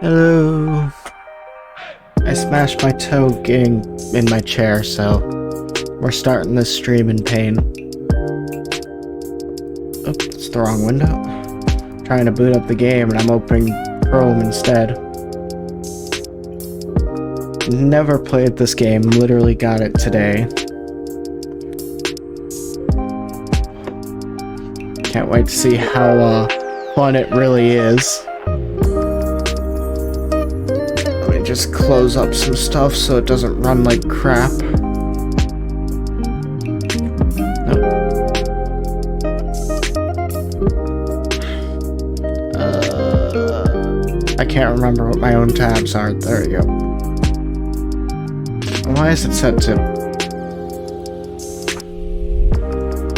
Hello. I smashed my toe getting in my chair, so we're starting this stream in pain. Oops, it's the wrong window. Trying to boot up the game and I'm opening Chrome instead. Never played this game, literally got it today. Can't wait to see how fun it really is. Let me just close up some stuff so it doesn't run like crap. Nope. I can't remember what my own tabs are. There we go. Why is it set to...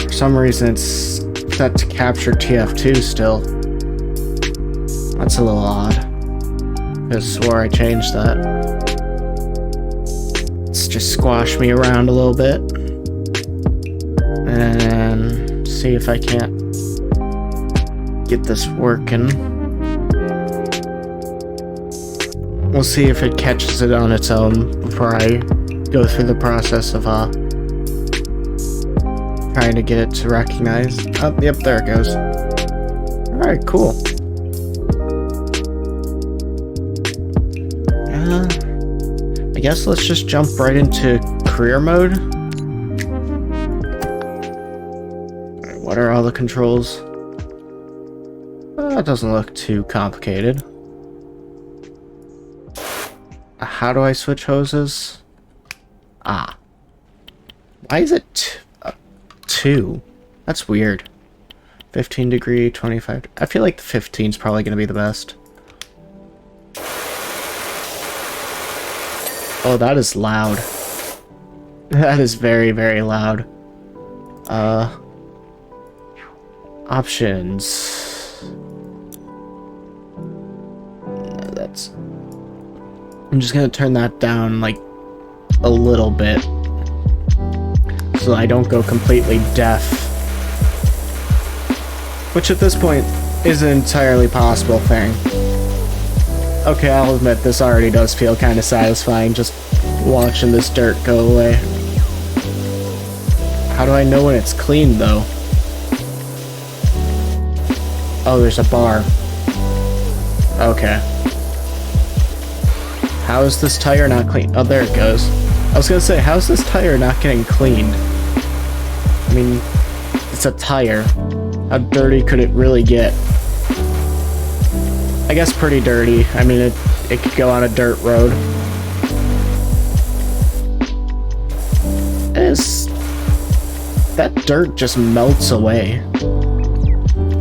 For some reason it's set to capture TF2 still. That's a little odd. I swore I changed that. Let's just squash me around a little bit. And see if I can't get this working. We'll see if it catches it on its own before I go through the process of trying to get it to recognize. Oh, yep, there it goes. Alright, cool. I guess let's just jump right into career mode. What are all the controls? That doesn't look too complicated. How do I switch hoses? Ah. Why is it 2? That's weird. 15 degree, 25. I feel like the 15 is probably going to be the best. Oh, that is loud. That is very, very loud. Options. No, that's... I'm just gonna turn that down, like, a little bit. So I don't go completely deaf. Which at this point is an entirely possible thing. Okay, I'll admit this already does feel kind of satisfying, just watching this dirt go away. How do I know when it's clean, though? Oh, there's a bar. Okay. How is this tire not clean? Oh, there it goes. I was gonna say, how's this tire not getting cleaned? I mean, it's a tire. How dirty could it really get? I guess pretty dirty. I mean, it could go on a dirt road. That dirt just melts away.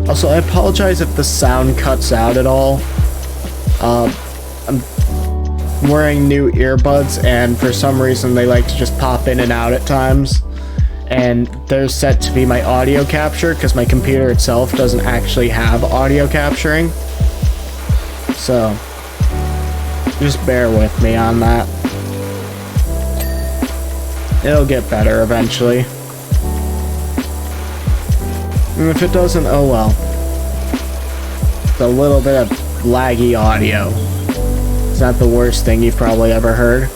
Also, I apologize if the sound cuts out at all. I'm wearing new earbuds, and for some reason they like to just pop in and out at times. And they're set to be my audio capture, because my computer itself doesn't actually have audio capturing. So, just bear with me on that. It'll get better eventually. And if it doesn't, oh well. It's a little bit of laggy audio. It's not the worst thing you've probably ever heard.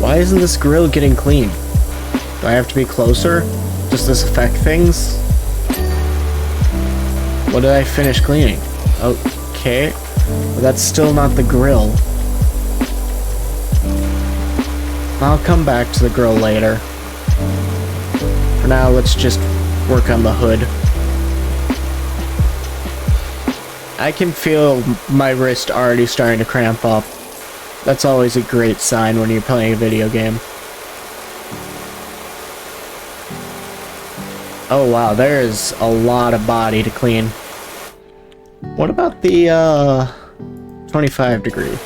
Why isn't this grill getting clean? Do I have to be closer? Does this affect things? What did I finish cleaning? Okay. But that's still not the grill. I'll come back to the grill later. For now, let's just work on the hood. I can feel my wrist already starting to cramp up. That's always a great sign when you're playing a video game. Oh wow, there is a lot of body to clean. What about the 25 degree?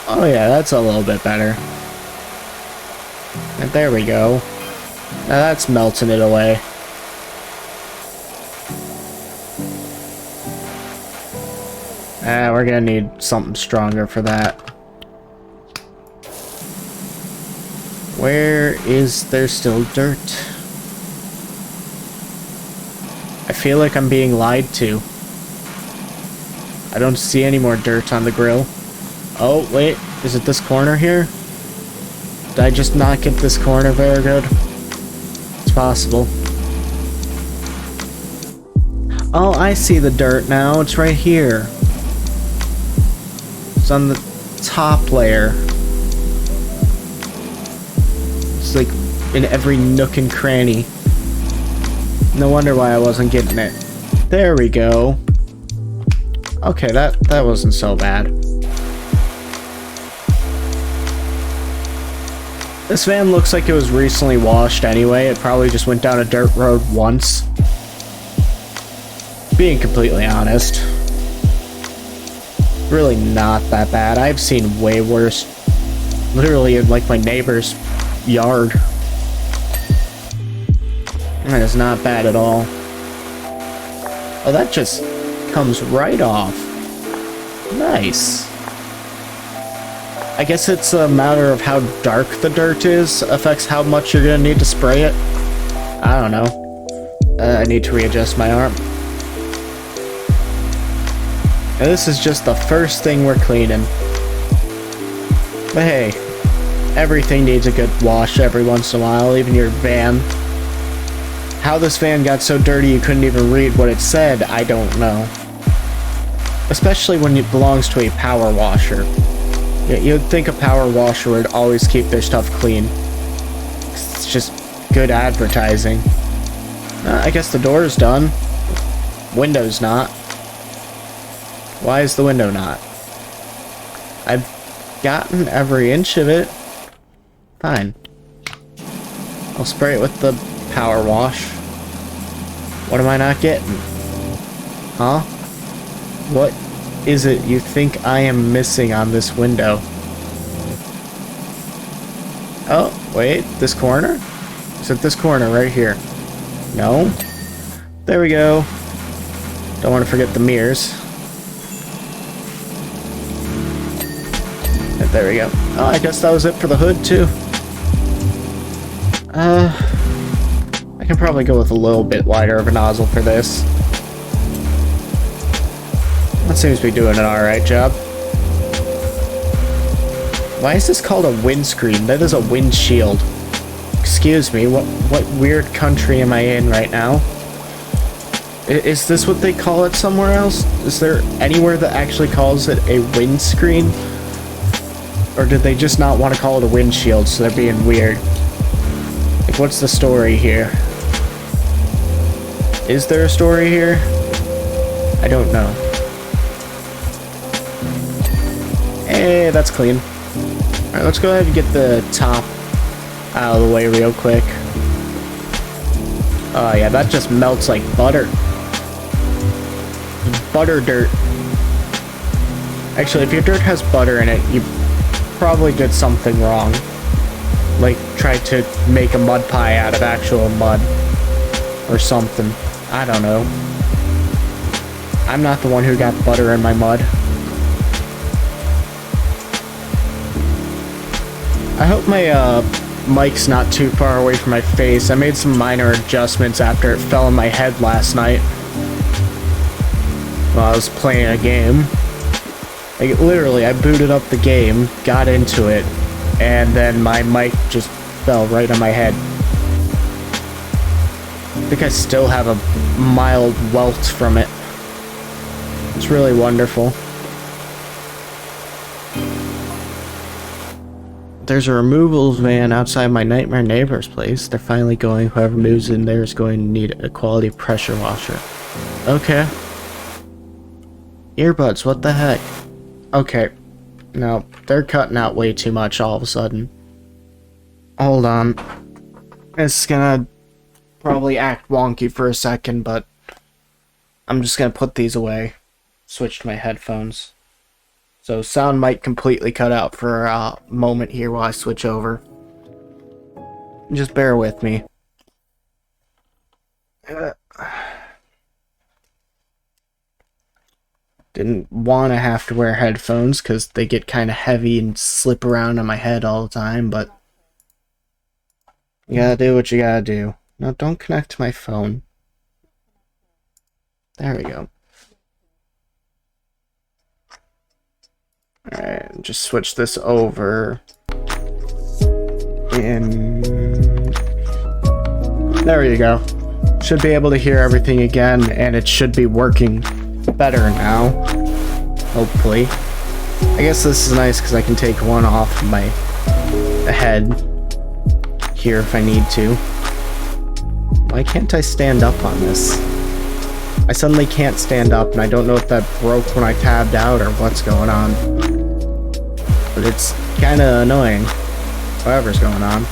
Oh yeah, that's a little bit better. And there we go. Now that's melting it away. We're gonna need something stronger for that. Where is there still dirt? I feel like I'm being lied to. I don't see any more dirt on the grill. Oh, wait. Is it this corner here? Did I just not get this corner very good? It's possible. Oh, I see the dirt now. It's right here. It's on the top layer. It's like in every nook and cranny. No wonder why I wasn't getting it. There we go. Okay, that wasn't so bad. This van looks like it was recently washed anyway. It probably just went down a dirt road once. Being completely honest. Really not that bad. I've seen way worse. Literally in like my neighbor's yard. That is not bad at all. Oh, that just comes right off. Nice. I guess it's a matter of how dark the dirt is affects how much you're gonna need to spray it. I don't know. I need to readjust my arm. Now, this is just the first thing we're cleaning. But hey, everything needs a good wash every once in a while, even your van. How this van got so dirty you couldn't even read what it said, I don't know. Especially when it belongs to a power washer. You'd think a power washer would always keep their stuff clean. It's just good advertising. I guess the door's done. Window's not. Why is the window not? I've gotten every inch of it. Fine. I'll spray it with the power wash. What am I not getting? Huh? What is it you think I am missing on this window? Oh, wait, this corner? Is it this corner right here? No? There we go. Don't want to forget the mirrors. There we go. Oh, I guess that was it for the hood, too. I can probably go with a little bit wider of a nozzle for this. That seems to be doing an alright job. Why is this called a windscreen? That is a windshield. Excuse me, what weird country am I in right now? Is this what they call it somewhere else? Is there anywhere that actually calls it a windscreen? Or did they just not want to call it a windshield, so they're being weird? Like, what's the story here? Is there a story here? I don't know. Hey, that's clean. Alright, let's go ahead and get the top out of the way real quick. Oh yeah, that just melts like butter. Butter dirt. Actually, if your dirt has butter in it, you probably did something wrong. Like, tried to make a mud pie out of actual mud. Or something. I don't know. I'm not the one who got butter in my mud. I hope my mic's not too far away from my face. I made some minor adjustments after it fell on my head last night. While I was playing a game. Like, literally, I booted up the game, got into it, and then my mic just fell right on my head. I think I still have a mild welt from it. It's really wonderful. There's a removals van outside my nightmare neighbor's place. They're finally going. Whoever moves in there is going to need a quality pressure washer. Okay. Earbuds, what the heck? Okay. No, they're cutting out way too much all of a sudden. Hold on. It's gonna probably act wonky for a second, but I'm just gonna put these away. Switch to my headphones. So sound might completely cut out for a moment here while I switch over. Just bear with me. Didn't want to have to wear headphones because they get kind of heavy and slip around on my head all the time, but you gotta do what you gotta do. No, don't connect to my phone. There we go. Alright, just switch this over. And there you go. Should be able to hear everything again, and it should be working better now. Hopefully. I guess this is nice because I can take one off my head here if I need to. Why can't I stand up on this? I suddenly can't stand up, and I don't know if that broke when I tabbed out or what's going on. But it's kind of annoying. Whatever's going on.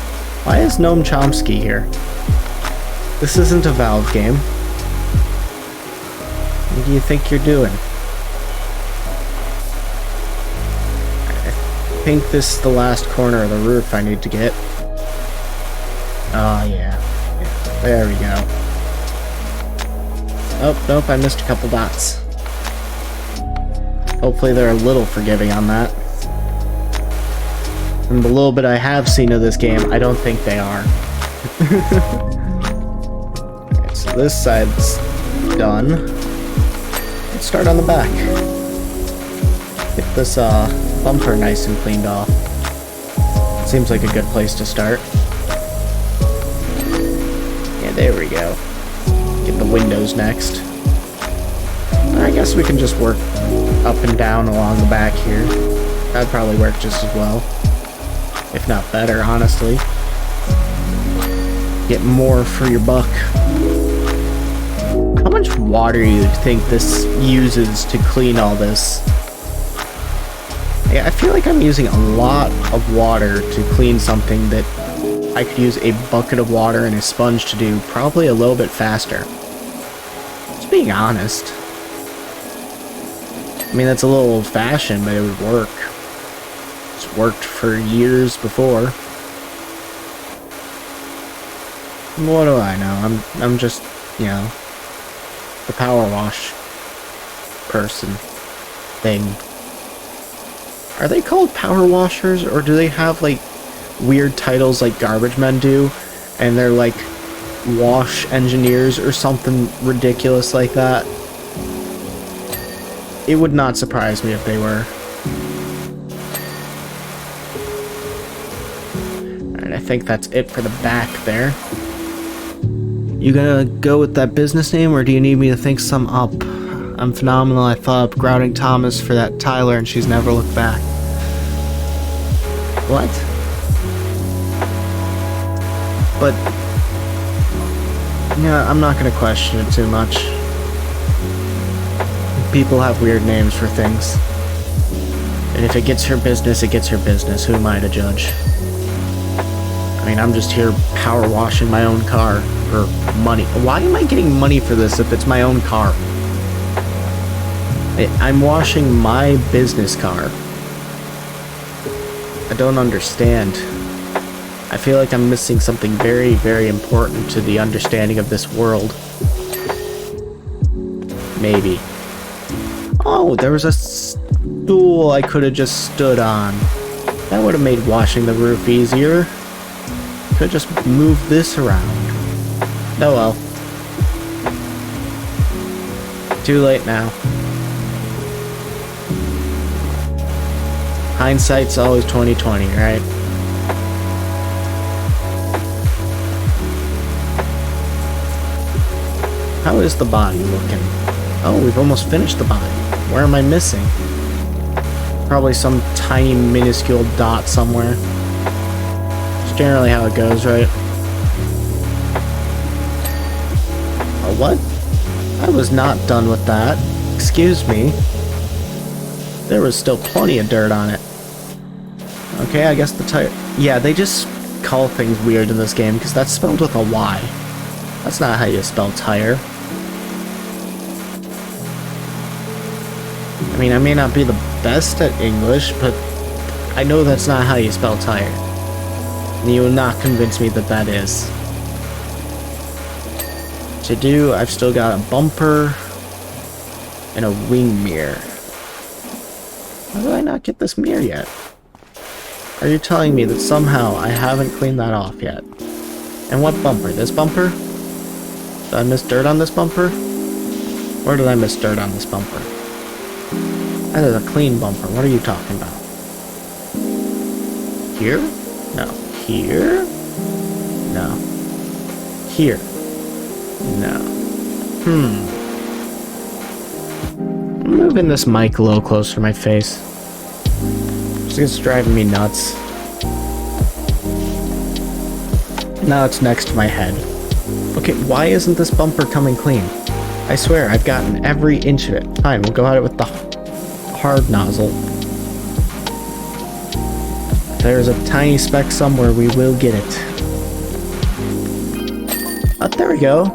Why is Noam Chomsky here? This isn't a Valve game. What do you think you're doing? I think this is the last corner of the roof I need to get. Oh, yeah. There we go. Oh, nope, I missed a couple dots. Hopefully they're a little forgiving on that. From the little bit I have seen of this game, I don't think they are. Alright, so this side's done. Let's start on the back. Get this bumper nice and cleaned off. Seems like a good place to start. Yeah, there we go. Get the windows next. I guess we can just work up and down along the back here. That'd probably work just as well. If not better, honestly. Get more for your buck. How much water do you think this uses to clean all this? Yeah, I feel like I'm using a lot of water to clean something that I could use a bucket of water and a sponge to do probably a little bit faster. Just being honest. I mean, that's a little old-fashioned, but it would work. It's worked for years before. What do I know? I'm just, you know, the PowerWash person thing. Are they called power washers, or do they have like weird titles like garbage men do, and they're like wash engineers or something ridiculous like that? It would not surprise me if they were. Alright, I think that's it for the back there. You gonna go with that business name, or do you need me to think some up? I'm phenomenal. I thought up Grouting Thomas for that Tyler, and she's never looked back. What? But yeah, I'm not gonna question it too much. People have weird names for things. And if it gets her business, it gets her business. Who am I to judge? I mean, I'm just here power washing my own car for money. Why am I getting money for this if it's my own car? I'm washing my business car. I don't understand. I feel like I'm missing something very, very important to the understanding of this world. Maybe. Oh, there was a stool I could have just stood on. That would have made washing the roof easier. Could have just moved this around. Oh well. Too late now. Hindsight's always 20/20, right? How is the body looking? Oh, we've almost finished the body. Where am I missing? Probably some tiny minuscule dot somewhere. It's generally how it goes, right? Oh, what? I was not done with that. Excuse me. There was still plenty of dirt on it. Okay, I guess the tire... Yeah, they just call things weird in this game because that's spelled with a Y. That's not how you spell tire. I mean, I may not be the best at English, but I know that's not how you spell tire. And you will not convince me that that is. To do, I've still got a bumper and a wing mirror. How do I not get this mirror yet? Are you telling me that somehow I haven't cleaned that off yet? And what bumper? This bumper? Did I miss dirt on this bumper? Or did I miss dirt on this bumper? That is a clean bumper. What are you talking about? Here? No. Here? No. Here? No. I'm moving this mic a little closer to my face. It's driving me nuts. Now it's next to my head. Okay, why isn't this bumper coming clean? I swear, I've gotten every inch of it. Fine, we'll go at it with the hard nozzle. If there's a tiny speck somewhere, we will get it. Oh, there we go.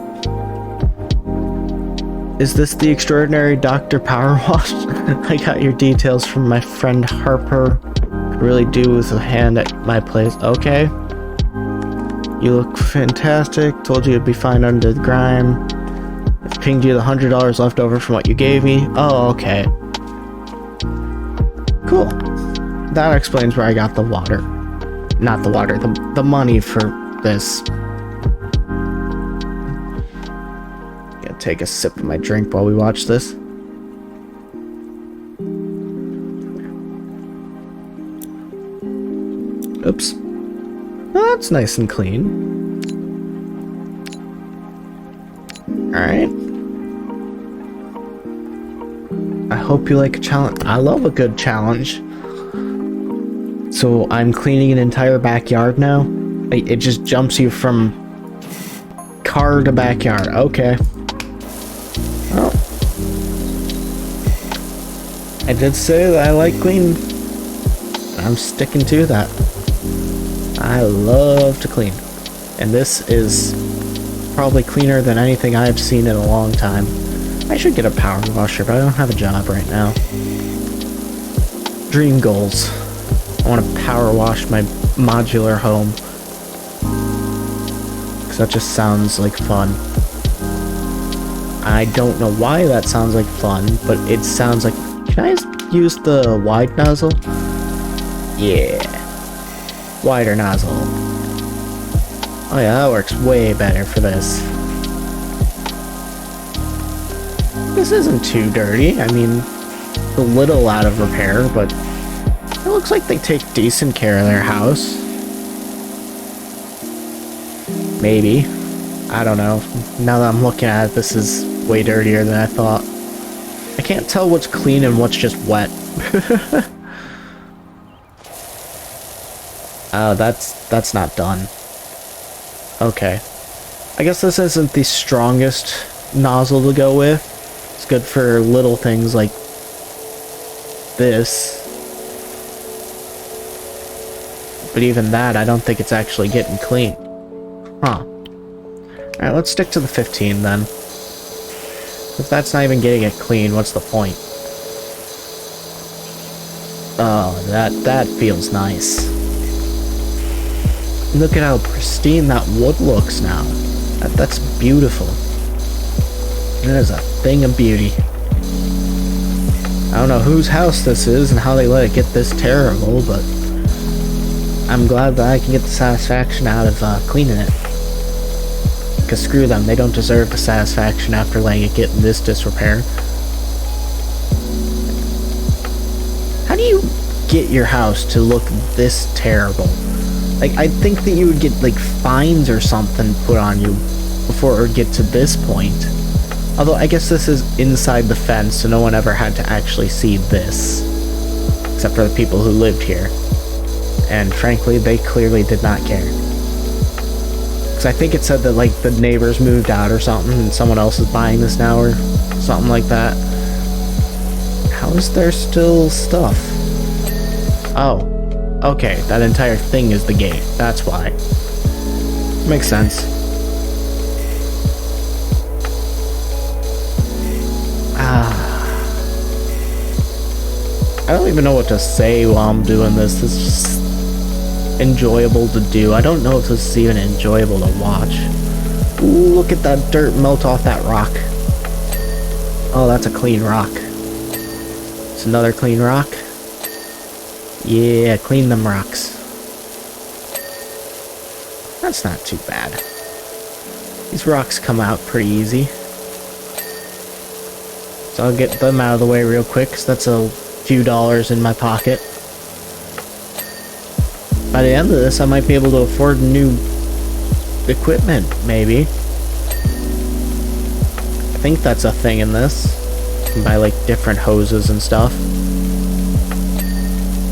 Is this the extraordinary Dr. PowerWash? I got your details from my friend Harper. Could really do with a hand at my place. Okay. You look fantastic. Told you it'd be fine under the grime. I've pinged you the $100 left over from what you gave me. Oh, okay. Cool. That explains where I got the water. Not the water, the money for this. Gonna take a sip of my drink while we watch this. Oops. Oh, that's nice and clean. Alright. I hope you like a challenge. I love a good challenge. So I'm cleaning an entire backyard now? It just jumps you from car to backyard. Okay. Well. I did say that I like clean. I'm sticking to that. I love to clean. And this is probably cleaner than anything I've seen in a long time. I should get a power washer, but I don't have a job right now. Dream goals. I want to power wash my modular home. Because that just sounds like fun. I don't know why that sounds like fun, but it sounds like... Can I use the wide nozzle? Yeah. Wider nozzle. Oh yeah, that works way better for this. This isn't too dirty. I mean, a little out of repair, but it looks like they take decent care of their house. Maybe. I don't know. Now that I'm looking at it, this is way dirtier than I thought. I can't tell what's clean and what's just wet. Oh, that's not done. Okay. I guess this isn't the strongest nozzle to go with. It's good for little things like this. But even that, I don't think it's actually getting clean. Huh. Alright, let's stick to the 15 then. If that's not even getting it clean, what's the point? Oh, that feels nice. Look at how pristine that wood looks now. That's beautiful. That is a thing of beauty. I don't know whose house this is and how they let it get this terrible, but I'm glad that I can get the satisfaction out of cleaning it. Because screw them, they don't deserve the satisfaction after letting it get in this disrepair. How do you get your house to look this terrible? Like, I'd think that you would get, like, fines or something put on you before it would get to this point. Although, I guess this is inside the fence, so no one ever had to actually see this. Except for the people who lived here. And, frankly, they clearly did not care. Because I think it said that, like, the neighbors moved out or something, and someone else is buying this now, or something like that. How is there still stuff? Oh. Okay, that entire thing is the gate. That's why. Makes sense. I don't even know what to say while I'm doing this. This is just enjoyable to do. I don't know if this is even enjoyable to watch. Ooh, look at that dirt melt off that rock. Oh, that's a clean rock. It's another clean rock. Yeah, clean them rocks. That's not too bad. These rocks come out pretty easy. So I'll get them out of the way real quick, because that's a few dollars in my pocket. By the end of this, I might be able to afford new equipment, maybe. I think that's a thing in this. You can buy like different hoses and stuff.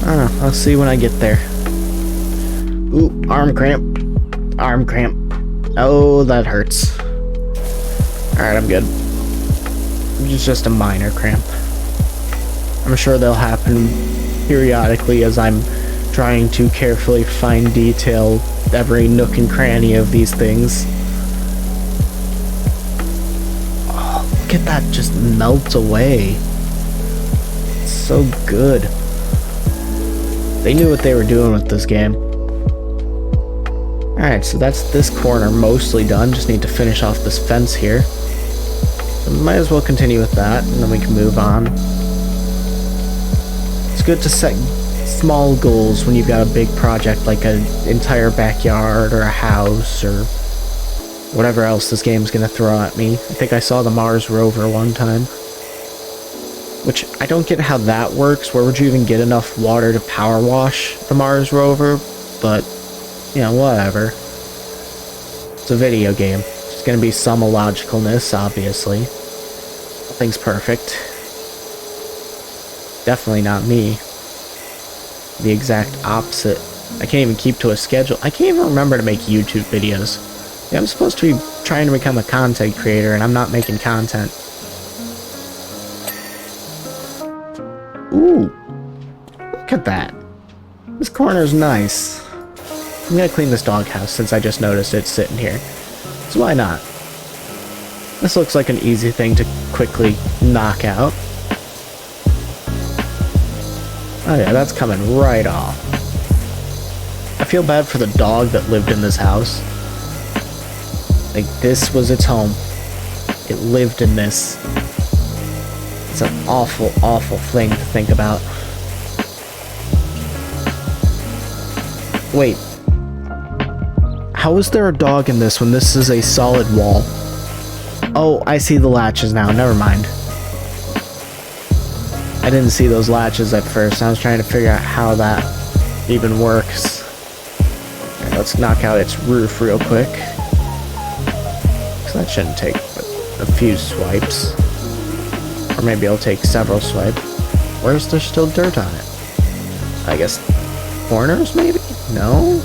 I don't know, I'll see when I get there. Ooh, arm cramp. Arm cramp. Oh, that hurts. Alright, I'm good. It's just a minor cramp. I'm sure they'll happen periodically as I'm trying to carefully fine detail every nook and cranny of these things. Oh, look at that just melt away. It's so good. They knew what they were doing with this game. Alright, so that's this corner mostly done. Just need to finish off this fence here. So might as well continue with that, and then we can move on. It's good to set small goals when you've got a big project like an entire backyard or a house or whatever else this game's gonna throw at me. I think I saw the Mars rover one time. Which, I don't get how that works. Where would you even get enough water to power wash the Mars rover? But, you know, whatever. It's a video game. There's gonna be some illogicalness, obviously. Nothing's perfect. Definitely not me. The exact opposite. I can't even keep to a schedule. I can't even remember to make YouTube videos. Yeah, I'm supposed to be trying to become a content creator, and I'm not making content. Ooh, look at that. This corner's nice. I'm gonna clean this doghouse since I just noticed it sitting here. So why not? This looks like an easy thing to quickly knock out. Oh yeah, that's coming right off. I feel bad for the dog that lived in this house. Like, this was its home. It lived in this. It's an awful, awful thing to think about. Wait. How is there a dog in this when this is a solid wall? Oh, I see the latches now. Never mind. I didn't see those latches at first. I was trying to figure out how that even works. Alright, let's knock out its roof real quick. So that shouldn't take a few swipes. Or maybe I'll take several swipes. Where's there still dirt on it? I guess corners, maybe? No?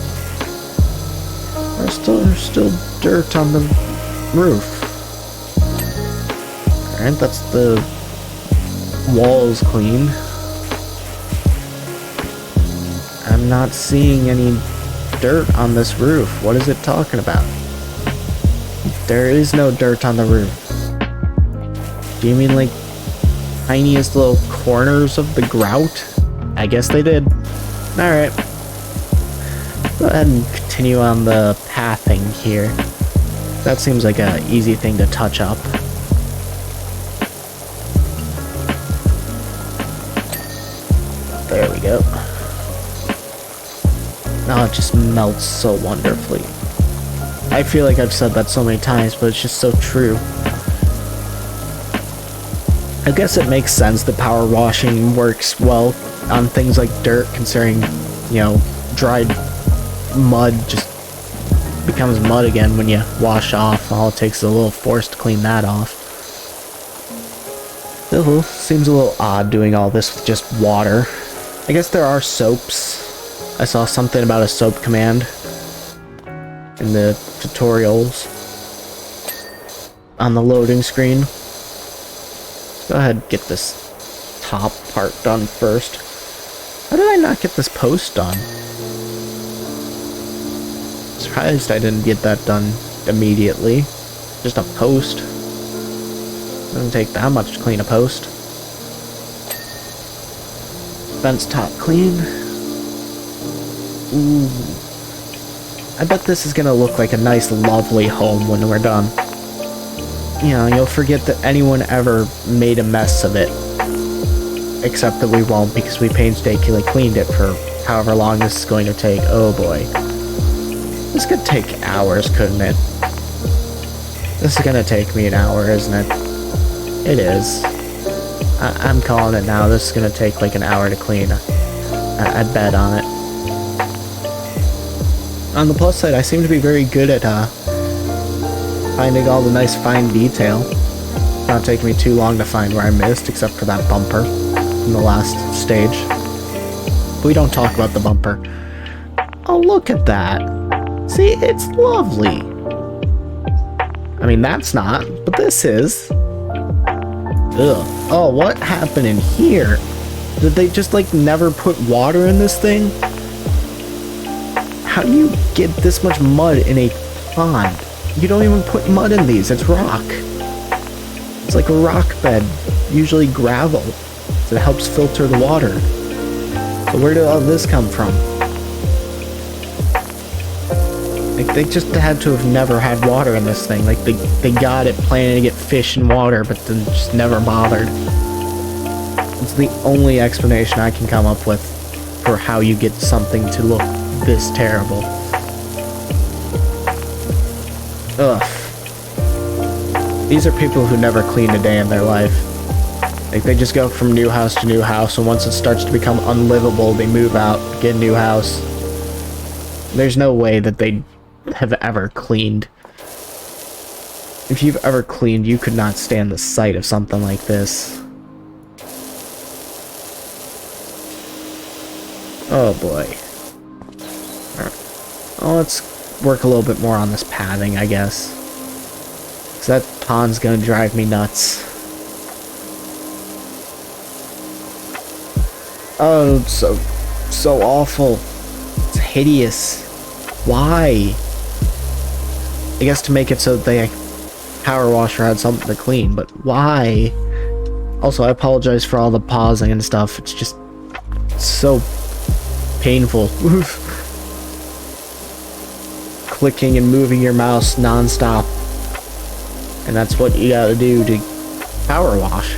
There's still dirt on the roof. Alright, that's the walls clean. I'm not seeing any dirt on this roof. What is it talking about? There is no dirt on the roof. Do you mean like tiniest little corners of the grout? I guess they did. Alright. Go ahead and continue on the pathing here. That seems like an easy thing to touch up. There we go. Oh, it just melts so wonderfully. I feel like I've said that so many times, but it's just so true. I guess it makes sense that power washing works well on things like dirt, considering, you know, dried mud just becomes mud again when you wash off. All it takes is a little force to clean that off. Still, seems a little odd doing all this with just water. I guess there are soaps. I saw something about a soap command in the tutorials on the loading screen. Go ahead and get this top part done first. How did I not get this post done? Surprised I didn't get that done immediately. Just a post. Doesn't take that much to clean a post. Fence top clean. Ooh. I bet this is gonna look like a nice, lovely home when we're done. You know, you'll forget that anyone ever made a mess of it. Except that we won't, because we painstakingly cleaned it for however long this is going to take. Oh boy. This could take hours, couldn't it? This is gonna take me an hour, isn't it? It is. I'm calling it now. This is gonna take like an hour to clean. I bet on it. On the plus side, I seem to be very good at finding all the nice fine detail. It's not taking me too long to find where I missed, except for that bumper in the last stage. We don't talk about the bumper. Oh, look at that. See, it's lovely. I mean, that's not, but this is. Ugh. Oh, what happened in here? Did they just, like, never put water in this thing? How do you get this much mud in a pond? You don't even put mud in these, it's rock. It's like a rock bed, usually gravel. So it helps filter the water. So where did all this come from? Like, they just had to have never had water in this thing. Like, they got it planning to get fish and water, but then just never bothered. It's the only explanation I can come up with for how you get something to look this terrible. Ugh. These are people who never cleaned a day in their life. Like, they just go from new house to new house, and once it starts to become unlivable, they move out, get a new house. There's no way that they have ever cleaned. If you've ever cleaned, you could not stand the sight of something like this. Oh boy. Well, let's work a little bit more on this pathing, I guess. Because that pond's gonna drive me nuts. Oh, so awful. It's hideous. Why? I guess to make it so that the power washer had something to clean, but why? Also, I apologize for all the pausing and stuff. It's just so painful. Clicking and moving your mouse non-stop. And that's what you gotta do to power wash.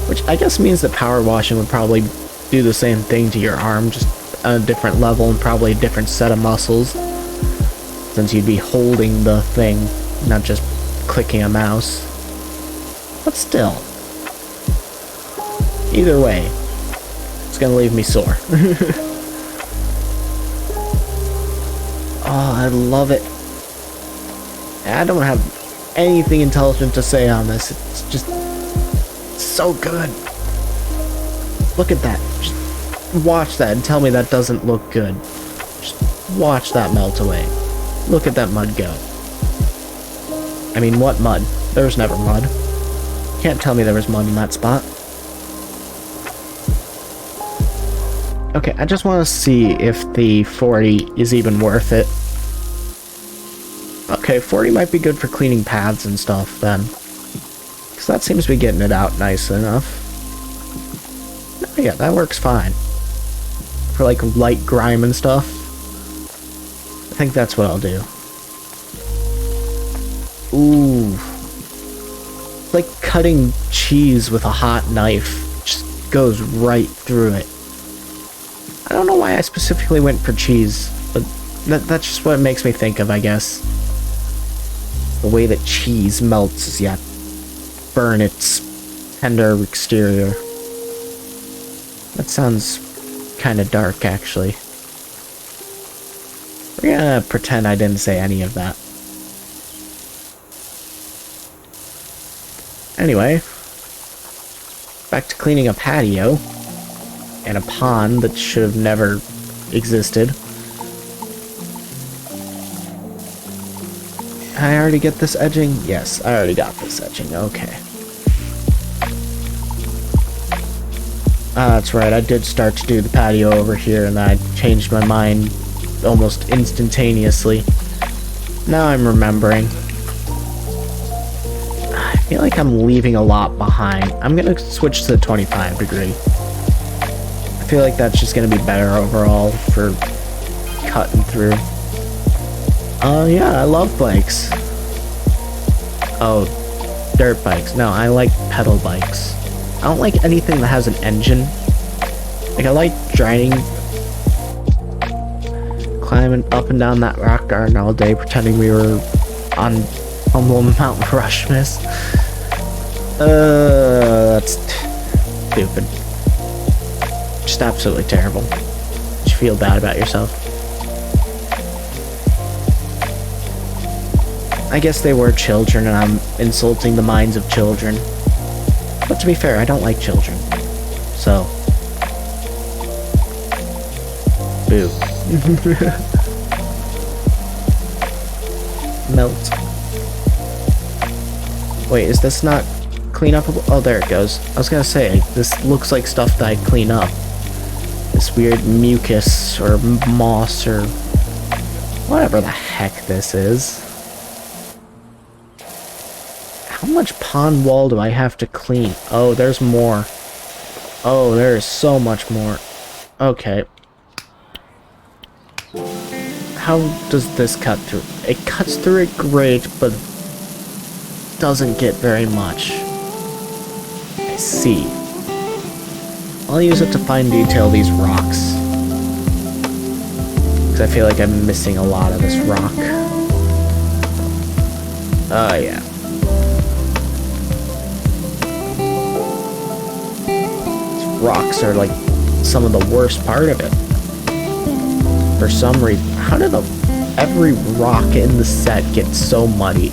Which I guess means that power washing would probably do the same thing to your arm, just on a different level and probably a different set of muscles. Since you'd be holding the thing, not just clicking a mouse. But still. Either way, it's gonna leave me sore. Oh, I love it. I don't have anything intelligent to say on this. It's just so good. Look at that. Just watch that and tell me that doesn't look good. Just watch that melt away. Look at that mud go. I mean, what mud? There was never mud. Can't tell me there was mud in that spot. Okay, I just want to see if the 40 is even worth it. Okay, 40 might be good for cleaning paths and stuff, then. Because that seems to be getting it out nice enough. Oh, yeah, that works fine. For, like, light grime and stuff. I think that's what I'll do. Ooh. It's like cutting cheese with a hot knife. It just goes right through it. I don't know why I specifically went for cheese, but that's just what it makes me think of, I guess. The way that cheese melts as you burn its tender exterior. That sounds kind of dark, actually. We're gonna pretend I didn't say any of that. Anyway, back to cleaning a patio. And a pond that should have never existed. I already get this edging? Yes, I already got this edging. Okay. That's right, I did start to do the patio over here, and I changed my mind almost instantaneously. Now I'm remembering. I feel like I'm leaving a lot behind. I'm gonna switch to the 25 degree. I feel like that's just gonna be better overall for cutting through. Yeah, I love bikes. Oh, dirt bikes. No, I like pedal bikes. I don't like anything that has an engine. Like, I like driving, climbing up and down that rock garden all day, pretending we were on Mount Rushmore. Stupid. Just absolutely terrible. You feel bad about yourself. I guess they were children and I'm insulting the minds of children. But to be fair, I don't like children. So. Boo. Melt. Wait, is this not clean up? Oh, there it goes. I was gonna say, this looks like stuff that I'd clean up. This weird mucus or moss or whatever the heck this is. How much pond wall do I have to clean? Oh, there's more. Oh, there is so much more. Okay. How does this cut through? It cuts through it great, but doesn't get very much. I see. I'll use it to fine detail these rocks. Because I feel like I'm missing a lot of this rock. Oh, yeah. These rocks are like some of the worst part of it. For some reason. How did every rock in the set get so muddy?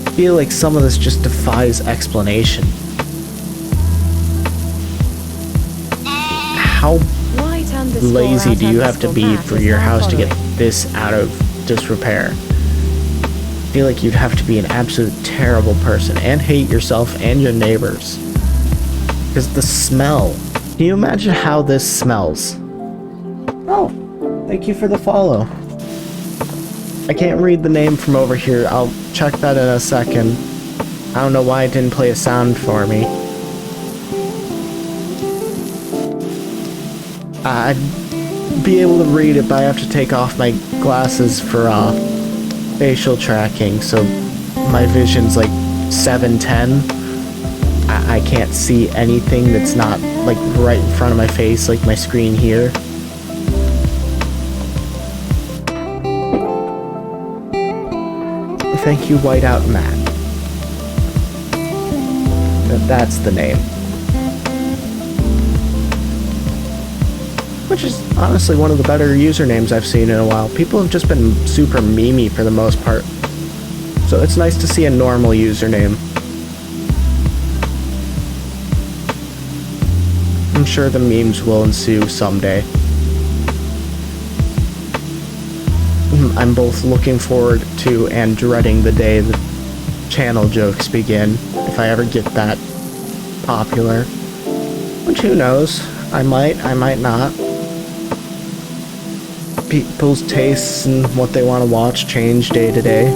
I feel like some of this just defies explanation. How lazy do you have to be for your house to get this out of disrepair? I feel like you'd have to be an absolute terrible person and hate yourself and your neighbors. Because the smell. Can you imagine how this smells? Oh, thank you for the follow. I can't read the name from over here. I'll check that in a second. I don't know why it didn't play a sound for me. I'd be able to read it, but I have to take off my glasses for facial tracking, so my vision's like 710. I can't see anything that's not like right in front of my face, like my screen here. Thank you, Whiteout Matt. That's the name. Which is honestly one of the better usernames I've seen in a while. People have just been super memey for the most part. So it's nice to see a normal username. I'm sure the memes will ensue someday. I'm both looking forward to and dreading the day the channel jokes begin, if I ever get that popular. Which, who knows? I might not. People's tastes and what they want to watch change day to day.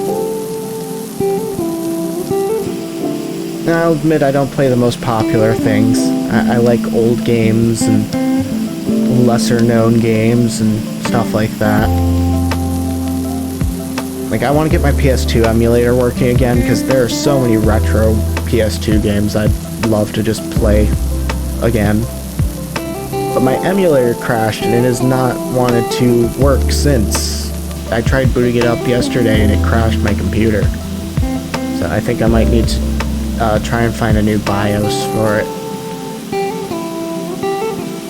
And I'll admit I don't play the most popular things. I like old games and lesser known games and stuff like that. Like, I want to get my PS2 emulator working again, because there are so many retro PS2 games I'd love to just play again. But my emulator crashed, and it has not wanted to work since. I tried booting it up yesterday, and it crashed my computer. So I think I might need to try and find a new BIOS for it.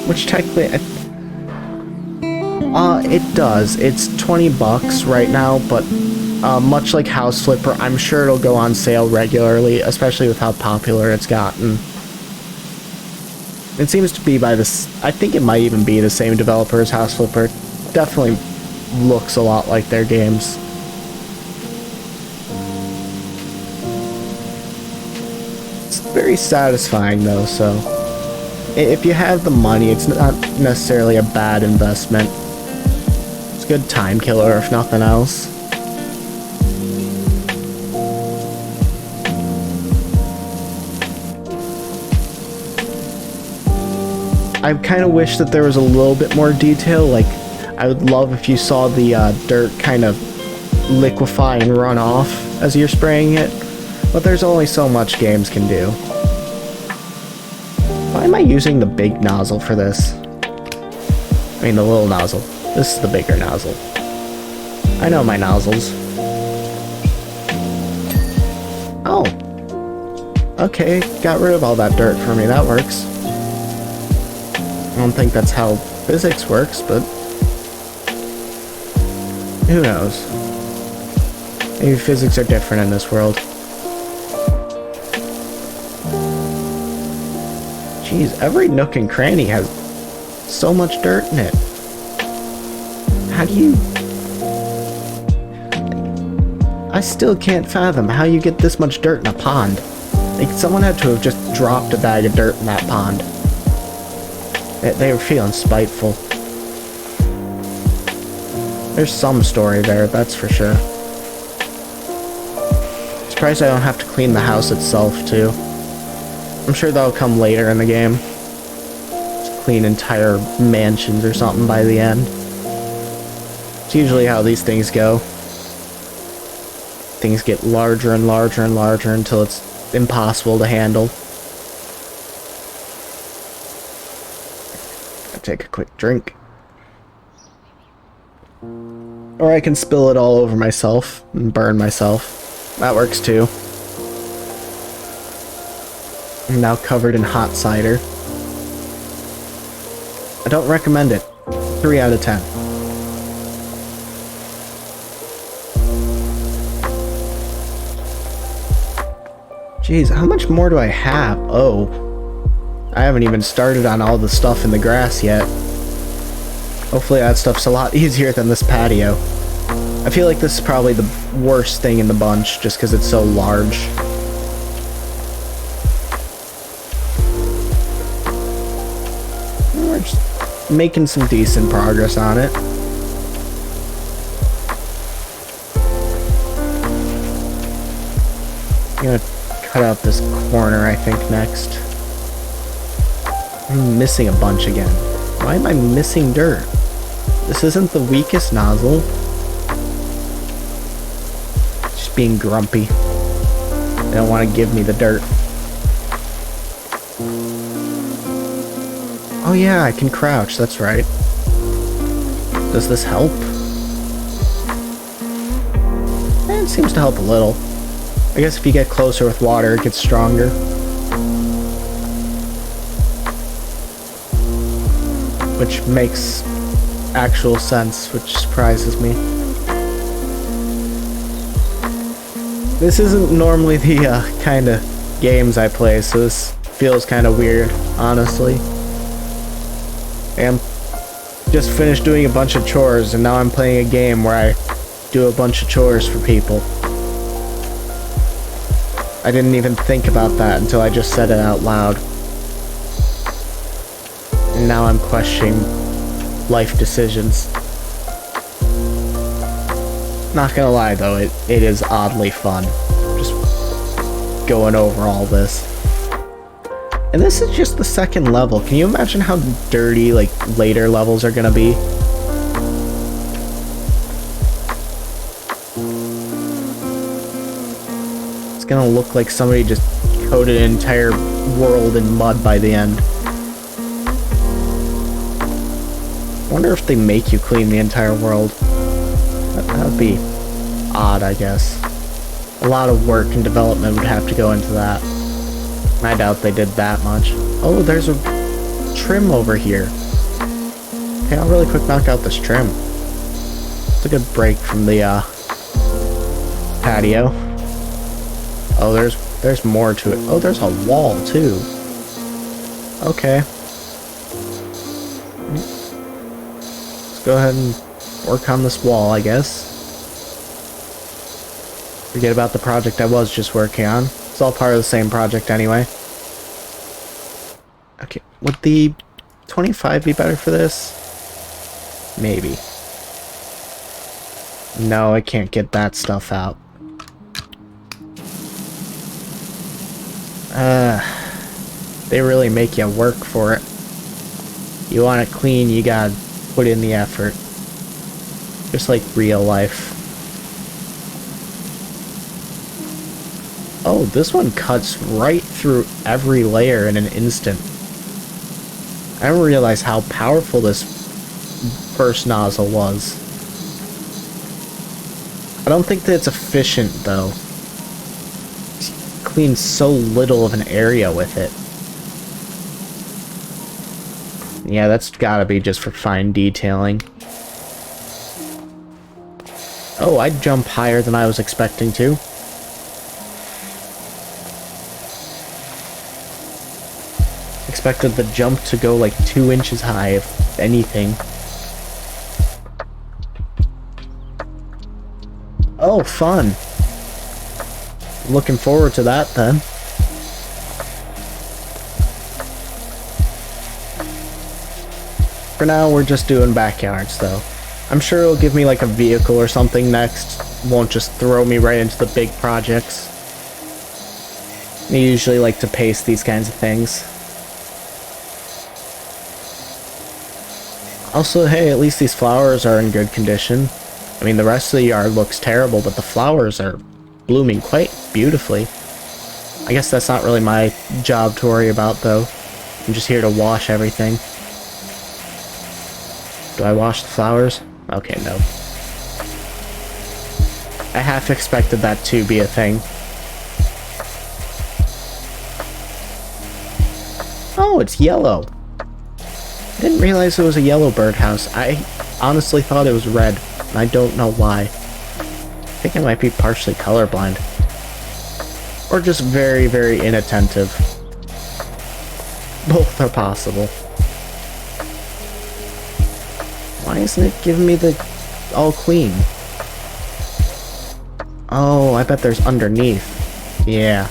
Which technically... it does. It's $20 right now, but much like House Flipper, I'm sure it'll go on sale regularly, especially with how popular it's gotten. It seems to be by this... I think it might even be the same developer as House Flipper. Definitely looks a lot like their games. It's very satisfying though, so... if you have the money, it's not necessarily a bad investment. It's a good time killer, if nothing else. I kind of wish that there was a little bit more detail. Like, I would love if you saw the dirt kind of liquefy and run off as you're spraying it. But there's only so much games can do. Why am I using the big nozzle for this? I mean, the little nozzle. This is the bigger nozzle. I know my nozzles. Oh. Okay, got rid of all that dirt for me. That works. I don't think that's how physics works, but who knows? Maybe physics are different in this world. Jeez, every nook and cranny has so much dirt in it. How do you... I still can't fathom how you get this much dirt in a pond. Like, someone had to have just dropped a bag of dirt in that pond. They were feeling spiteful. There's some story there, that's for sure. Surprised I don't have to clean the house itself, too. I'm sure that'll come later in the game. Just clean entire mansions or something by the end. It's usually how these things go. Things get larger and larger and larger until it's impossible to handle. I'll take a quick drink. Or I can spill it all over myself and burn myself. That works too. I'm now covered in hot cider. I don't recommend it. 3 out of 10. Jeez, how much more do I have? Oh. I haven't even started on all the stuff in the grass yet. Hopefully that stuff's a lot easier than this patio. I feel like this is probably the worst thing in the bunch, just because it's so large. We're just making some decent progress on it. I'm gonna cut out this corner, I think, next. I'm missing a bunch again. Why am I missing dirt? This isn't the weakest nozzle. Just being grumpy. They don't want to give me the dirt. Oh yeah, I can crouch, that's right. Does this help? It seems to help a little. I guess if you get closer with water, it gets stronger. Which makes actual sense, which surprises me. This isn't normally the kind of games I play, so this feels kind of weird, honestly. I'm just finished doing a bunch of chores, and now I'm playing a game where I do a bunch of chores for people. I didn't even think about that until I just said it out loud. And now I'm questioning life decisions. Not gonna lie though, it is oddly fun. Just going over all this. And this is just the second level. Can you imagine how dirty, like, later levels are gonna be? It's gonna look like somebody just coated an entire world in mud by the end. I wonder if they make you clean the entire world. That would be odd, I guess. A lot of work and development would have to go into that. I doubt they did that much. Oh, there's a trim over here. Okay, I'll really quick knock out this trim. It's a good break from the patio. Oh, there's more to it. Oh, there's a wall too. Okay. Let's go ahead and work on this wall, I guess. Forget about the project I was just working on. It's all part of the same project anyway. Okay, would the 25 be better for this? Maybe. No, I can't get that stuff out. They really make you work for it. You want it clean, you gotta put in the effort. Just like real life. Oh, this one cuts right through every layer in an instant. I didn't realize how powerful this first nozzle was. I don't think that it's efficient, though. clean so little of an area with it. Yeah, that's gotta be just for fine detailing. Oh, I'd jump higher than I was expecting to. Expected the jump to go like 2 inches high, if anything. Oh, fun. Looking forward to that then. For now, we're just doing backyards though. I'm sure it'll give me like a vehicle or something next. Won't just throw me right into the big projects. I usually like to pace these kinds of things. Also, hey, at least these flowers are in good condition. I mean, the rest of the yard looks terrible, but the flowers are blooming quite beautifully. I guess that's not really my job to worry about, though. I'm just here to wash everything. Do I wash the flowers? Okay, no. I half expected that to be a thing. Oh, it's yellow. I didn't realize it was a yellow birdhouse. I honestly thought it was red, and I don't know why. I think I might be partially colorblind. Or just very, very inattentive. Both are possible. Why isn't it giving me the all clean? Oh, I bet there's underneath. Yeah.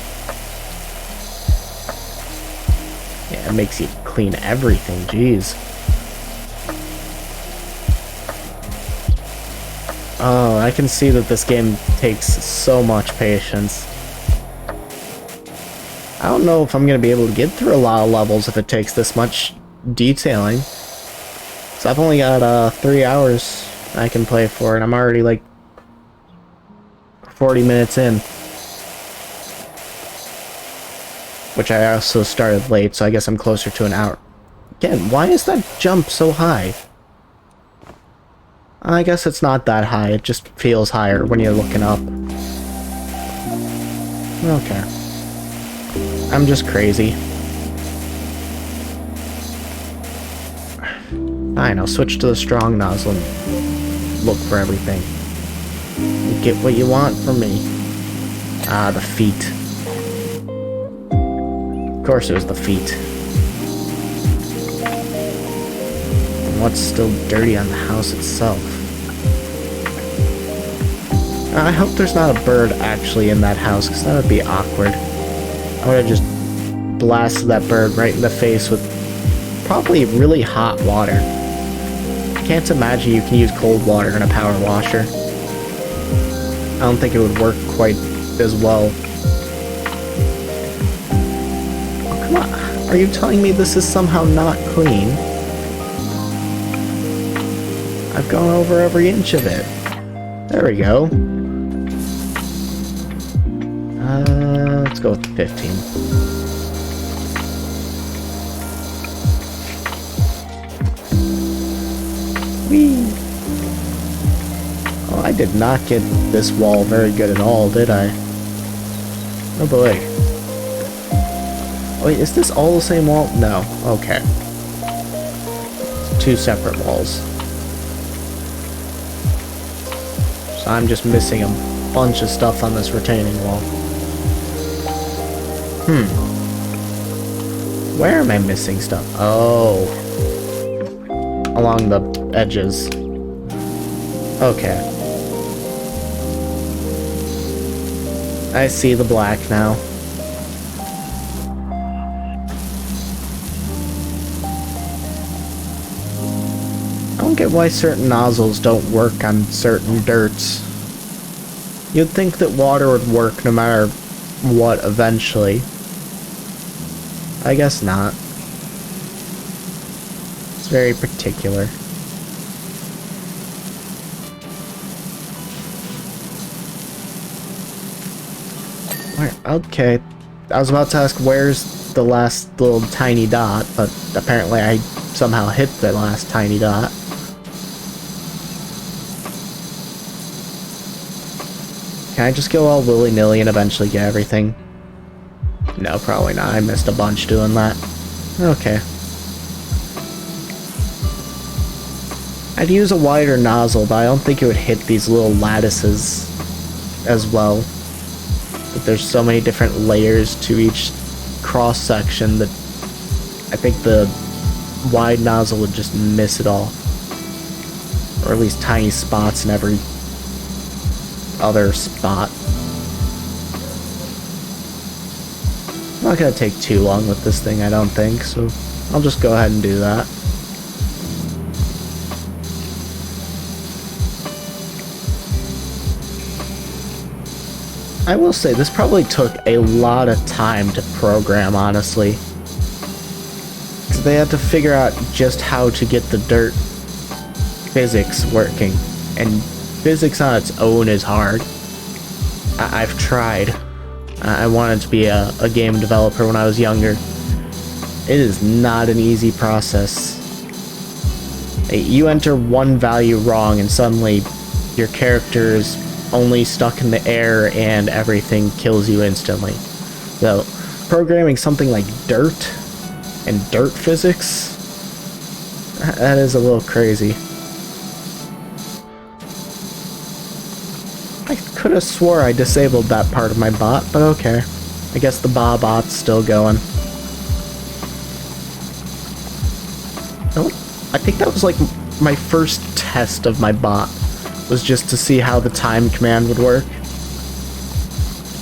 Yeah, it makes you clean everything, jeez. Oh, I can see that this game takes so much patience. I don't know if I'm gonna be able to get through a lot of levels if it takes this much detailing. So I've only got 3 hours I can play for, and I'm already like 40 minutes in. Which I also started late, so I guess I'm closer to an hour. Again, why is that jump so high? I guess it's not that high, it just feels higher when you're looking up. Okay. I'm just crazy. Fine, I'll switch to the strong nozzle and look for everything. You get what you want from me. Ah, the feet. Of course it was the feet. And what's still dirty on the house itself? I hope there's not a bird actually in that house, because that would be awkward. I would have just blasted that bird right in the face with probably really hot water. I can't imagine you can use cold water in a power washer. I don't think it would work quite as well. Oh, come on. Are you telling me this is somehow not clean? I've gone over every inch of it. There we go. Let's go with 15. Whee! Oh, I did not get this wall very good at all, did I? Oh boy. Wait, is this all the same wall? No. Okay. It's 2 separate walls. So I'm just missing a bunch of stuff on this retaining wall. Where am I missing stuff? Oh. Along the edges. Okay. I see the black now. I don't get why certain nozzles don't work on certain dirts. You'd think that water would work no matter what eventually. I guess not. It's very particular. Where? Okay. I was about to ask where's the last little tiny dot, but apparently I somehow hit the last tiny dot. Can I just go all willy-nilly and eventually get everything? No, probably not. I missed a bunch doing that. Okay. I'd use a wider nozzle, but I don't think it would hit these little lattices as well. But there's so many different layers to each cross-section that I think the wide nozzle would just miss it all. Or at least tiny spots in every other spot. Not gonna take too long with this thing, I don't think, so I'll just go ahead and do that. I will say, this probably took a lot of time to program, honestly. Because they had to figure out just how to get the dirt physics working. And physics on its own is hard. I've tried. I wanted to be a game developer when I was younger. It is not an easy process. You enter one value wrong and suddenly your character is only stuck in the air and everything kills you instantly. So, programming something like dirt and dirt physics, that is a little crazy. I could have swore I disabled that part of my bot, but okay. I guess the bot's still going. Oh, I think that was like my first test of my bot, was just to see how the time command would work.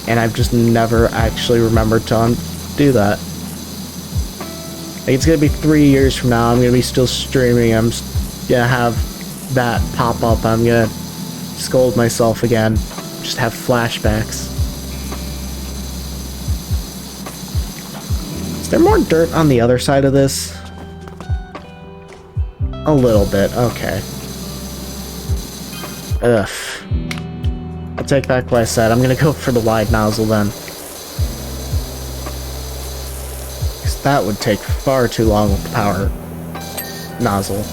And I've just never actually remembered to undo that. Like, it's gonna be 3 years from now, I'm gonna be still streaming, I'm gonna have that pop up, I'm gonna scold myself again, just have flashbacks. Is there more dirt on the other side of this? A little bit, okay. Ugh. I'll take back what I said, I'm gonna go for the wide nozzle then. Because that would take far too long with the power nozzle.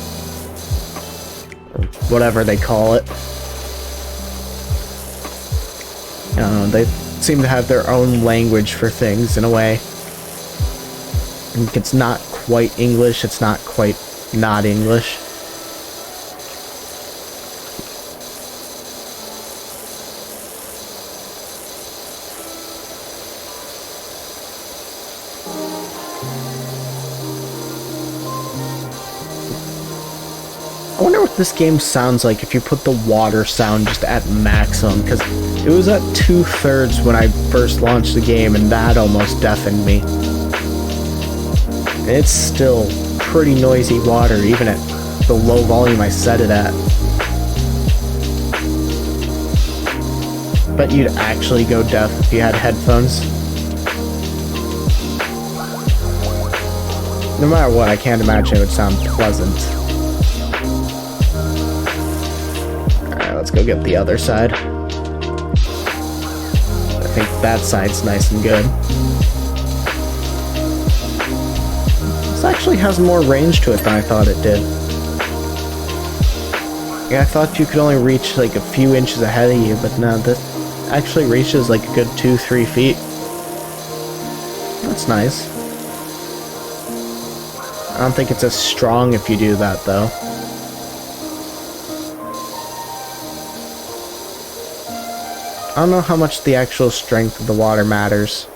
Or whatever they call it. I don't know, they seem to have their own language for things, in a way. And it's not quite English, it's not quite not English. I wonder what this game sounds like if you put the water sound just at maximum, because it was at 2/3 when I first launched the game, and that almost deafened me. And it's still pretty noisy water, even at the low volume I set it at. Bet you'd actually go deaf if you had headphones. No matter what, I can't imagine it would sound pleasant. Let's go get the other side. I think that side's nice and good. This actually has more range to it than I thought it did. Yeah, I thought you could only reach like a few inches ahead of you, but no, this actually reaches like a good 2-3 feet. That's nice. I don't think it's as strong if you do that though. I don't know how much the actual strength of the water matters.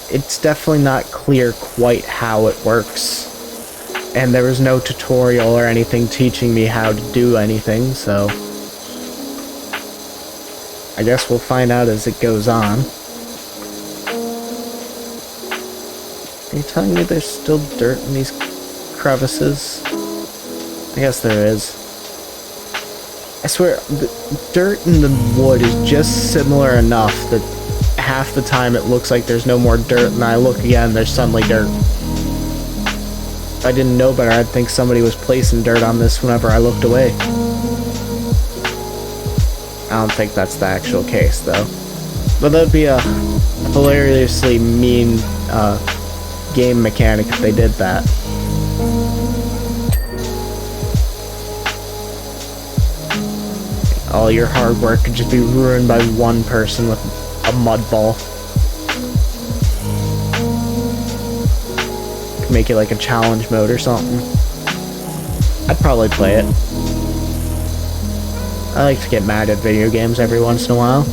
It's definitely not clear quite how it works. And there was no tutorial or anything teaching me how to do anything, so I guess we'll find out as it goes on. Are you telling me there's still dirt in these crevices? I guess there is. I swear, the dirt in the wood is just similar enough that half the time it looks like there's no more dirt, and I look again, there's suddenly dirt. If I didn't know better, I'd think somebody was placing dirt on this whenever I looked away. I don't think that's the actual case, though. But that'd be a hilariously mean game mechanic if they did that. All your hard work could just be ruined by one person with a mud ball. Could make it like a challenge mode or something. I'd probably play it. I like to get mad at video games every once in a while.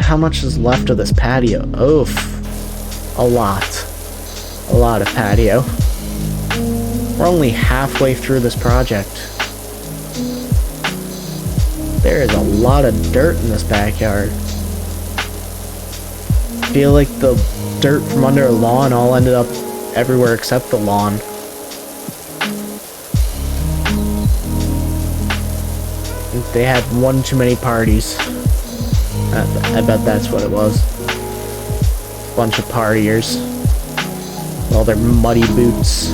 How much is left of this patio? Oof. A lot. A lot of patio. We're only halfway through this project. There is a lot of dirt in this backyard. I feel like the dirt from under a lawn all ended up everywhere except the lawn. They had one too many parties. I bet that's what it was. Bunch of partiers. With all their muddy boots.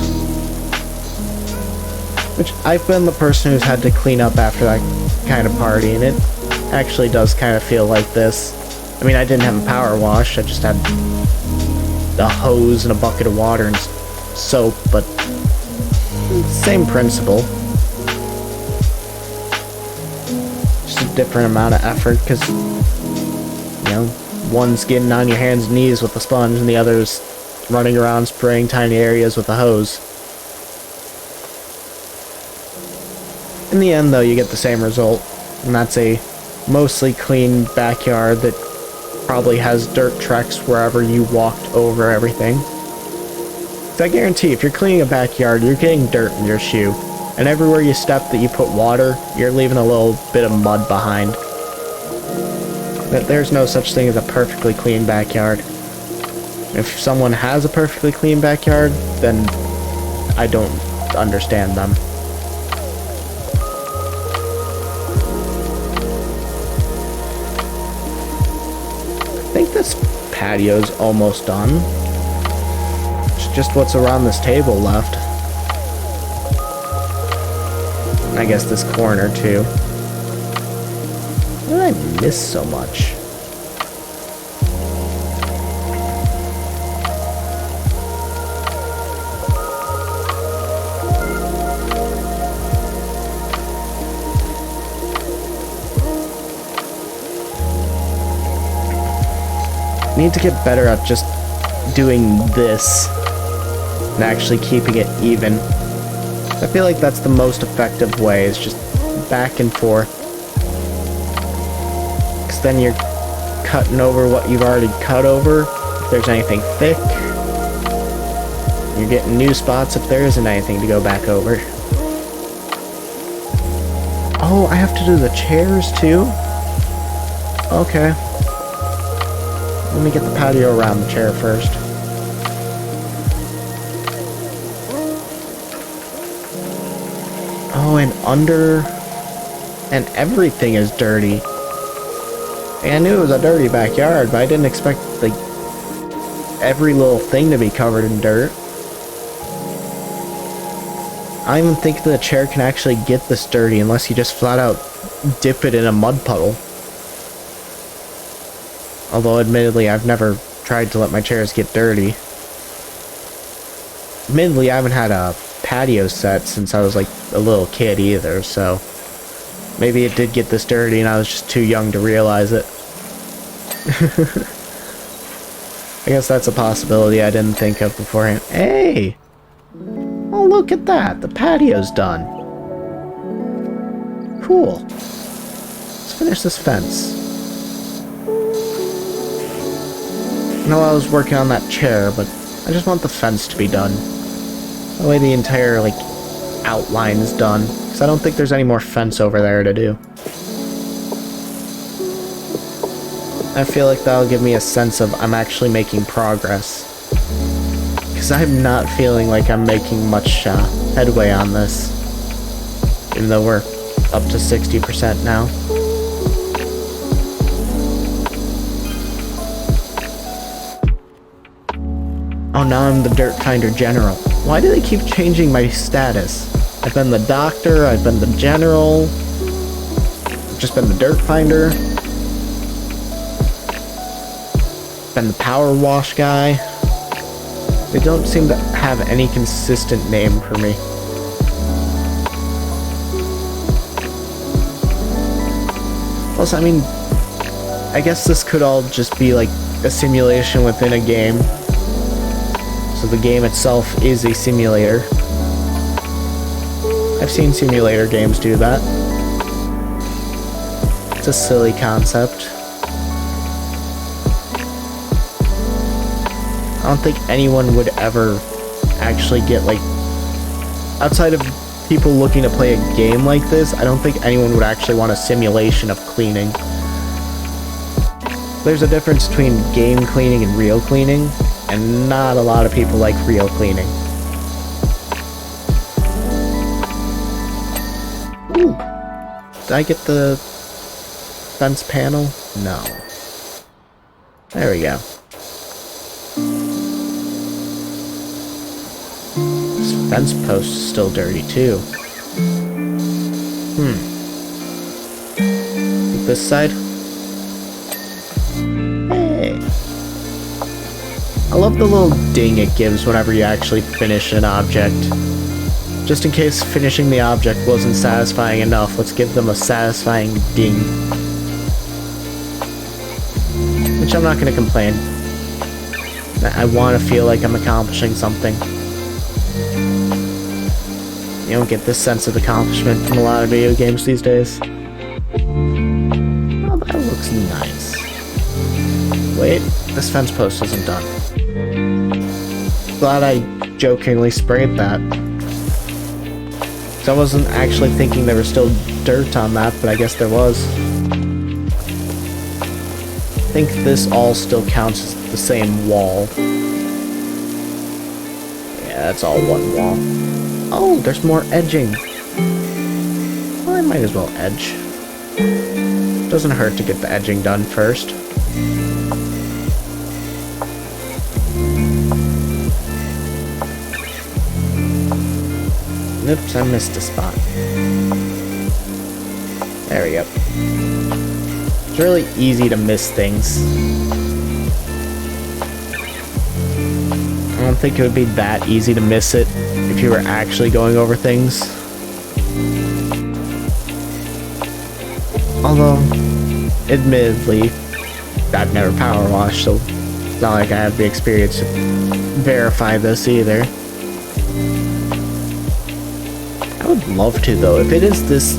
Which, I've been the person who's had to clean up after that kind of party, and it actually does kind of feel like this. I mean, I didn't have a power wash, I just had a hose and a bucket of water and soap, but same principle. Just a different amount of effort, because, you know, one's getting on your hands and knees with a sponge, and the other's running around spraying tiny areas with a hose. In the end, though, you get the same result, and that's a mostly clean backyard that probably has dirt tracks wherever you walked over everything. So I guarantee, if you're cleaning a backyard, you're getting dirt in your shoe, and everywhere you step that you put water, you're leaving a little bit of mud behind. But there's no such thing as a perfectly clean backyard. If someone has a perfectly clean backyard, then I don't understand them. I think this patio's almost done. It's just what's around this table left. I guess this corner too. What did I miss so much? Need to get better at just doing this and actually keeping it even. I feel like that's the most effective way, is just back and forth. Because then you're cutting over what you've already cut over, if there's anything thick. You're getting new spots if there isn't anything to go back over. Oh, I have to do the chairs too? Okay. Let me get the patio around the chair first. Oh, and under... and everything is dirty. I knew it was a dirty backyard, but I didn't expect, like, every little thing to be covered in dirt. I don't even think the chair can actually get this dirty unless you just flat out dip it in a mud puddle. Although, admittedly, I've never tried to let my chairs get dirty. Admittedly, I haven't had a patio set since I was, like, a little kid either, so... maybe it did get this dirty and I was just too young to realize it. I guess that's a possibility I didn't think of beforehand. Hey! Oh, look at that! The patio's done. Cool. Let's finish this fence. No, I was working on that chair, but I just want the fence to be done. That way the entire, like, outline's done. Because I don't think there's any more fence over there to do. I feel like that'll give me a sense of I'm actually making progress. Because I'm not feeling like I'm making much headway on this. Even though we're up to 60% now. Oh, now I'm the Dirt Finder General. Why do they keep changing my status? I've been the Doctor, I've been the General, I've just been the Dirt Finder, been the PowerWash guy. They don't seem to have any consistent name for me. Plus, I mean, I guess this could all just be like a simulation within a game. So the game itself is a simulator. I've seen simulator games do that. It's a silly concept. I don't think anyone would ever actually get, like, outside of people looking to play a game like this, I don't think anyone would actually want a simulation of cleaning. There's a difference between game cleaning and real cleaning, and not a lot of people like real cleaning. Ooh. Did I get the fence panel? No. There we go. This fence post is still dirty too. This side? Hey. I love the little ding it gives whenever you actually finish an object. Just in case finishing the object wasn't satisfying enough, let's give them a satisfying ding. Which I'm not going to complain. I want to feel like I'm accomplishing something. You don't get this sense of accomplishment from a lot of video games these days. Oh, that looks nice. Wait, this fence post isn't done. Glad I jokingly sprayed that. So I wasn't actually thinking there was still dirt on that, but I guess there was. I think this all still counts as the same wall. Yeah, that's all one wall. Oh, there's more edging. Well, I might as well edge. Doesn't hurt to get the edging done first. Oops, I missed a spot. There we go. It's really easy to miss things. I don't think it would be that easy to miss it if you were actually going over things. Although, admittedly, I've never power washed, so it's not like I have the experience to verify this either. I would love to, though. If it is this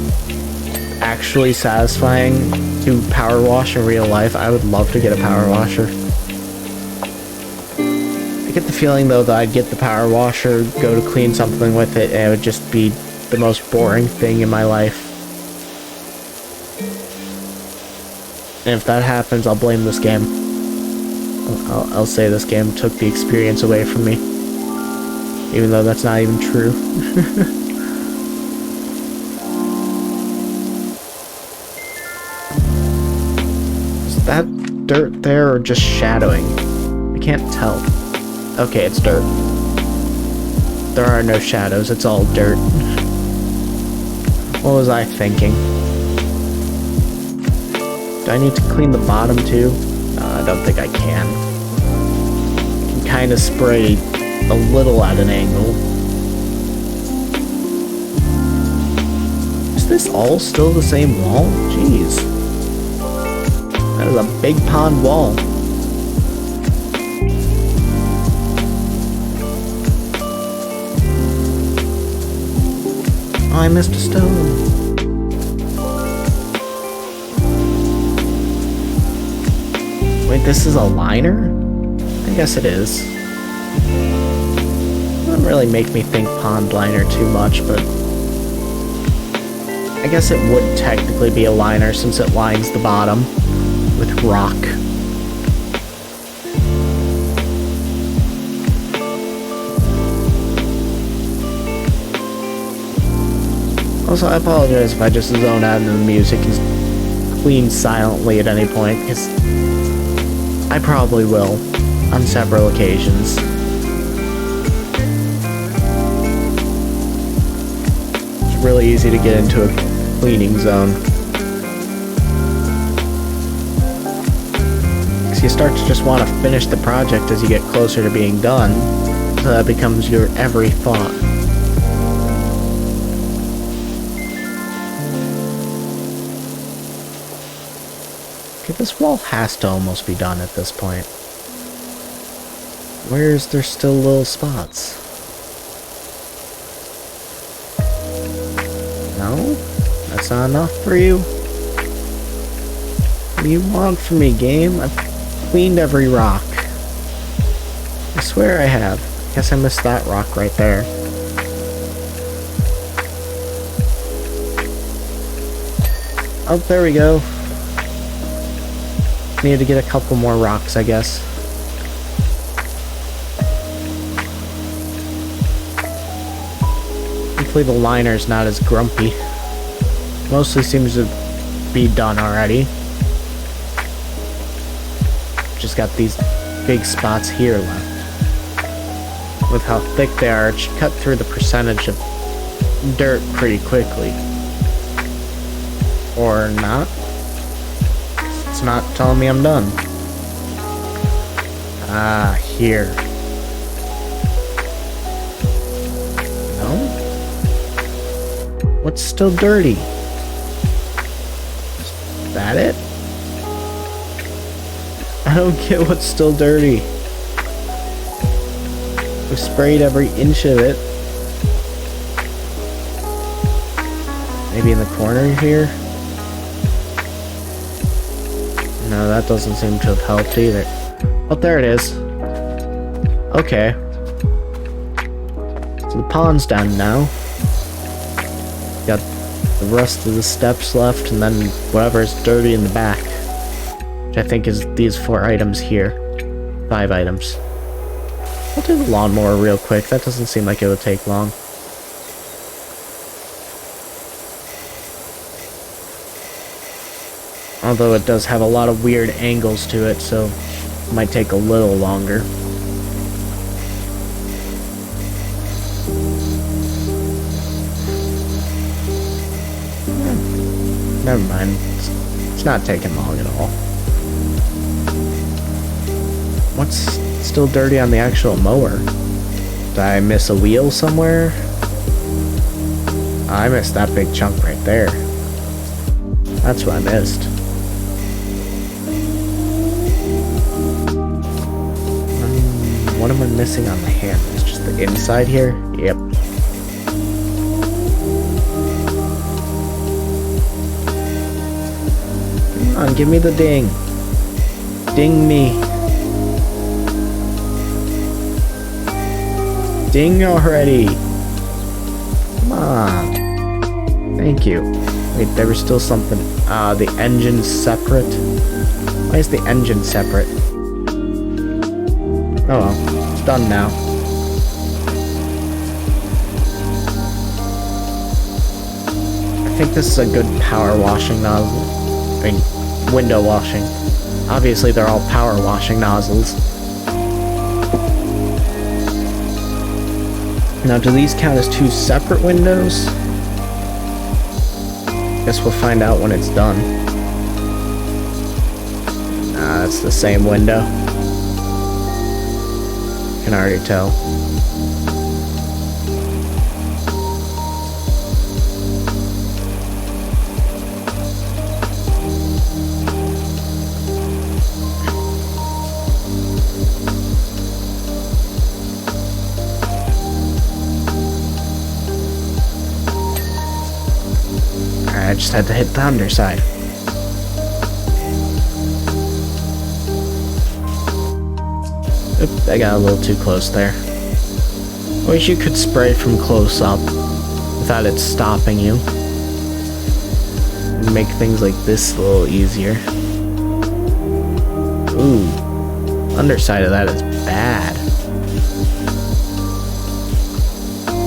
actually satisfying to power wash in real life, I would love to get a power washer. I get the feeling, though, that I'd get the power washer, go to clean something with it, and it would just be the most boring thing in my life. And if that happens, I'll blame this game. I'll say this game took the experience away from me. Even though that's not even true. Is that dirt there or just shadowing? I can't tell. Okay, it's dirt. There are no shadows, it's all dirt. What was I thinking? Do I need to clean the bottom too? I don't think I can. I can kind of spray a little at an angle. Is this all still the same wall? Jeez. That is a big pond wall. Oh, I missed a stone. Wait, this is a liner? I guess it is. It doesn't really make me think pond liner too much, but I guess it would technically be a liner since it lines the bottom with rock. Also, I apologize if I just zone out into the music and clean silently at any point, because I probably will, on several occasions. It's really easy to get into a cleaning zone. Because you start to just want to finish the project as you get closer to being done. until that becomes your every thought. Okay, this wall has to almost be done at this point. Where is there still little spots? No? That's not enough for you? What do you want from me, game? I've cleaned every rock. I swear I have. Guess I missed that rock right there. Oh, there we go. Need to get a couple more rocks, I guess. Hopefully the liner's not as grumpy. Mostly seems to be done already. Just got these big spots here left. With how thick they are, it should cut through the percentage of dirt pretty quickly. Or not. It's not telling me I'm done. Ah, here. No? What's still dirty? Is that it? I don't get what's still dirty. We've sprayed every inch of it. Maybe in the corner here? No, that doesn't seem to have helped either. Oh, there it is. Okay. So the pond's done now. Got the rest of the steps left, and then whatever's dirty in the back. Which I think is these 4 items here. 5 items. I'll do the lawnmower real quick. That doesn't seem like it would take long. Although it does have a lot of weird angles to it, so it might take a little longer. Never mind. It's not taking long at all. What's still dirty on the actual mower? Did I miss a wheel somewhere? I missed that big chunk right there. That's what I missed. What am I missing on the handles? Just the inside here? Yep. Come on, give me the ding. Ding me. Ding already. Come on. Thank you. Wait, there was still something. The engine's separate. Why is the engine separate? Oh well, it's done now. I think this is a good power washing nozzle. I mean, window washing. Obviously they're all power washing nozzles. Now, do these count as 2 separate windows? Guess we'll find out when it's done. Nah, it's the same window. Can already tell. I just had to hit the underside. Oop, I got a little too close there. I wish you could spray from close up without it stopping you. And make things like this a little easier. Ooh, underside of that is bad.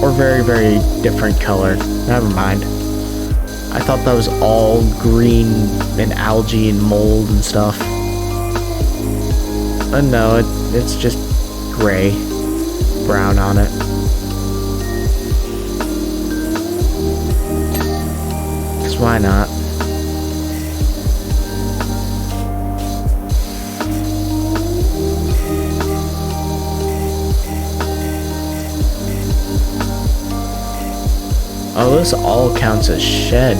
Or very, very different color. Never mind. I thought that was all green and algae and mold and stuff. But no, it's just gray, brown on it. 'Cause why not? Oh, this all counts as shed.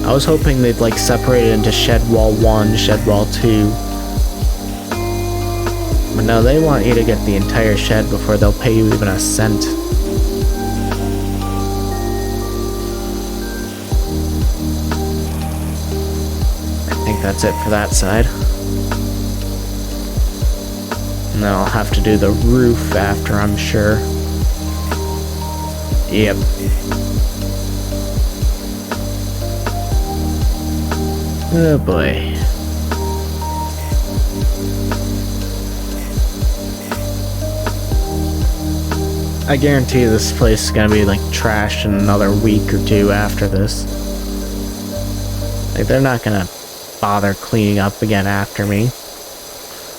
I was hoping they'd like separate it into shed wall 1, shed wall 2. But no, they want you to get the entire shed before they'll pay you even a cent. I think that's it for that side. And then I'll have to do the roof after, I'm sure. Yep. Oh boy. I guarantee this place is gonna be like trashed in another week or two after this. Like, they're not gonna bother cleaning up again after me.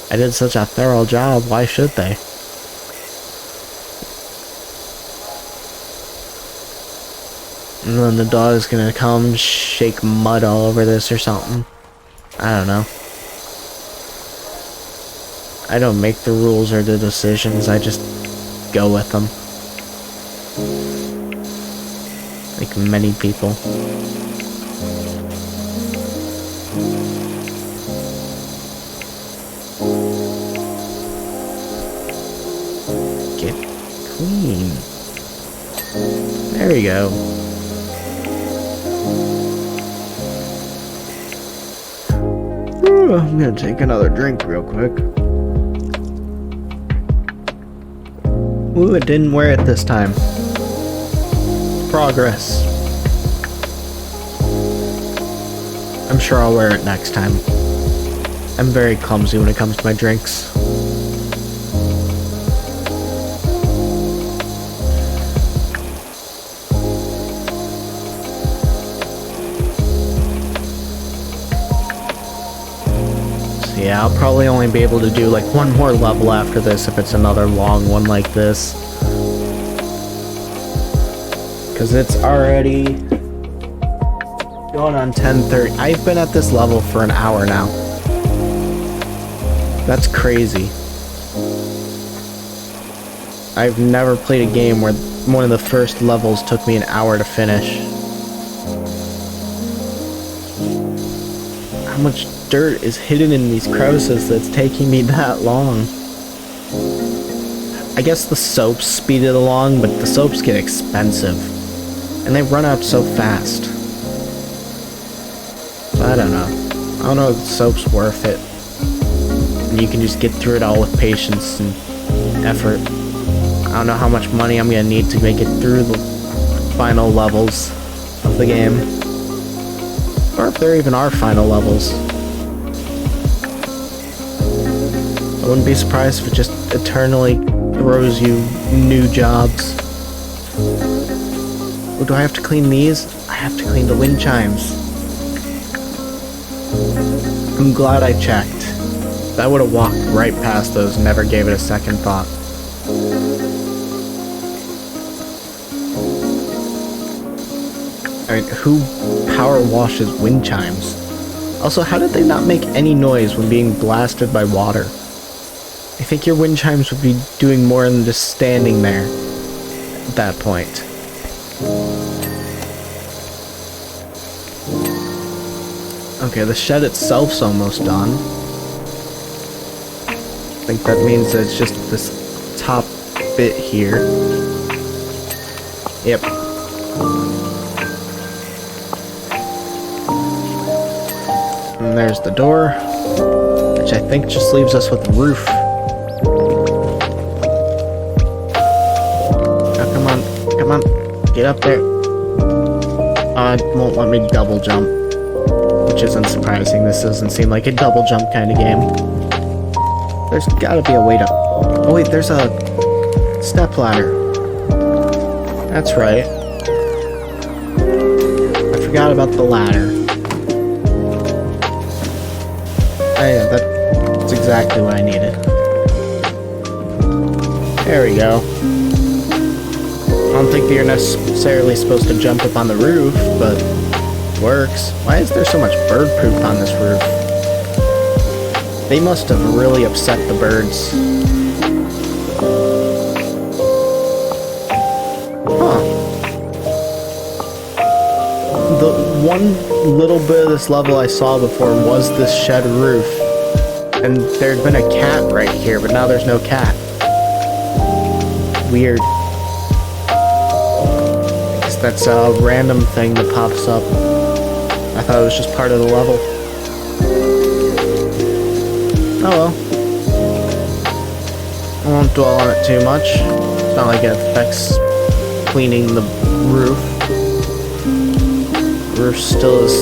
I did such a thorough job, why should they? And then the dog's gonna come shake mud all over this or something. I don't know. I don't make the rules or the decisions, I just go with them. Like many people. Get clean. There we go. I'm gonna take another drink real quick. Ooh, it didn't wear it this time. Progress. I'm sure I'll wear it next time. I'm very clumsy when it comes to my drinks. Yeah, I'll probably only be able to do like one more level after this if it's another long one like this. Because it's already going on 10:30. I've been at this level for an hour now. That's crazy. I've never played a game where one of the first levels took me an hour to finish. How much dirt is hidden in these crevices that's taking me that long? I guess the soaps speed it along, but the soaps get expensive. And they run out so fast. So I don't know. I don't know if the soap's worth it. And you can just get through it all with patience and effort. I don't know how much money I'm gonna need to make it through the final levels of the game. Or if there even are final levels. I wouldn't be surprised if it just eternally throws you new jobs. Oh, do I have to clean these? I have to clean the wind chimes. I'm glad I checked. I would have walked right past those and never gave it a second thought. I mean, who power washes wind chimes? Also, how did they not make any noise when being blasted by water? I think your wind chimes would be doing more than just standing there at that point. Okay, the shed itself's almost done. I think that means that it's just this top bit here. Yep. And there's the door, which I think just leaves us with the roof. Oh, come on, come on, get up there. Oh, it won't let me double jump, which isn't surprising. This doesn't seem like a double jump kind of game. There's gotta be a way to... Oh wait, there's a step ladder. That's right. I forgot about the ladder. Oh yeah, that's exactly what I needed. There we go. I don't think that you're necessarily supposed to jump up on the roof, but it works. Why is there so much bird poop on this roof? They must have really upset the birds. Huh. one little bit of this level I saw before was this shed roof. And there'd been a cat right here, but now there's no cat. Weird. I guess that's a random thing that pops up. I thought it was just part of the level. Oh well. I won't dwell on it too much. It's not like it affects cleaning the roof. The roof's still as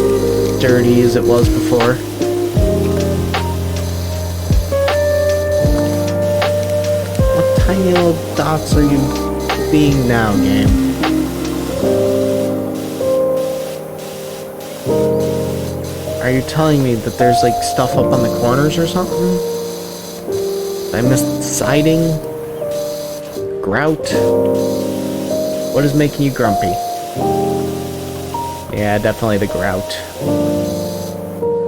dirty as it was before. What tiny little dots are you being now, game? Are you telling me that there's like stuff up on the corners or something? I missed siding? Grout? What is making you grumpy? Yeah, definitely the grout.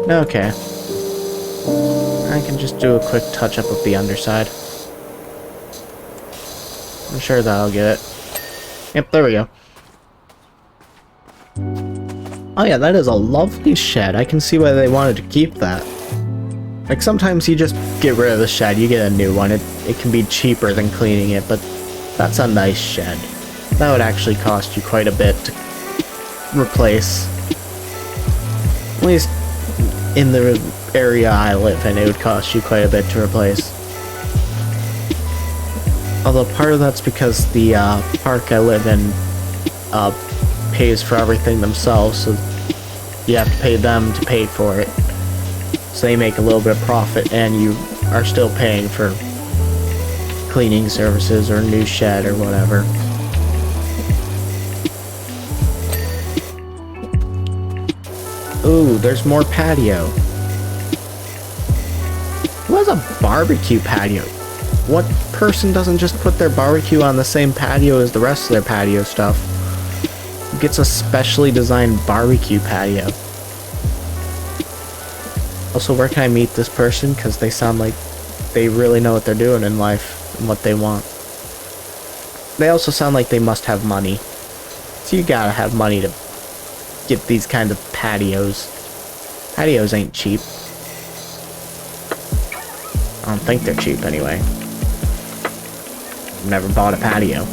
Okay. I can just do a quick touch-up of the underside. I'm sure that'll get it. Yep, there we go. Oh yeah, that is a lovely shed. I can see why they wanted to keep that. Like, sometimes you just get rid of the shed, you get a new one. It can be cheaper than cleaning it, but that's a nice shed. That would actually cost you quite a bit to replace. At least in the area I live in, it would cost you quite a bit to replace. Although part of that's because the park I live in pays for everything themselves, so you have to pay them to pay for it. So they make a little bit of profit, and you are still paying for cleaning services or a new shed or whatever. Ooh, there's more patio. Who has a barbecue patio? What person doesn't just put their barbecue on the same patio as the rest of their patio stuff? Who gets a specially designed barbecue patio? Also, where can I meet this person? Because they sound like they really know what they're doing in life and what they want. They also sound like they must have money. So you gotta have money to get these kind of patios. Patios ain't cheap. I don't think they're cheap anyway. I've never bought a patio.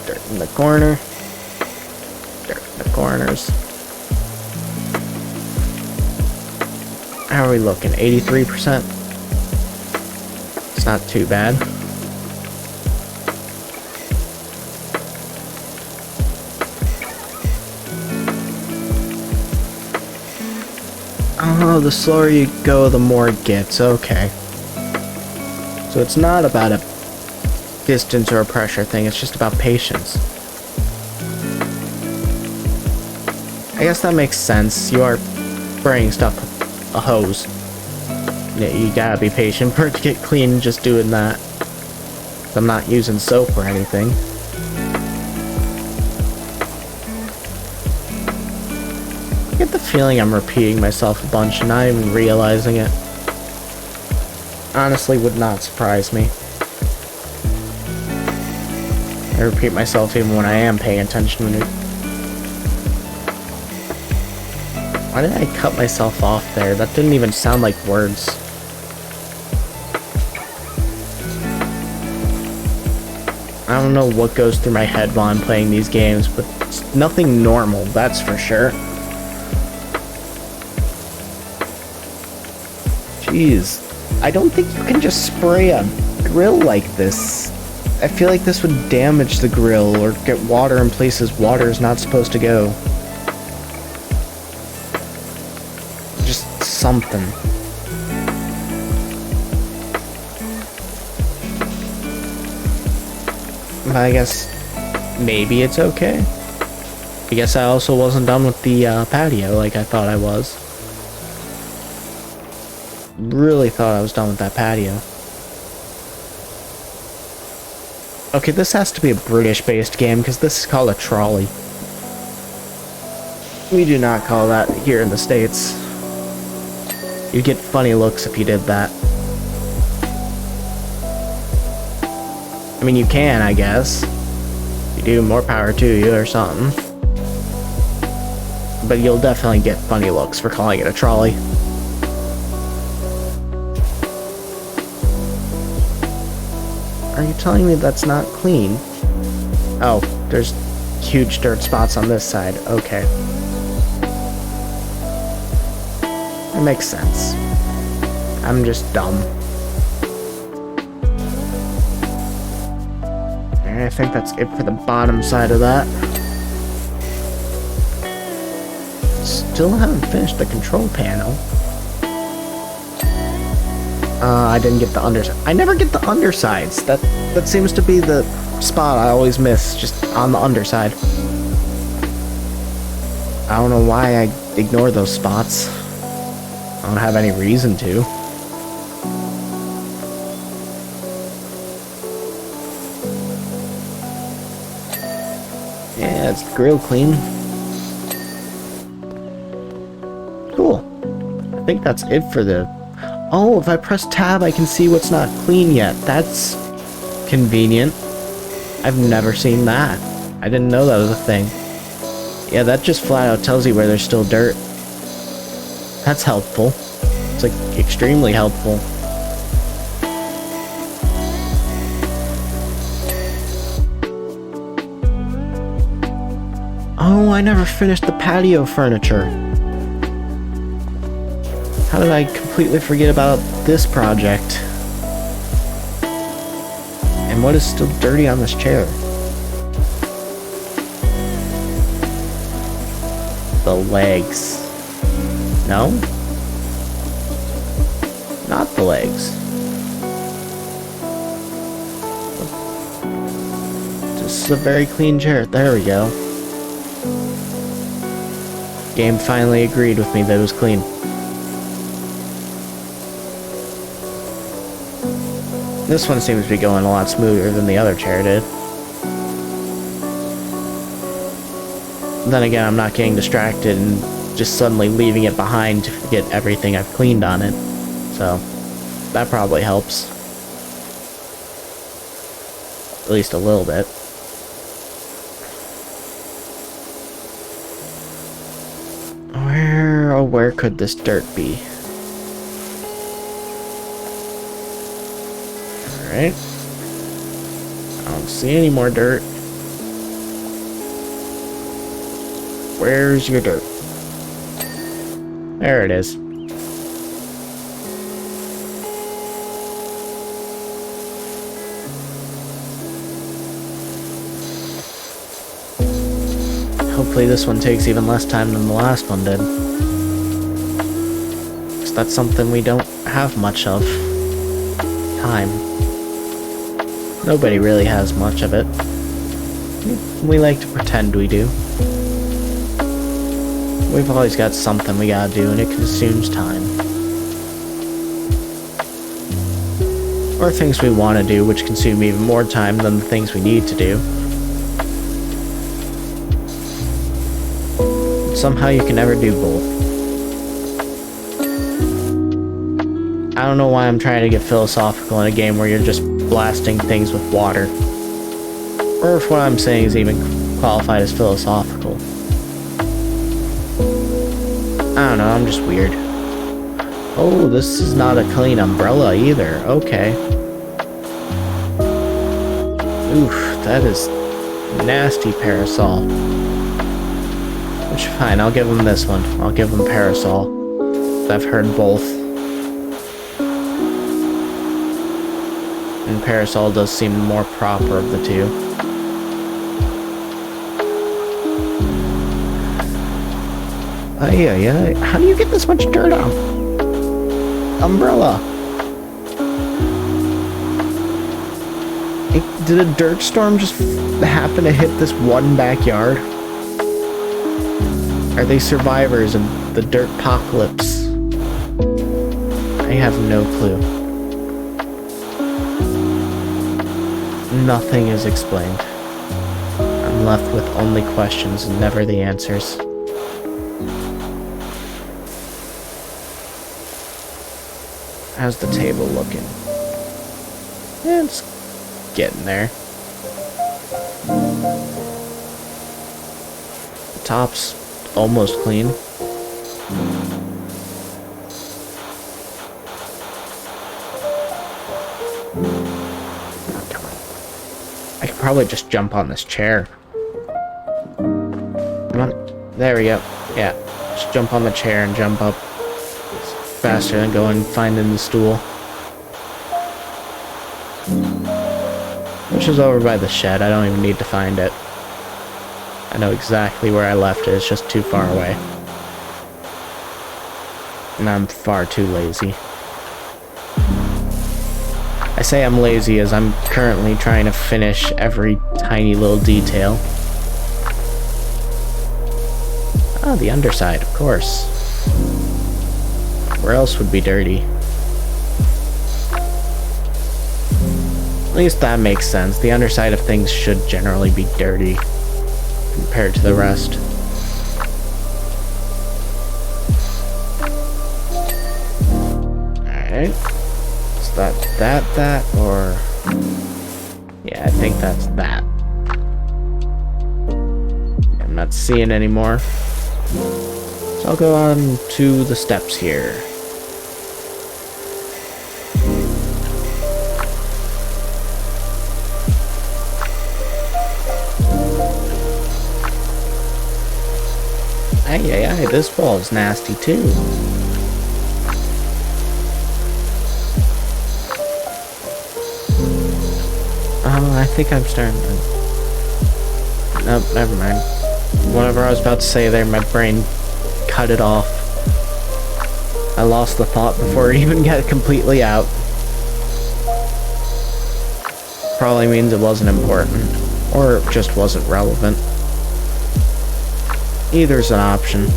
Dirt in the corner. Dirt in the corners. How are we looking? 83%? It's not too bad. Oh, the slower you go, the more it gets. Okay. So it's not about a distance or a pressure thing, it's just about patience. I guess that makes sense. You are spraying stuff with a hose. Yeah, you gotta be patient for it to get clean just doing that. I'm not using soap or anything. I get the feeling I'm repeating myself a bunch and not even realizing it. Honestly, would not surprise me. I repeat myself even when I am paying attention to it. Why did I cut myself off there? That didn't even sound like words. I don't know what goes through my head while I'm playing these games, but it's nothing normal, that's for sure. Jeez, I don't think you can just spray a grill like this. I feel like this would damage the grill or get water in places water is not supposed to go. Just something. But I guess maybe it's okay. I guess I also wasn't done with the patio like I thought I was. Really thought I was done with that patio. Okay, this has to be a British-based game because this is called a trolley. We do not call that here in the States. You'd get funny looks if you did that. I mean, you can, I guess. do, more power to you or something. But you'll definitely get funny looks for calling it a trolley. Are you telling me that's not clean? Oh, there's huge dirt spots on this side. Okay. That makes sense. I'm just dumb. And I think that's it for the bottom side of that. Still haven't finished the control panel. I didn't get the underside. I never get the undersides. That seems to be the spot I always miss, just on the underside. I don't know why I ignore those spots. I don't have any reason to. Yeah, it's grill clean. Cool. I think that's it for the... Oh, if I press tab, I can see what's not clean yet. That's convenient. I've never seen that. I didn't know that was a thing. Yeah, that just flat out tells you where there's still dirt. That's helpful. It's like extremely helpful. Oh, I never finished the patio furniture. How did I completely forget about this project? And what is still dirty on this chair? The legs. No? Not the legs. This is a very clean chair. There we go. Game finally agreed with me that it was clean. This one seems to be going a lot smoother than the other chair did. Then again, I'm not getting distracted and just suddenly leaving it behind to forget everything I've cleaned on it. So, that probably helps. At least a little bit. Where could this dirt be? Alright. I don't see any more dirt. Where's your dirt? There it is. Hopefully this one takes even less time than the last one did. Because that's something we don't have much of. Time. Nobody really has much of it. We like to pretend we do. We've always got something we gotta do, and it consumes time. Or things we want to do, which consume even more time than the things we need to do. Somehow you can never do both. I don't know why I'm trying to get philosophical in a game where you're just blasting things with water. Or if what I'm saying is even qualified as philosophical. I don't know, I'm just weird. Oh, this is not a clean umbrella either. Okay. Oof, that is nasty parasol. Which, fine, I'll give him this one. I'll give him parasol. I've heard both. And parasol does seem more proper of the two. Yeah. How do you get this much dirt on? Umbrella. Did a dirt storm just happen to hit this one backyard? Are they survivors of the dirt apocalypse? I have no clue. Nothing is explained. I'm left with only questions and never the answers. How's the table looking? Yeah, it's getting there. top's almost clean. I could probably just jump on this chair. Come on. There we go. Yeah. Just jump on the chair and jump up. It's faster than going and finding the stool. Which is over by the shed. I don't even need to find it. I know exactly where I left it. It's just too far away. And I'm far too lazy. I say I'm lazy as I'm currently trying to finish every tiny little detail. Oh, the underside, of course. Where else would be dirty? At least that makes sense. The underside of things should generally be dirty compared to the rest. Alright. Is that, or... Yeah, I think that's that. I'm not seeing anymore. So I'll go on to the steps here. Hey, this wall's nasty too. Oh, I think I'm starting to... Nope, never mind. Whatever I was about to say there, my brain cut it off. I lost the thought before it even got completely out. Probably means it wasn't important. Or it just wasn't relevant. Either's an option.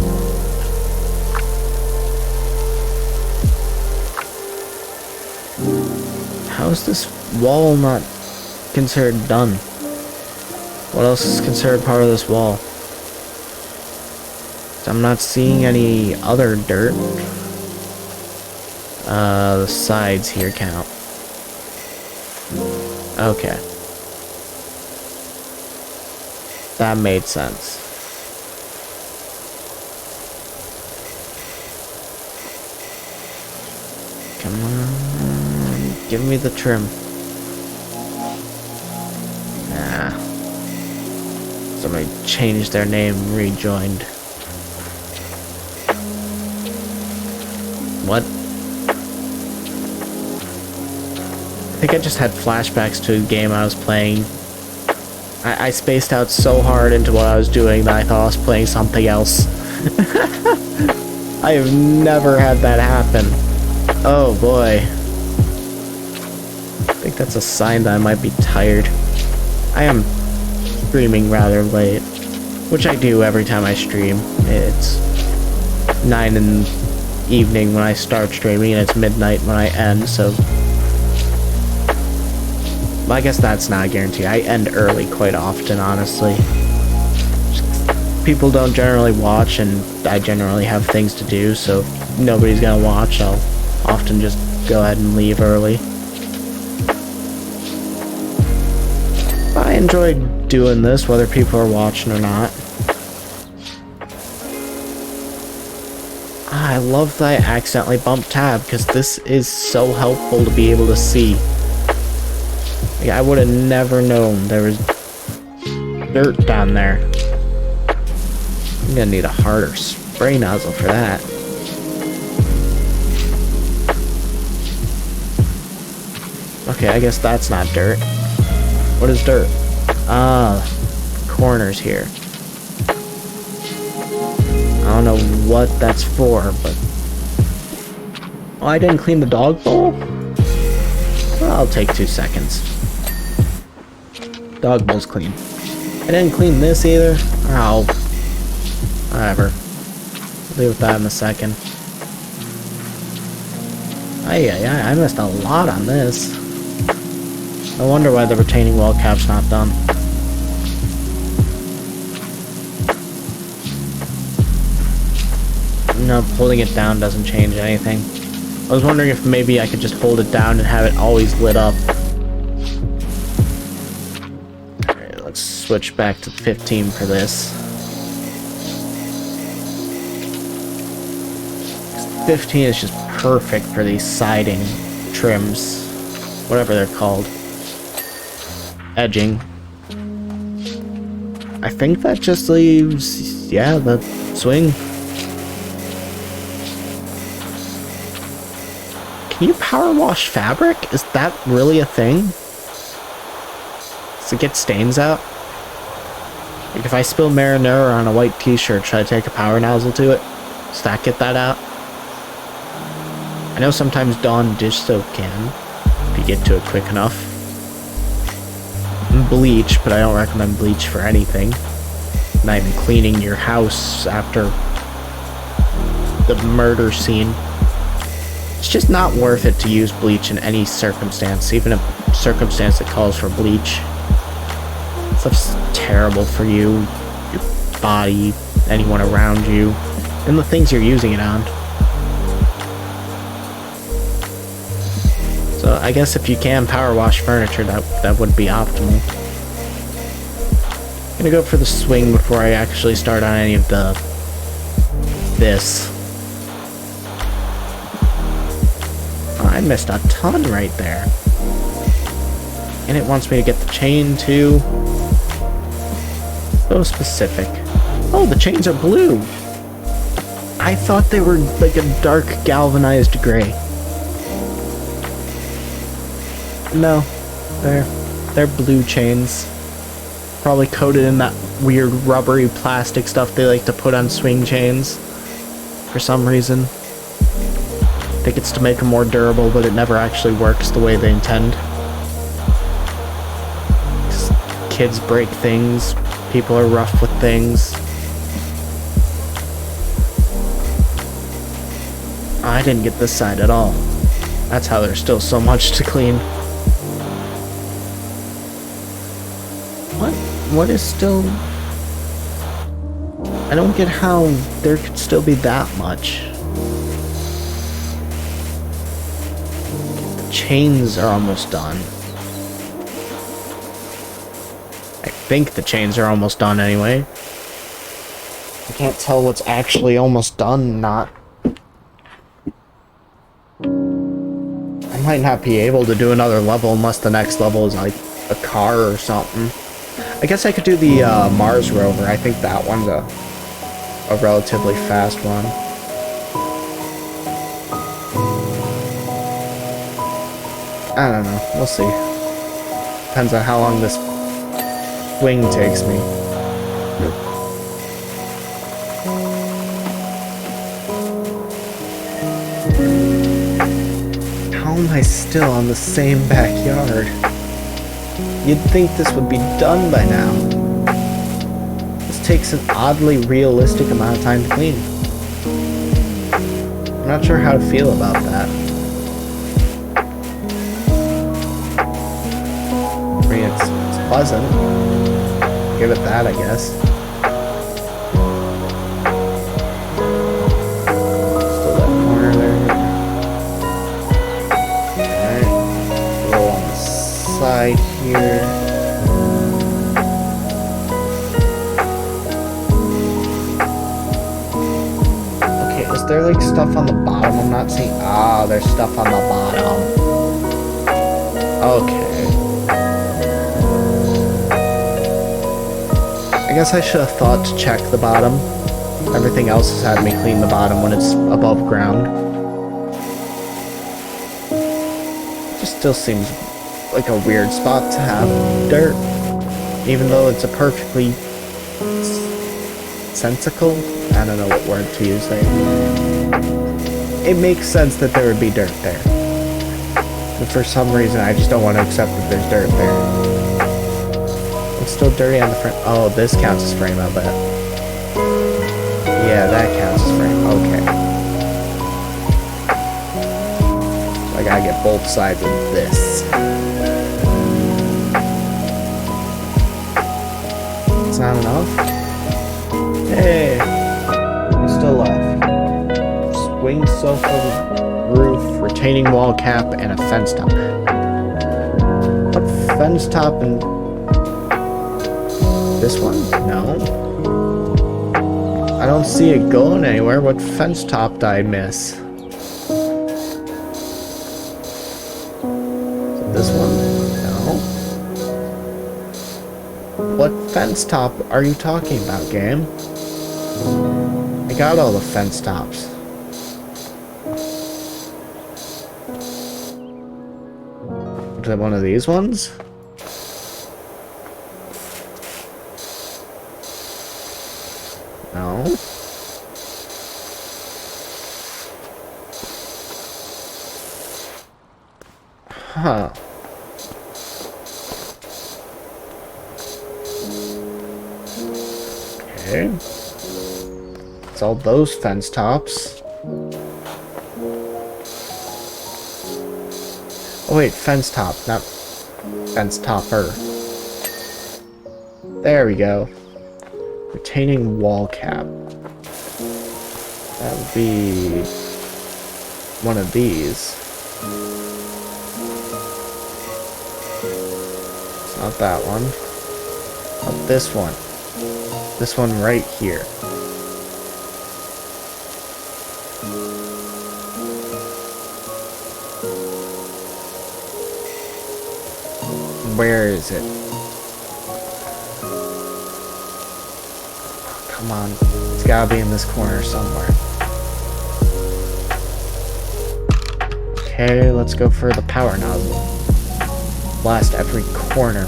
How is this wall not considered done? What else is considered part of this wall? I'm not seeing any other dirt. The sides here count. Okay. That made sense. Come on, give me the trim. Nah. Somebody changed their name, rejoined. What? I think I just had flashbacks to a game I was playing. I spaced out so hard into what I was doing that I thought I was playing something else. I have never had that happen. Oh boy. I think that's a sign that I might be tired. I am streaming rather late, which I do every time I stream. It's 9 in the evening when I start streaming and it's midnight when I end, so... Well, I guess that's not a guarantee. I end early quite often, honestly. People don't generally watch, and I generally have things to do, so if nobody's gonna watch, I'll often just go ahead and leave early. I enjoy doing this, whether people are watching or not. I love that I accidentally bumped tab, because this is so helpful to be able to see. Like, I would have never known there was dirt down there. I'm gonna need a harder spray nozzle for that. Okay, I guess that's not dirt. What is dirt? Ah, corners here. I don't know what that's for, but... Oh, I didn't clean the dog bowl? Well, I'll take 2 seconds. Dog bowl's clean. I didn't clean this either. Oh. Whatever. I'll deal with that in a second. I missed a lot on this. No wonder why the retaining wall cap's not done. No, holding it down doesn't change anything. I was wondering if maybe I could just hold it down and have it always lit up. Alright, let's switch back to 15 for this. 15 is just perfect for these siding trims. Whatever they're called. Edging. I think that just leaves, yeah, the swing. Can you power wash fabric? Is that really a thing? Does it get stains out? Like if I spill marinara on a white t-shirt, should I take a power nozzle to it? Does that get that out? I know sometimes Dawn dish soap can, if you get to it quick enough. And bleach, but I don't recommend bleach for anything. Not even cleaning your house after the murder scene. It's just not worth it to use bleach in any circumstance, even a circumstance that calls for bleach. Stuff's terrible for you, your body, anyone around you, and the things you're using it on. So I guess if you can power wash furniture, that would be optimal. I'm gonna go for the swing before I actually start on any of this. I missed a ton right there. And it wants me to get the chain too. So specific. Oh, the chains are blue. I thought they were like a dark galvanized gray. No, they're blue chains. Probably coated in that weird rubbery plastic stuff they like to put on swing chains for some reason. I think it's to make them more durable, but it never actually works the way they intend. Kids break things, people are rough with things. I didn't get this side at all. That's how there's still so much to clean. What is still... I don't get how there could still be that much. The chains are almost done. I think the chains are almost done anyway. I can't tell what's actually almost done, not. I might not be able to do another level unless the next level is like a car or something. I guess I could do the Mars rover. I think that one's a relatively fast one. I don't know. We'll see. Depends on how long this swing takes me. How am I still on the same backyard? You'd think this would be done by now. This takes an oddly realistic amount of time to clean. I'm not sure how to feel about that. I mean, it's pleasant. Give it that, I guess. Still that corner there. Alright. Go on the side here. Okay, is there like stuff on the bottom I'm not seeing? Ah, there's stuff on the bottom. Okay. I guess I should have thought to check the bottom. Everything else has had me clean the bottom when it's above ground. It just still seems like a weird spot to have dirt, even though it's a perfectly sensical. I don't know what word to use there. It makes sense that there would be dirt there, but for some reason I just don't want to accept that there's dirt there. It's still dirty on the front. Oh, this counts as frame, I bet. Yeah, that counts as frame. Okay. So I gotta get both sides of this. It's not enough? Hey! Still alive. Swing sofa, roof, retaining wall cap, and a fence top. What fence top and... this one? No. I don't see it going anywhere. What fence top did I miss? This one? No. What fence top are you talking about, game? I got all the fence tops. Is it one of these ones? No. Huh. Okay. It's all those fence tops. Oh wait, fence top, not fence topper. There we go. Retaining wall cap. That would be one of these. It's not that one. Not this one. This one right here. Where is it? Come on. It's gotta be in this corner somewhere. Okay, let's go for the power nozzle. Blast every corner.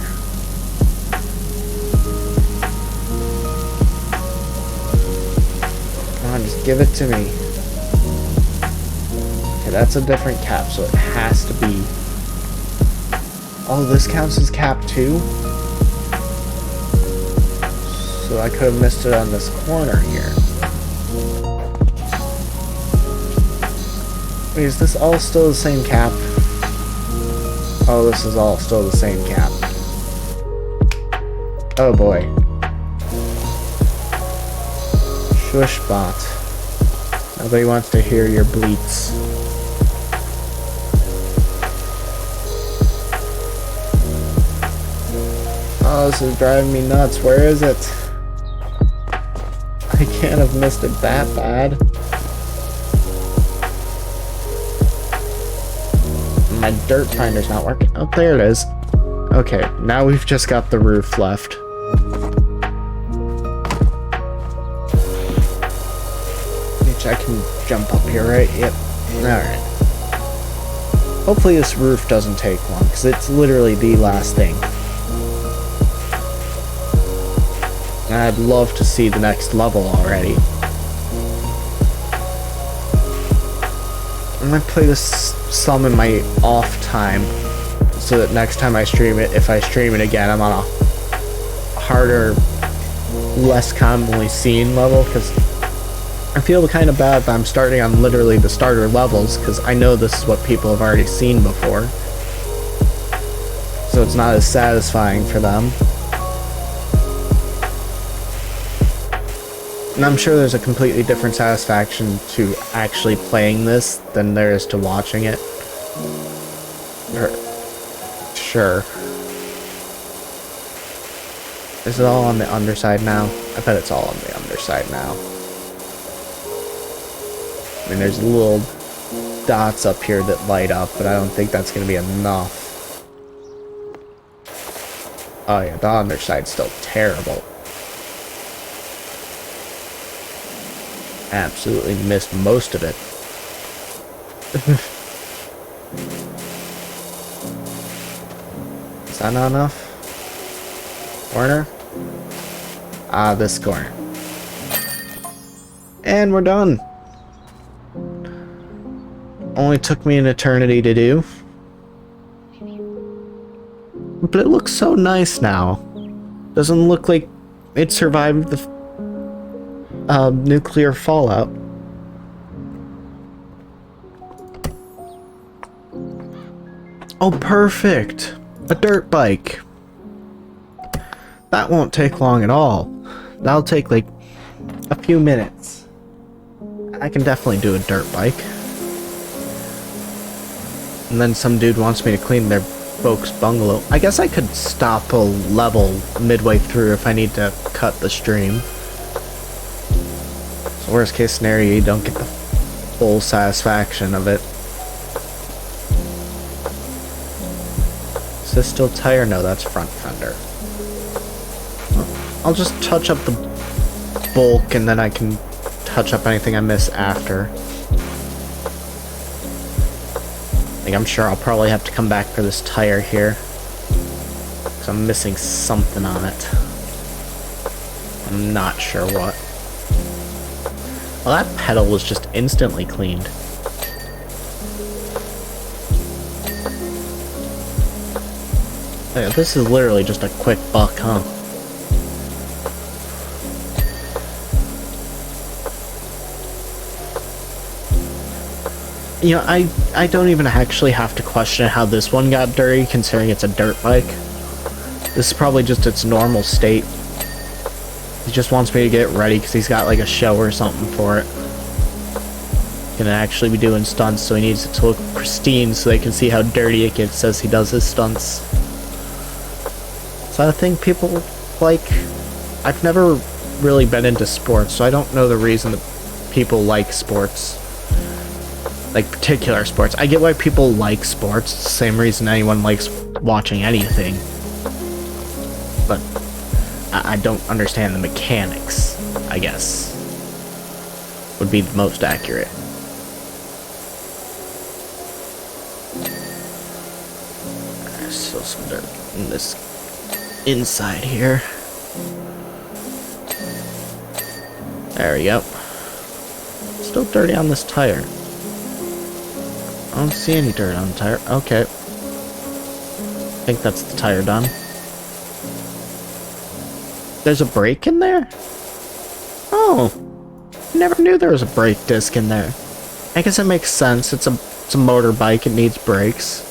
Come on, just give it to me. Okay, that's a different cap, so it has to be... Oh, this counts as cap 2? So I could have missed it on this corner here. Wait, is this all still the same cap? Oh, this is all still the same cap. Oh boy. Shush bot. Nobody wants to hear your bleats. Oh, this is driving me nuts. Where is it? I can't have missed it that bad. My dirt finder's not working. Oh, there it is. Okay, now we've just got the roof left. Which I can jump up here, right? Yep. Alright. Hopefully this roof doesn't take long, because it's literally the last thing. I'd love to see the next level already. I'm gonna play this some in my off time, so that next time I stream it, if I stream it again, I'm on a harder, less commonly seen level, because I feel kind of bad that I'm starting on literally the starter levels, because I know this is what people have already seen before. So it's not as satisfying for them. And I'm sure there's a completely different satisfaction to actually playing this than there is to watching it. Sure. Is it all on the underside now? I bet it's all on the underside now. I mean, there's little dots up here that light up, but I don't think that's going to be enough. Oh yeah, the underside's still terrible. Absolutely missed most of it. Is that not enough? Corner? Ah, this corner. And we're done. Only took me an eternity to do. But it looks so nice now. Doesn't look like it survived the nuclear fallout. Oh, perfect! A dirt bike. That won't take long at all. That'll take like a few minutes. I can definitely do a dirt bike. And then some dude wants me to clean their folks' bungalow. I guess I could stop a level midway through if I need to cut the stream. So worst case scenario, you don't get the full satisfaction of it. this still tire? No, that's front fender. I'll just touch up the bulk and then I can touch up anything I miss after. Like, I'm sure I'll probably have to come back for this tire here, because I'm missing something on it. I'm not sure what. Well, that pedal was just instantly cleaned. Yeah, this is literally just a quick buck, huh? You know, I don't even actually have to question how this one got dirty, considering it's a dirt bike. This is probably just its normal state. He just wants me to get it ready because he's got like a show or something for it. Gonna actually be doing stunts, so he needs it to look pristine so they can see how dirty it gets as he does his stunts. So I think people like... I've never really been into sports, so I don't know the reason that people like sports. Like particular sports. I get why people like sports. It's the same reason anyone likes watching anything. But I don't understand the mechanics, I guess. Would be the most accurate. There's still some dirt in this inside here. There we go. Still dirty on this tire. I don't see any dirt on the tire. Okay. I think that's the tire done. There's a brake in there? Oh. I never knew there was a brake disc in there. I guess it makes sense. It's a motorbike. It needs brakes.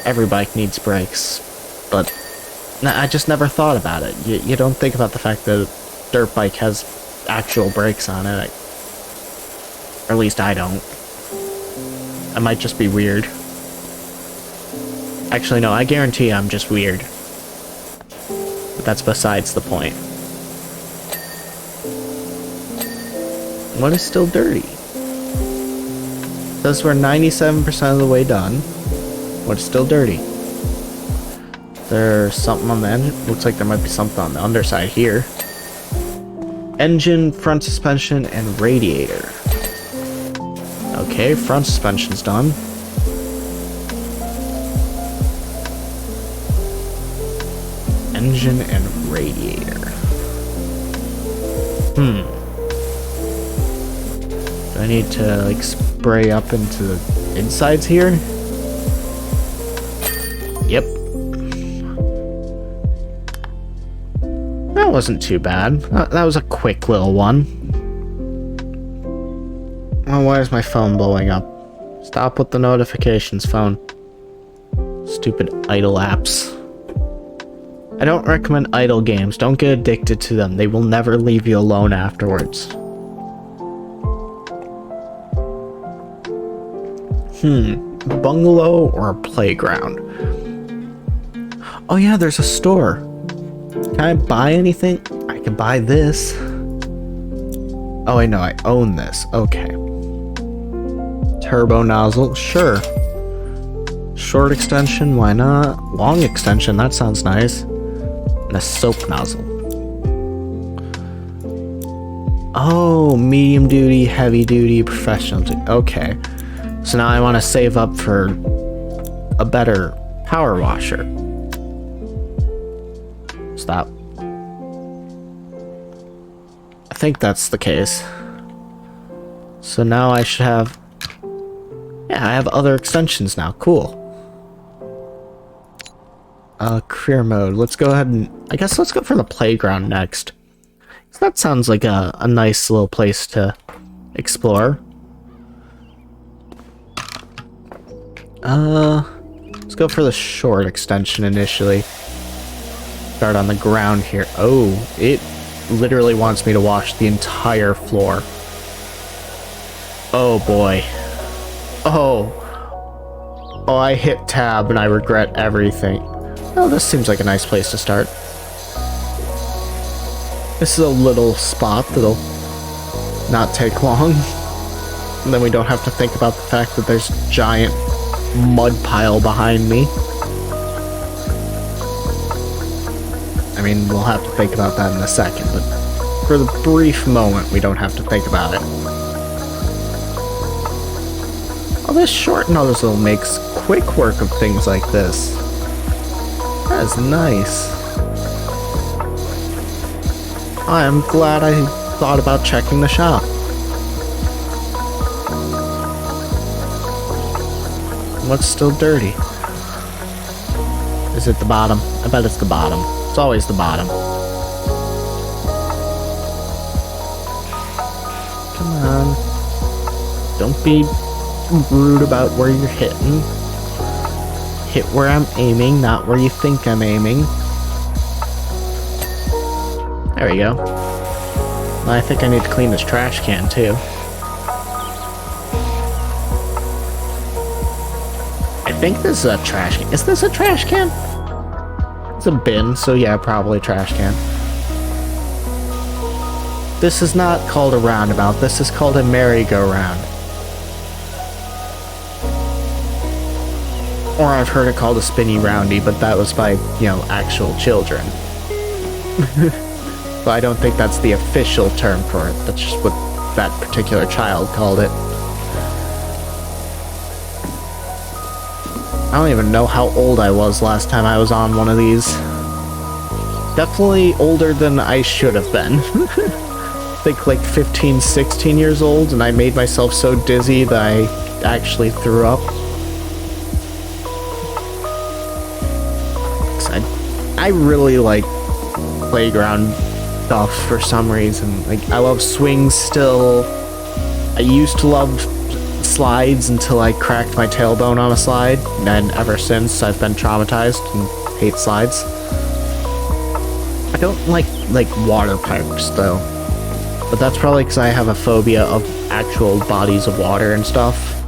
Every bike needs brakes. But I just never thought about it. You don't think about the fact that a dirt bike has actual brakes on it. Or at least I don't. I might just be weird. Actually, no, I guarantee I'm just weird. But that's besides the point. What is still dirty? Says we're 97% of the way done. What's still dirty? There's something on the engine. Looks like there might be something on the underside here. Engine, front suspension, and radiator. Okay, front suspension's done. Engine and radiator. Do I need to, like, spray up into the insides here? Yep. That wasn't too bad. That was a quick little one. Oh, why is my phone blowing up? Stop with the notifications, phone. Stupid idle apps. I don't recommend idle games. Don't get addicted to them. They will never leave you alone afterwards. Bungalow or a playground? Oh yeah, there's a store. Can I buy anything? I can buy this. Oh, I know, I own this. Okay. Turbo nozzle, sure. Short extension, why not? Long extension, that sounds nice. And a soap nozzle. Oh, medium duty, heavy duty, professional duty. Okay. So now I want to save up for a better power washer. Stop. I think that's the case. So now I should have... Yeah, I have other extensions now. Cool. Career mode. Let's go ahead and... I guess let's go for the playground next. So that sounds like a nice little place to explore. Let's go for the short extension initially. Start on the ground here. Oh, it literally wants me to wash the entire floor. Oh boy. Oh, I hit tab and I regret everything. Oh, this seems like a nice place to start. This is a little spot that'll not take long. And then we don't have to think about the fact that there's a giant mud pile behind me. mean, we'll have to think about that in a second, but for the brief moment, we don't have to think about it. Oh, this short nozzle makes quick work of things like this. That is nice. I'm glad I thought about checking the shop. What's still dirty? Is it the bottom? I bet it's the bottom. It's always the bottom. Come on. Don't be rude about where you're hitting. Hit where I'm aiming, not where you think I'm aiming. There we go. I think I need to clean this trash can too. I think this is a trash can. Is this a trash can? It's a bin, so yeah, probably a trash can. This is not called a roundabout, this is called a merry-go-round. Or I've heard it called a spinny roundy, but that was by, you know, actual children. But I don't think that's the official term for it. That's just what that particular child called it. I don't even know how old I was last time I was on one of these. Definitely older than I should have been. I think like 15, 16 years old, and I made myself so dizzy that I actually threw up. I really like playground stuff for some reason. Like, I love swings still. I used to love slides until I cracked my tailbone on a slide, and ever since I've been traumatized and hate slides. I don't like water parks though, but that's probably because I have a phobia of actual bodies of water and stuff.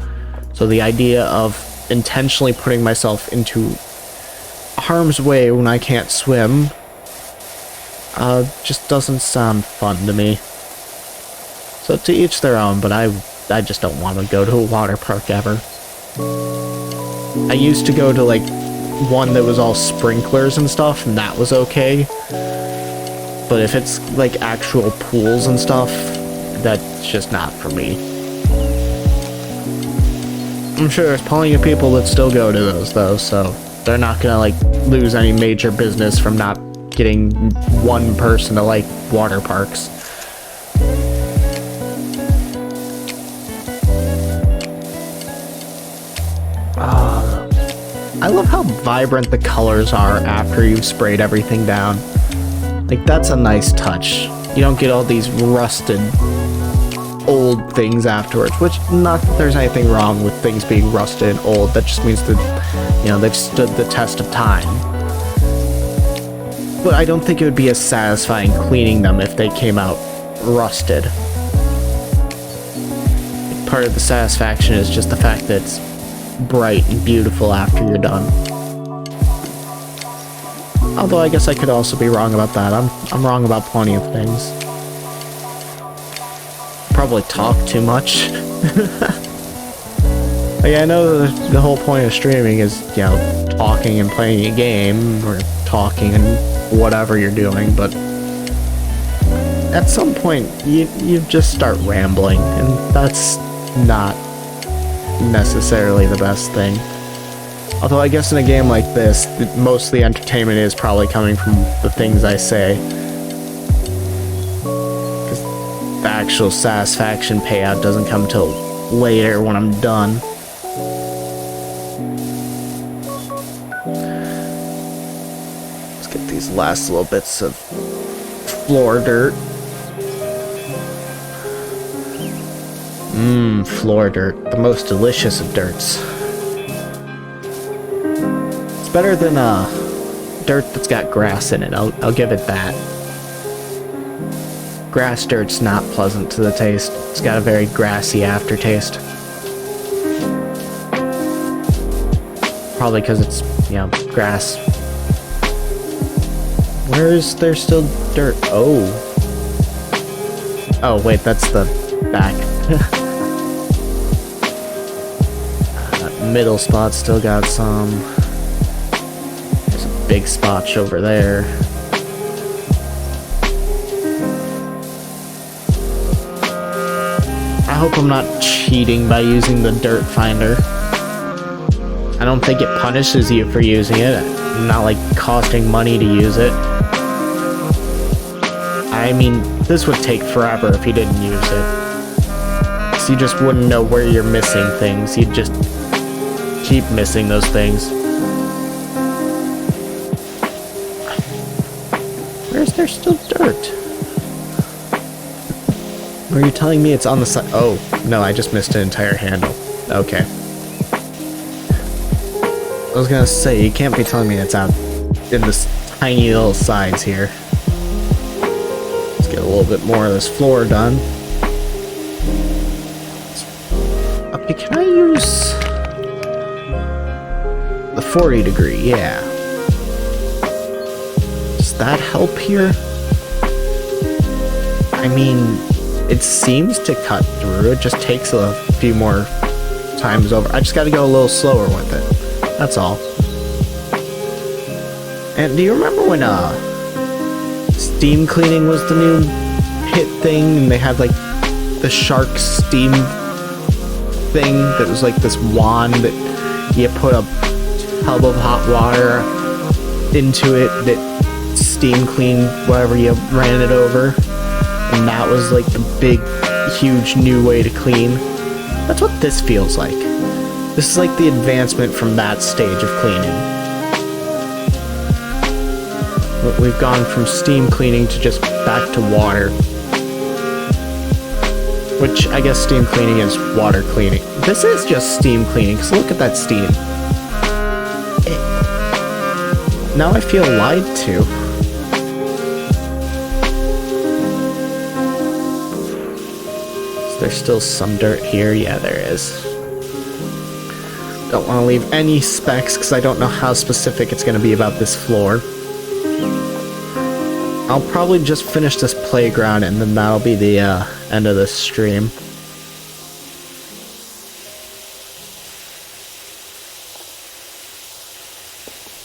So the idea of intentionally putting myself into harm's way when I can't swim just doesn't sound fun to me. So to each their own, but I just don't want to go to a water park ever. I used to go to like one that was all sprinklers and stuff, and that was okay. But if it's like actual pools and stuff, that's just not for me. I'm sure there's plenty of people that still go to those though, so they're not gonna like lose any major business from not getting one person to like water parks. I love how vibrant the colors are after you've sprayed everything down. Like, that's a nice touch. You don't get all these rusted old things afterwards, which, not that there's anything wrong with things being rusted and old. That just means that, you know, they've stood the test of time. But I don't think it would be as satisfying cleaning them if they came out rusted. Part of the satisfaction is just the fact that it's bright and beautiful after you're done. Although I guess I could also be wrong about that. I'm wrong about plenty of things. Probably talk too much. Like, I know the whole point of streaming is, you know, talking and playing a game, or talking and whatever you're doing, but at some point you just start rambling, and that's not necessarily the best thing. Although I guess in a game like this, most of the entertainment is probably coming from the things I say. Because the actual satisfaction payout doesn't come till later when I'm done. Let's get these last little bits of floor dirt. Floor dirt. The most delicious of dirts. It's better than dirt that's got grass in it. I'll give it that. Grass dirt's not pleasant to the taste. It's got a very grassy aftertaste. Probably because it's, you know, grass. Where is there still dirt? Oh. Oh, wait, that's the back. Middle spot still got some. There's a big spotch over there. hope I'm not cheating by using the dirt finder. I don't think it punishes you for using it. Not like costing money to use it. I mean, this would take forever if you didn't use it. So you just wouldn't know where you're missing things. You'd just keep missing those things. Where's there still dirt? Are you telling me it's on the side? Oh, no, I just missed an entire handle. Okay. I was gonna say, you can't be telling me it's out in this tiny little sides here. Let's get a little bit more of this floor done. Okay, can I use the 40 degree? Yeah. Does that help here? I mean, it seems to cut through. It just takes a few more times over. I just gotta go a little slower with it. That's all. And do you remember when steam cleaning was the new hit thing, and they had like the shark steam thing that was like this wand that you put a tub of hot water into it that steam cleaned whatever you ran it over, and that was like the big huge new way to clean? That's what this feels like. This is like the advancement from that stage of cleaning. We've gone from steam cleaning to just back to water. Which, I guess steam cleaning is water cleaning. This is just steam cleaning, because look at that steam. Now I feel lied to. Is there still some dirt here? Yeah, there is. Don't want to leave any specs because I don't know how specific it's going to be about this floor. I'll probably just finish this playground and then that'll be the end of this stream.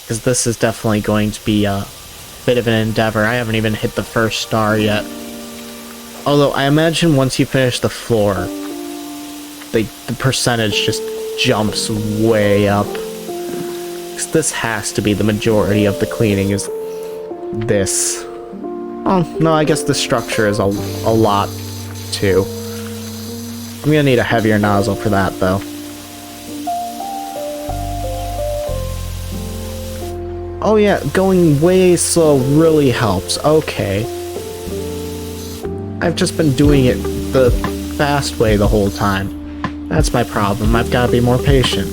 Because this is definitely going to be a bit of an endeavor. I haven't even hit the first star yet. Although I imagine once you finish the floor, the percentage just jumps way up. Because this has to be the majority of the cleaning is this. Oh, no, I guess the structure is a lot too. I'm gonna need a heavier nozzle for that though. Oh yeah, going way slow really helps. Okay. I've just been doing it the fast way the whole time. That's my problem. I've got to be more patient.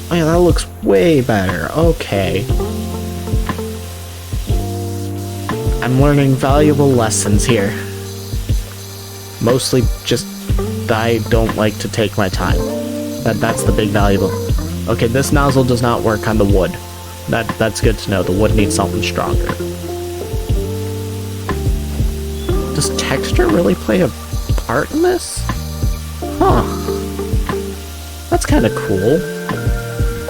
Oh yeah, that looks way better. Okay. I'm learning valuable lessons here. Mostly just that I don't like to take my time. That's the big valuable. Okay, this nozzle does not work on the wood. That's good to know. The wood needs something stronger. Does texture really play a part in this? Huh. That's kind of cool.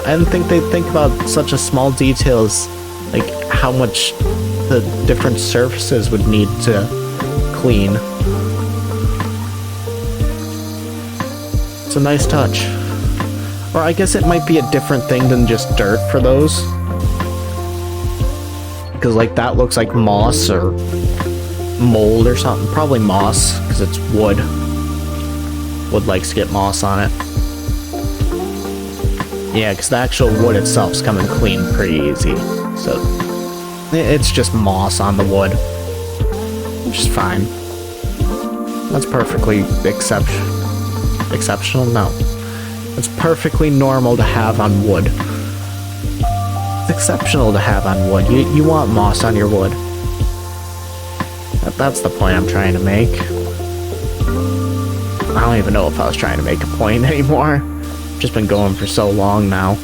I didn't think they'd think about such a small detail as, like, how much the different surfaces would need to clean. It's a nice touch. Or I guess it might be a different thing than just dirt for those. Because, like, that looks like moss or mold or something. Probably moss, because it's wood. Wood likes to get moss on it. Yeah, because the actual wood itself's coming clean pretty easy. So, it's just moss on the wood. Which is fine. That's perfectly exceptional? No. It's perfectly normal to have on wood. It's exceptional to have on wood. You want moss on your wood. That's the point I'm trying to make. I don't even know if I was trying to make a point anymore. I've just been going for so long now.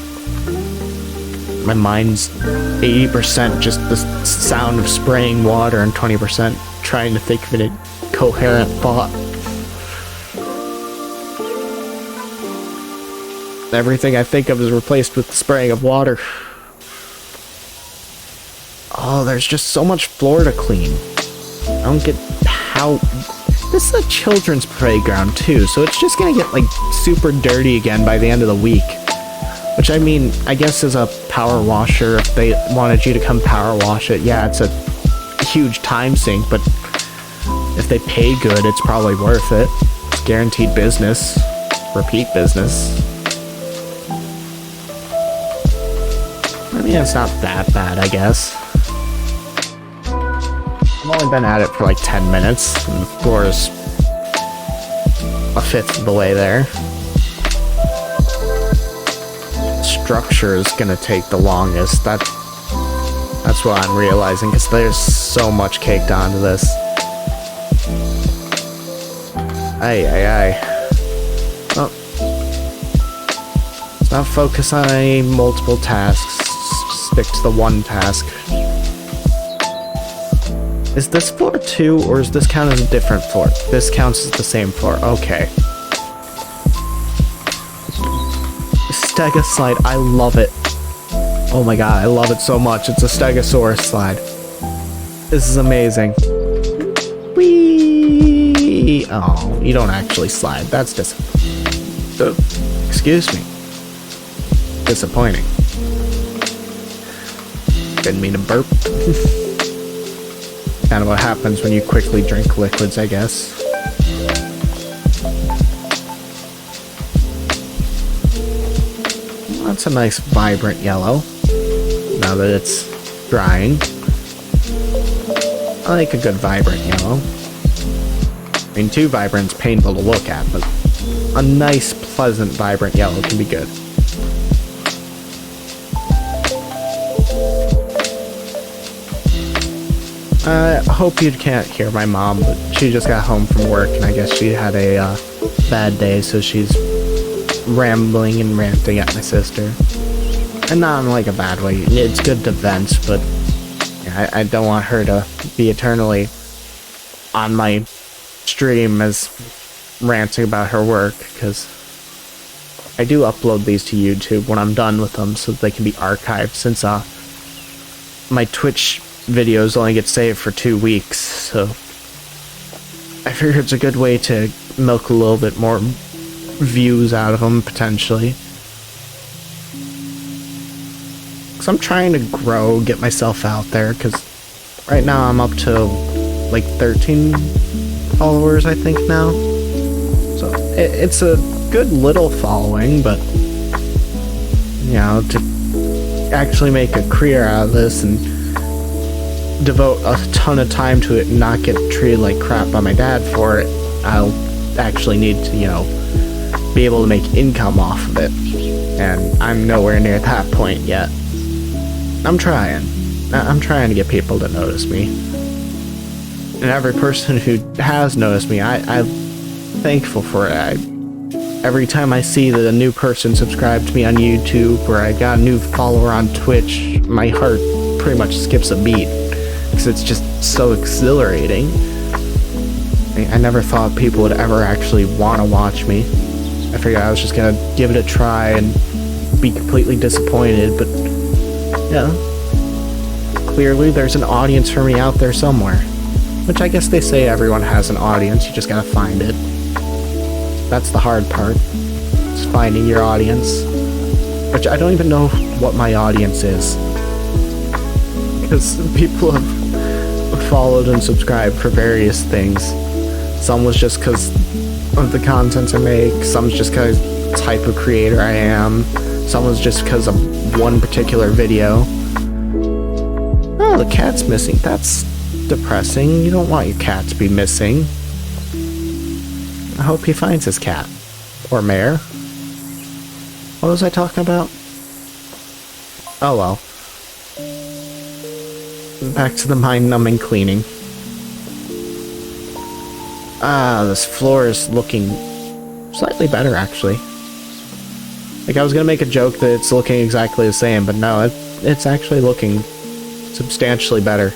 My mind's 80% just the sound of spraying water and 20% trying to think of a coherent thought. Everything I think of is replaced with the spraying of water. Oh, there's just so much floor to clean. I don't get Now, this is a children's playground too, so it's just gonna get like super dirty again by the end of the week. Which, I mean, I guess as a power washer, if they wanted you to come power wash it, yeah, it's a huge time sink, but if they pay good, it's probably worth it. It's guaranteed business. Repeat business. I mean, it's not that bad, I guess. I've only been at it for like 10 minutes, and the floor is a fifth of the way there. Structure is gonna take the longest. That's what I'm realizing, because there's so much caked onto this. Aye. Oh. Let's not focus on any multiple tasks. Stick to the one task. Is this floor 2, or does this count as a different floor? This counts as the same floor. Okay. Stega slide. I love it. Oh my god, I love it so much. It's a Stegosaurus slide. This is amazing. Whee! Oh, you don't actually slide. That's excuse me. Disappointing. Didn't mean to burp. Kind of what happens when you quickly drink liquids, I guess. That's a nice vibrant yellow. Now that it's drying. I like a good vibrant yellow. I mean, too vibrant's painful to look at, but a nice, pleasant, vibrant yellow can be good. I hope you can't hear my mom, but she just got home from work, and I guess she had a bad day, so she's rambling and ranting at my sister. And not in like a bad way. It's good to vent, but yeah, I don't want her to be eternally on my stream as ranting about her work, because I do upload these to YouTube when I'm done with them so that they can be archived, since my Twitch videos only get saved for 2 weeks, so I figure it's a good way to milk a little bit more views out of them, potentially. Because I'm trying to grow, get myself out there, because right now I'm up to like 13 followers, I think, now. So it's a good little following, but you know, to actually make a career out of this and devote a ton of time to it and not get treated like crap by my dad for it, I'll actually need to, you know, be able to make income off of it. And I'm nowhere near that point yet. I'm trying to get people to notice me. And every person who has noticed me, I'm thankful for it. Every time I see that a new person subscribed to me on YouTube, or I got a new follower on Twitch, my heart pretty much skips a beat. Because it's just so exhilarating. I never thought people would ever actually want to watch me. I figured I was just gonna give it a try and be completely disappointed, but yeah. Clearly there's an audience for me out there somewhere. Which I guess they say everyone has an audience, you just gotta find it. That's the hard part. It's finding your audience. Which I don't even know what my audience is. Because people have followed and subscribed for various things. Some was just because of the content I make, some's just because of the type of creator I am, some was just because of one particular video. Oh, the cat's missing. That's depressing. You don't want your cat to be missing. I hope he finds his cat. Or mare. What was I talking about? Oh well. Back to the mind-numbing cleaning. This floor is looking slightly better, actually. Like, I was gonna make a joke that it's looking exactly the same, but no, it's actually looking substantially better.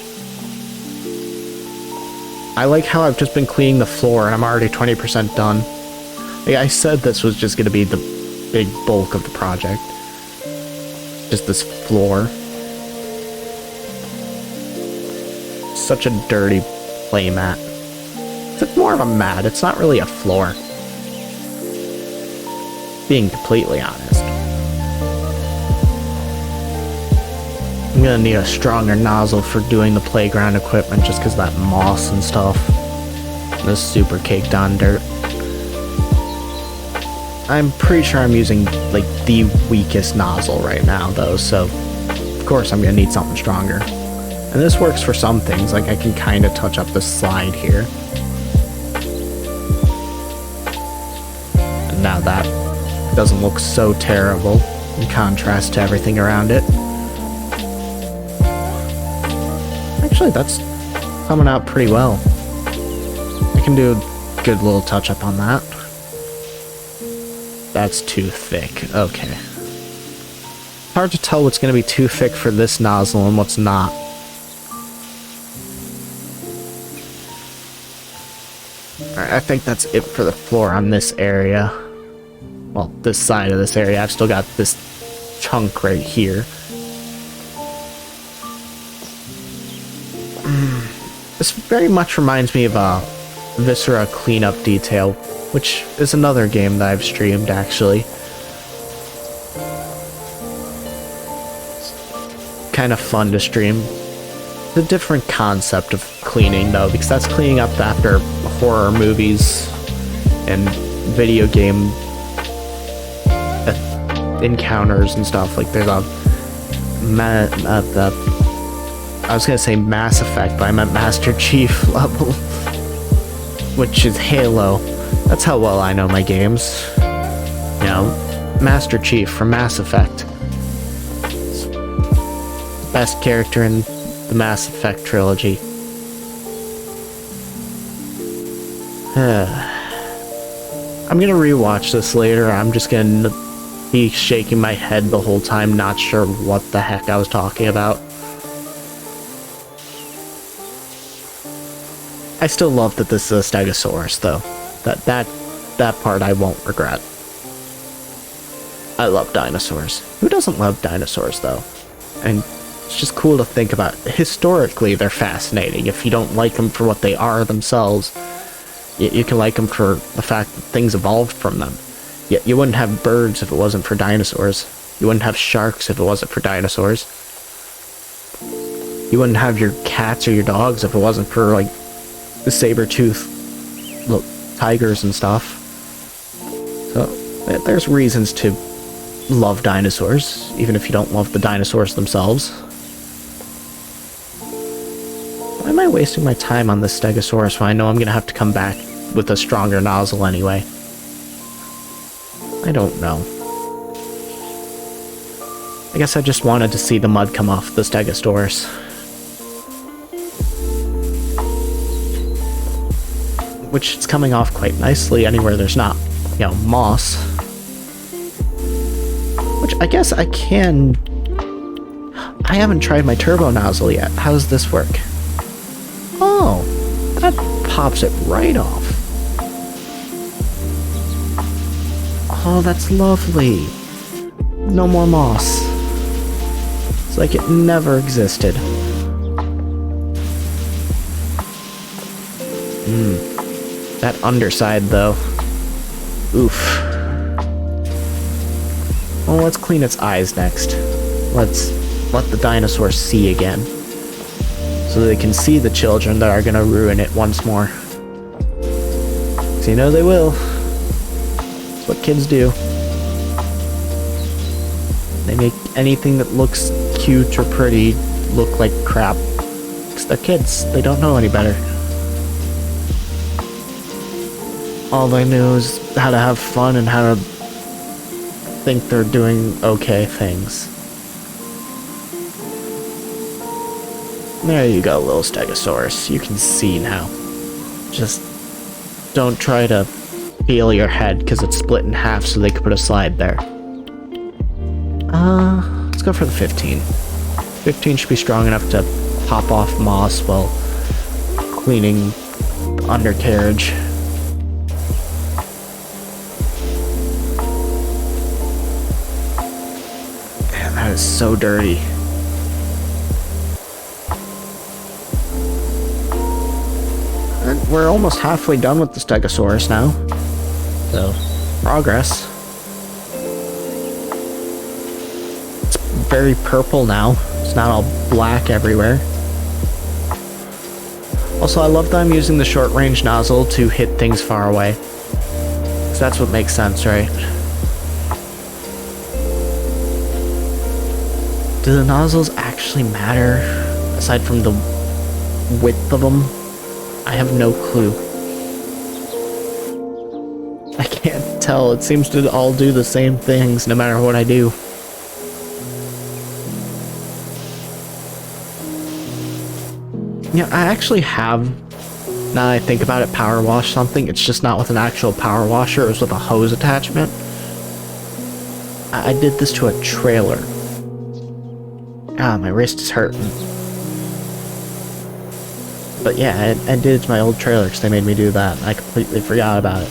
I like how I've just been cleaning the floor and I'm already 20% done. Like, I said this was just gonna be the big bulk of the project. Just this floor. Such a dirty playmat. It's more of a mat, it's not really a floor. Being completely honest. I'm gonna need a stronger nozzle for doing the playground equipment just because of that moss and stuff. This super caked on dirt. I'm pretty sure I'm using like the weakest nozzle right now though, so of course I'm gonna need something stronger. And this works for some things, like I can kind of touch up the slide here. And now that doesn't look so terrible in contrast to everything around it. Actually, that's coming out pretty well. I can do a good little touch up on that. That's too thick. Okay. Hard to tell what's going to be too thick for this nozzle and what's not. Alright, I think that's it for the floor on this area. Well, this side of this area. I've still got this chunk right here. This very much reminds me of Viscera Cleanup Detail, which is another game that I've streamed, actually. It's kind of fun to stream. It's a different concept of cleaning, though, because that's cleaning up after horror movies and video game encounters and stuff. Like, there's I was gonna say Mass Effect, but I meant Master Chief level, which is Halo. That's how well I know my games. You know, Master Chief from Mass Effect. Best character in the Mass Effect trilogy. I'm gonna rewatch this later. I'm just gonna be shaking my head the whole time, not sure what the heck I was talking about. I still love that this is a Stegosaurus, though. That part I won't regret. I love dinosaurs. Who doesn't love dinosaurs, though? And it's just cool to think about. Historically, they're fascinating. If you don't like them for what they are themselves, you can like them for the fact that things evolved from them. You wouldn't have birds if it wasn't for dinosaurs. You wouldn't have sharks if it wasn't for dinosaurs. You wouldn't have your cats or your dogs if it wasn't for, like, the saber-tooth tigers and stuff. So there's reasons to love dinosaurs, even if you don't love the dinosaurs themselves. Why am I wasting my time on this Stegosaurus when I know I'm gonna have to come back with a stronger nozzle anyway? I don't know. I guess I just wanted to see the mud come off the Stegosaurus. Which it's coming off quite nicely anywhere there's not, you know, moss. Which I guess I can... I haven't tried my turbo nozzle yet. How does this work? Oh, that pops it right off. Oh, that's lovely. No more moss. It's like it never existed. That underside, though. Oof. Well, let's clean its eyes next. Let's let the dinosaurs see again. So they can see the children that are gonna ruin it once more. 'Cause you know they will. That's what kids do. They make anything that looks cute or pretty look like crap. 'Cause they're kids. They don't know any better. All they knew is how to have fun and how to think they're doing okay things. There you go, little Stegosaurus. You can see now. Just don't try to feel your head because it's split in half so they could put a slide there. Let's go for the 15. 15 should be strong enough to pop off moss while cleaning the undercarriage. That is so dirty. we're almost halfway done with the Stegosaurus now. So, progress. It's very purple now. It's not all black everywhere. Also, I love that I'm using the short-range nozzle to hit things far away. Because that's what makes sense, right? Do the nozzles actually matter, aside from the width of them? I have no clue. I can't tell. It seems to all do the same things, no matter what I do. Yeah, I actually have, now that I think about it, power wash something. It's just not with an actual power washer, it was with a hose attachment. I did this to a trailer. Ah, my wrist is hurting. But yeah, I did it to my old trailer because they made me do that. I completely forgot about it.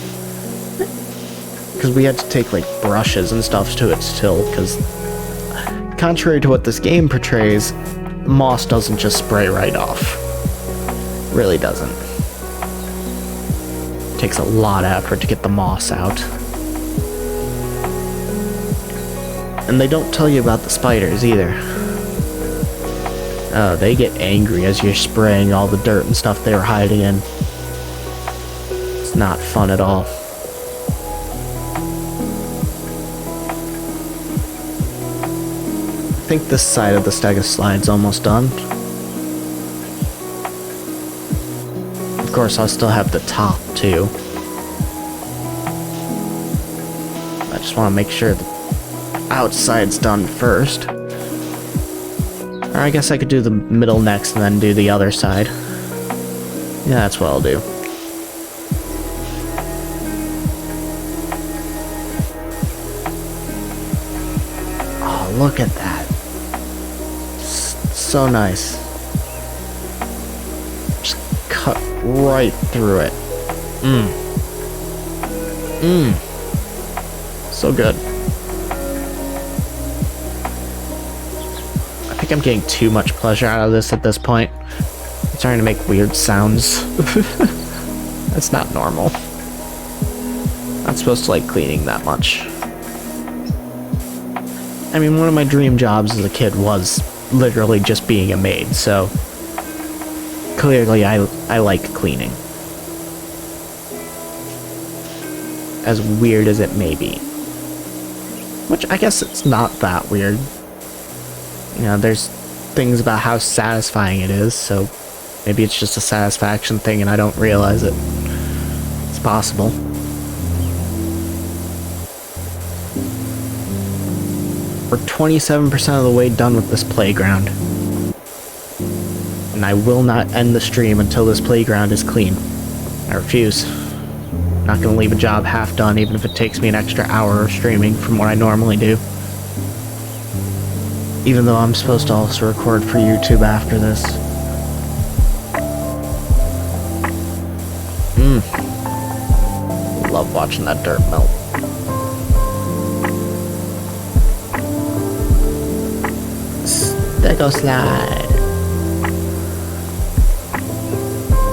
Because we had to take like brushes and stuff to it still, because contrary to what this game portrays, moss doesn't just spray right off. Really doesn't. It takes a lot of effort to get the moss out. And they don't tell you about the spiders either. Oh, they get angry as you're spraying all the dirt and stuff they were hiding in. It's not fun at all. I think this side of the Stega slide's almost done. Of course, I'll still have the top, too. I just want to make sure the outside's done first. Or I guess I could do the middle next and then do the other side. Yeah, that's what I'll do. Oh, look at that. So nice. Just cut right through it. So good. I think I'm getting too much pleasure out of this at this point. I'm starting to make weird sounds. That's not normal. Not supposed to like cleaning that much. I mean, one of my dream jobs as a kid was literally just being a maid, so clearly I like cleaning. As weird as it may be. Which I guess it's not that weird. You know, there's things about how satisfying it is, so maybe it's just a satisfaction thing and I don't realize it. It's possible. We're 27% of the way done with this playground. And I will not end the stream until this playground is clean. I refuse. I'm not gonna leave a job half done even if it takes me an extra hour of streaming from what I normally do. Even though I'm supposed to also record for YouTube after this. Love watching that dirt melt. Stego slide.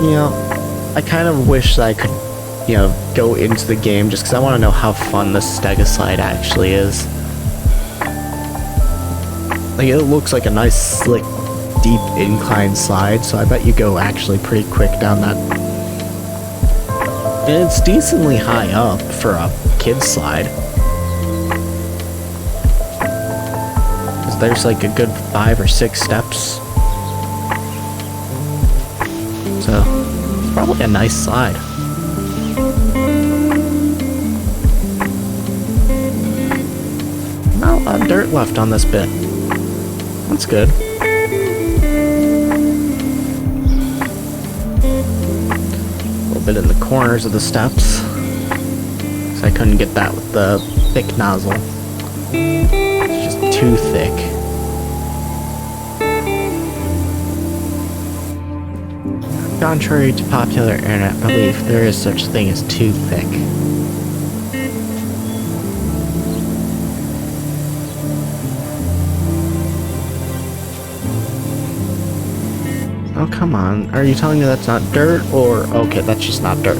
You know, I kind of wish that I could, you know, go into the game just because I want to know how fun the Stega slide actually is. Like, it looks like a nice, slick, deep incline slide, so I bet you go actually pretty quick down that. And it's decently high up for a kid's slide. There's like a good 5 or 6 steps. So, it's probably a nice slide. Not a lot of dirt left on this bit. That's good. A little bit in the corners of the steps. So I couldn't get that with the thick nozzle. It's just too thick. Contrary to popular internet belief, there is such a thing as too thick. Oh, come on. Are you telling me that's not dirt, or... Okay, that's just not dirt.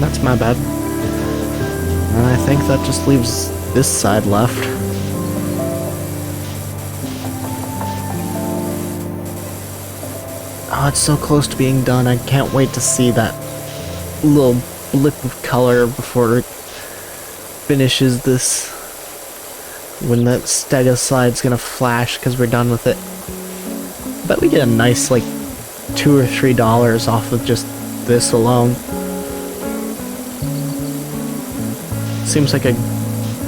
That's my bad. And I think that just leaves this side left. Oh, it's so close to being done. I can't wait to see that little blip of color before it finishes this. When that stego slide's gonna flash because we're done with it. Bet we get a nice like $2 or $3 off of just this alone. Seems like a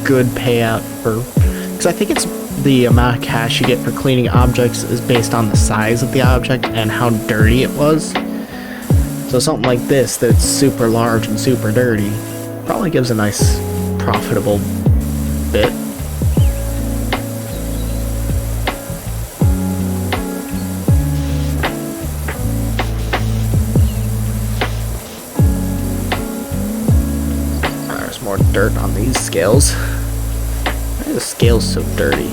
good payout for, because I think it's the amount of cash you get for cleaning objects is based on the size of the object and how dirty it was. So something like this that's super large and super dirty probably gives a nice profitable bit. There's more dirt on these scales. Why are the scales so dirty?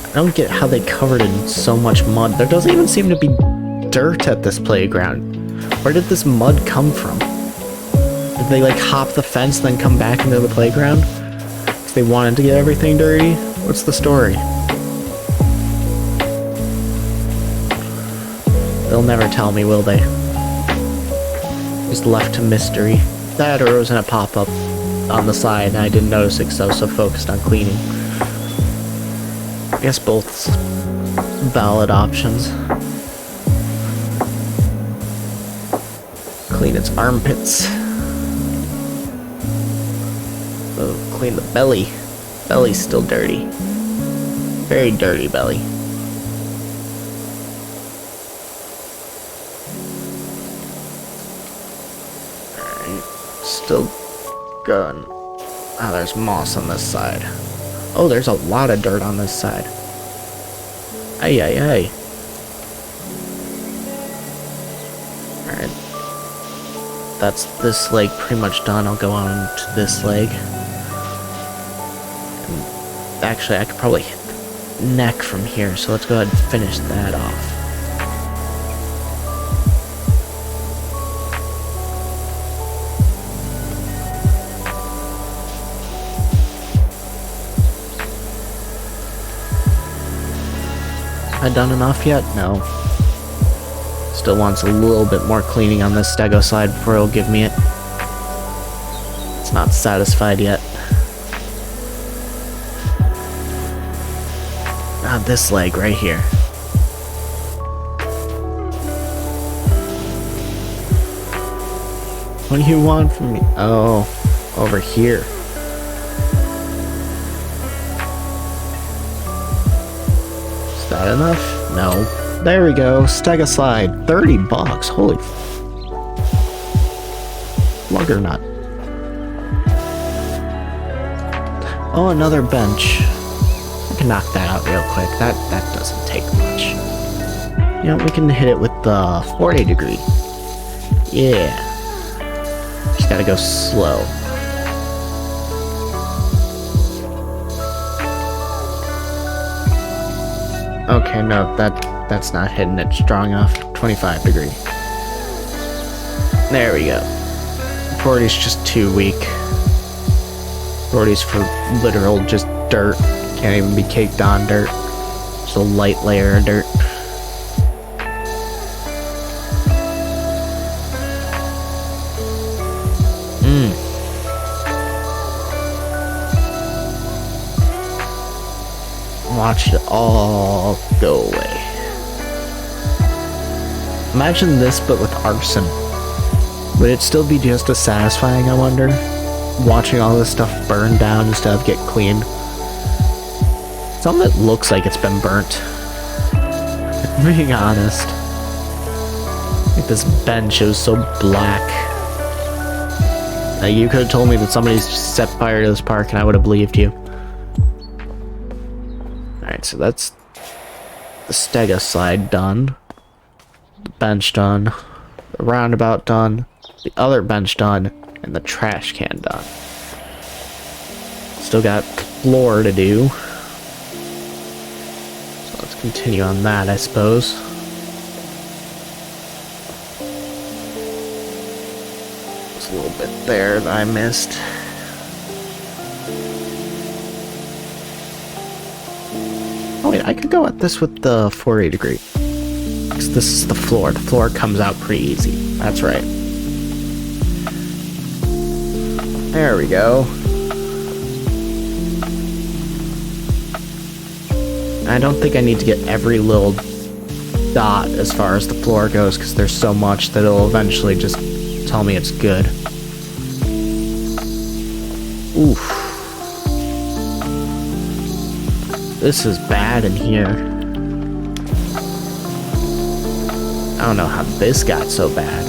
I don't get how they covered in so much mud. There doesn't even seem to be dirt at this playground. Where did this mud come from? Did they like hop the fence and then come back into the playground? Because they wanted to get everything dirty? What's the story? They'll never tell me, will they? Just left to mystery. That or it was in a pop-up on the side and I didn't notice it because I was so focused on cleaning. I guess both valid options. Clean its armpits. Oh, clean the belly. Belly's still dirty. Very dirty belly. Alright, still going. Ah, there's moss on this side. Oh, there's a lot of dirt on this side. Ay, ay, ay. Alright. That's this leg pretty much done. I'll go on to this leg. And actually, I could probably hit the neck from here, so let's go ahead and finish that off. Have I done enough yet? No. Still wants a little bit more cleaning on this stego side before it'll give me it. It's not satisfied yet. Ah, this leg right here. What do you want from me? Oh, over here. Is that enough? No. There we go. Stego slide. $30. Holy lugger nut. Oh, another bench. We can knock that out real quick. That doesn't take much. You know, we can hit it with the 40 degree. Yeah. Just gotta go slow. Okay, no, that's not hitting it strong enough. 25 degree. There we go. 40's just too weak. 40's for literal just dirt. Can't even be caked on dirt. Just a light layer of dirt. Watch it all go away. Imagine this, but with arson. Would it still be just as satisfying, I wonder? Watching all this stuff burn down instead of get cleaned. Something that looks like it's been burnt. Being honest. Like this bench, it was so black. Now, you could have told me that somebody's set fire to this park and I would have believed you. Alright, so that's the stego slide done. The bench done. The roundabout done. The other bench done. And the trash can done. Still got floor to do. Let's continue on that, I suppose. There's a little bit there that I missed. Oh wait, I could go at this with the 480 degree. Because this is the floor. The floor comes out pretty easy. That's right. There we go. I don't think I need to get every little dot as far as the floor goes, because there's so much that it'll eventually just tell me it's good. Oof. This is bad in here. I don't know how this got so bad.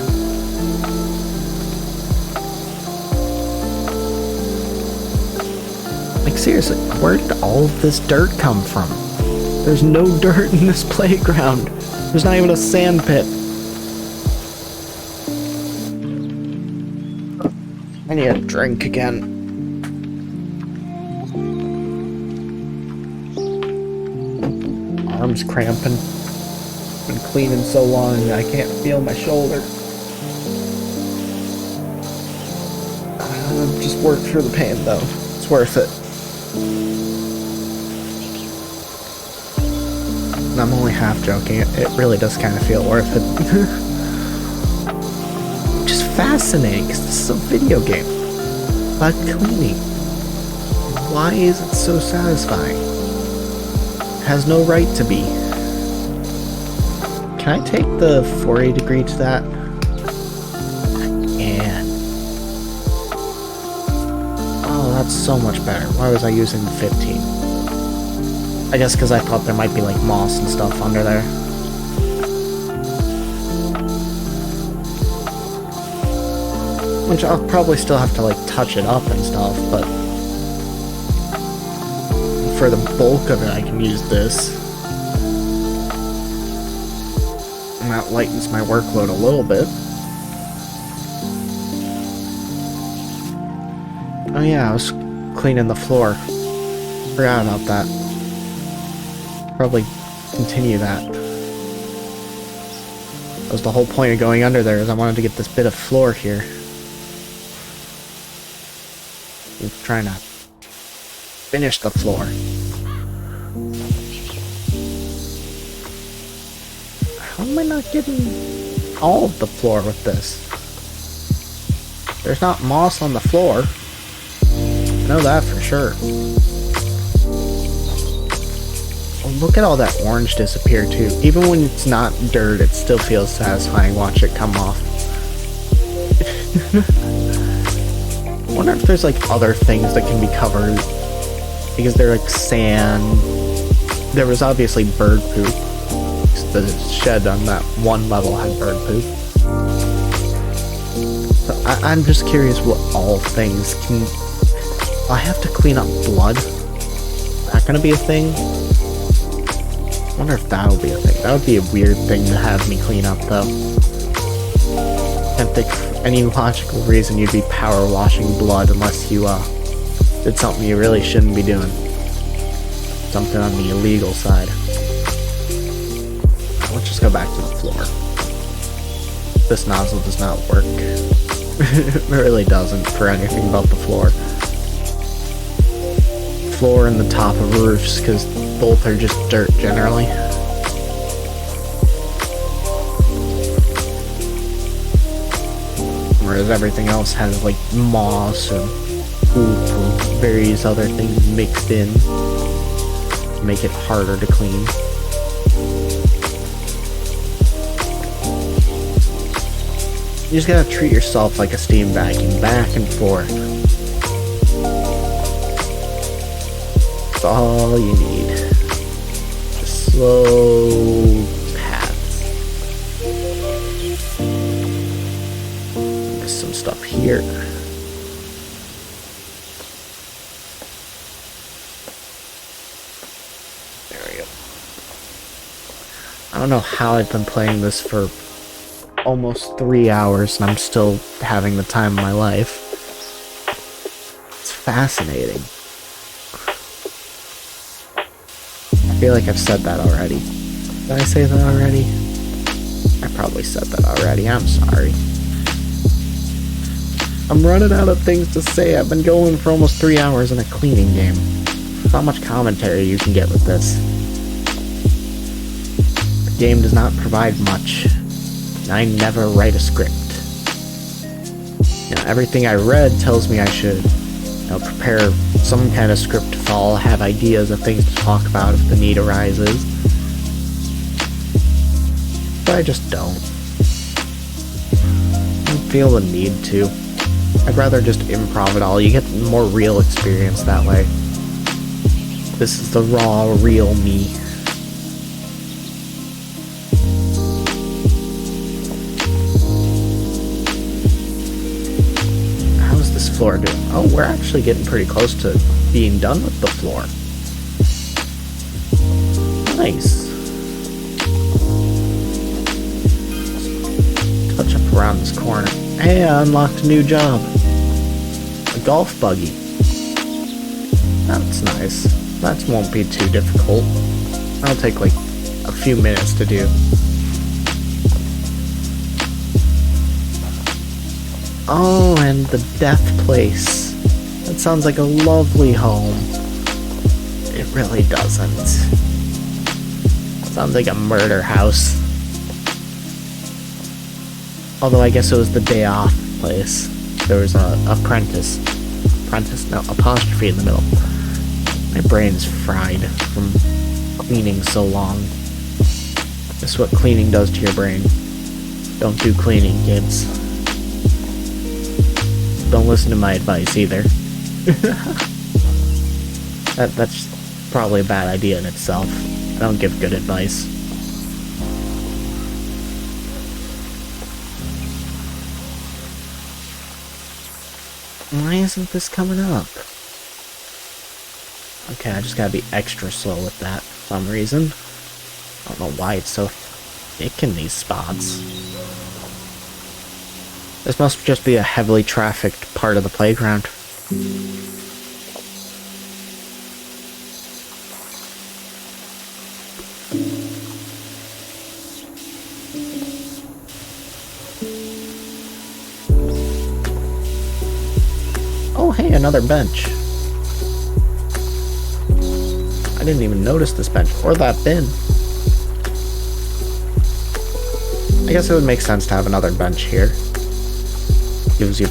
Like seriously, where did all of this dirt come from? There's no dirt in this playground. There's not even a sand pit. I need a drink again. Arms cramping. Been cleaning so long I can't feel my shoulder. Just work through the pain though. It's worth it. And I'm only half joking. It really does kind of feel worth it. Just fascinating, because this is a video game about cleaning. Why is it so satisfying? It has no right to be. Can I take the 480 degree to that? Yeah. Oh, that's so much better. Why was I using the 15? I guess because I thought there might be like moss and stuff under there. Which I'll probably still have to like touch it up and stuff, but for the bulk of it I can use this. And that lightens my workload a little bit. Oh yeah, I was cleaning the floor. Forgot about that. Probably continue that. That was the whole point of going under there, is I wanted to get this bit of floor here. I'm trying to finish the floor. How am I not getting all of the floor with this? There's not moss on the floor. I know that for sure. Look at all that orange disappear too. Even when it's not dirt, it still feels satisfying. Watch it come off. I wonder if there's like other things that can be covered, because they're like sand. There was obviously bird poop. The shed on that one level had bird poop. So I'm just curious what all things can... I have to clean up blood? Is that gonna be a thing? I wonder if that'll be a thing. That would be a weird thing to have me clean up, though. Can't think of any logical reason you'd be power washing blood unless you, did something you really shouldn't be doing. Something on the illegal side. Let's just go back to the floor. This nozzle does not work. It really doesn't for anything about the floor. Floor and the top of roofs, because both are just dirt generally. Whereas everything else has like moss and poop or various other things mixed in to make it harder to clean. You just gotta treat yourself like a steam vacuum, back and forth. That's all you need. Just slow paths. There's some stuff here. There we go. I don't know how I've been playing this for almost 3 hours and I'm still having the time of my life. It's fascinating. feel like I've said that already. Did I say that already? I probably said that already. I'm sorry. I'm running out of things to say. I've been going for almost 3 hours in a cleaning game. There's not much commentary you can get with this. The game does not provide much. I never write a script. You know, everything I read tells me I should, prepare some kind of script to follow, have ideas of things to talk about if the need arises. But I just don't. I don't feel the need to. I'd rather just improv it all. You get more real experience that way. This is the raw, real me. How's this floor doing? Oh, we're actually getting pretty close to being done with the floor. Nice. Touch up around this corner. Hey, I unlocked a new job. A golf buggy. That's nice. That won't be too difficult. That'll take like a few minutes to do. Oh, and the death place. That sounds like a lovely home. It really doesn't. Sounds like a murder house. Although I guess it was the day off place. There was a apprentice. No, apostrophe in the middle. My brain's fried from cleaning so long. This is what cleaning does to your brain. Don't do cleaning, kids. Don't listen to my advice either. That's probably a bad idea in itself. I don't give good advice. Why isn't this coming up? Okay, I just gotta be extra slow with that for some reason. I don't know why it's so thick in these spots. This must just be a heavily trafficked part of the playground. Oh, hey, another bench. I didn't even notice this bench or that bin. I guess it would make sense to have another bench here. Gives your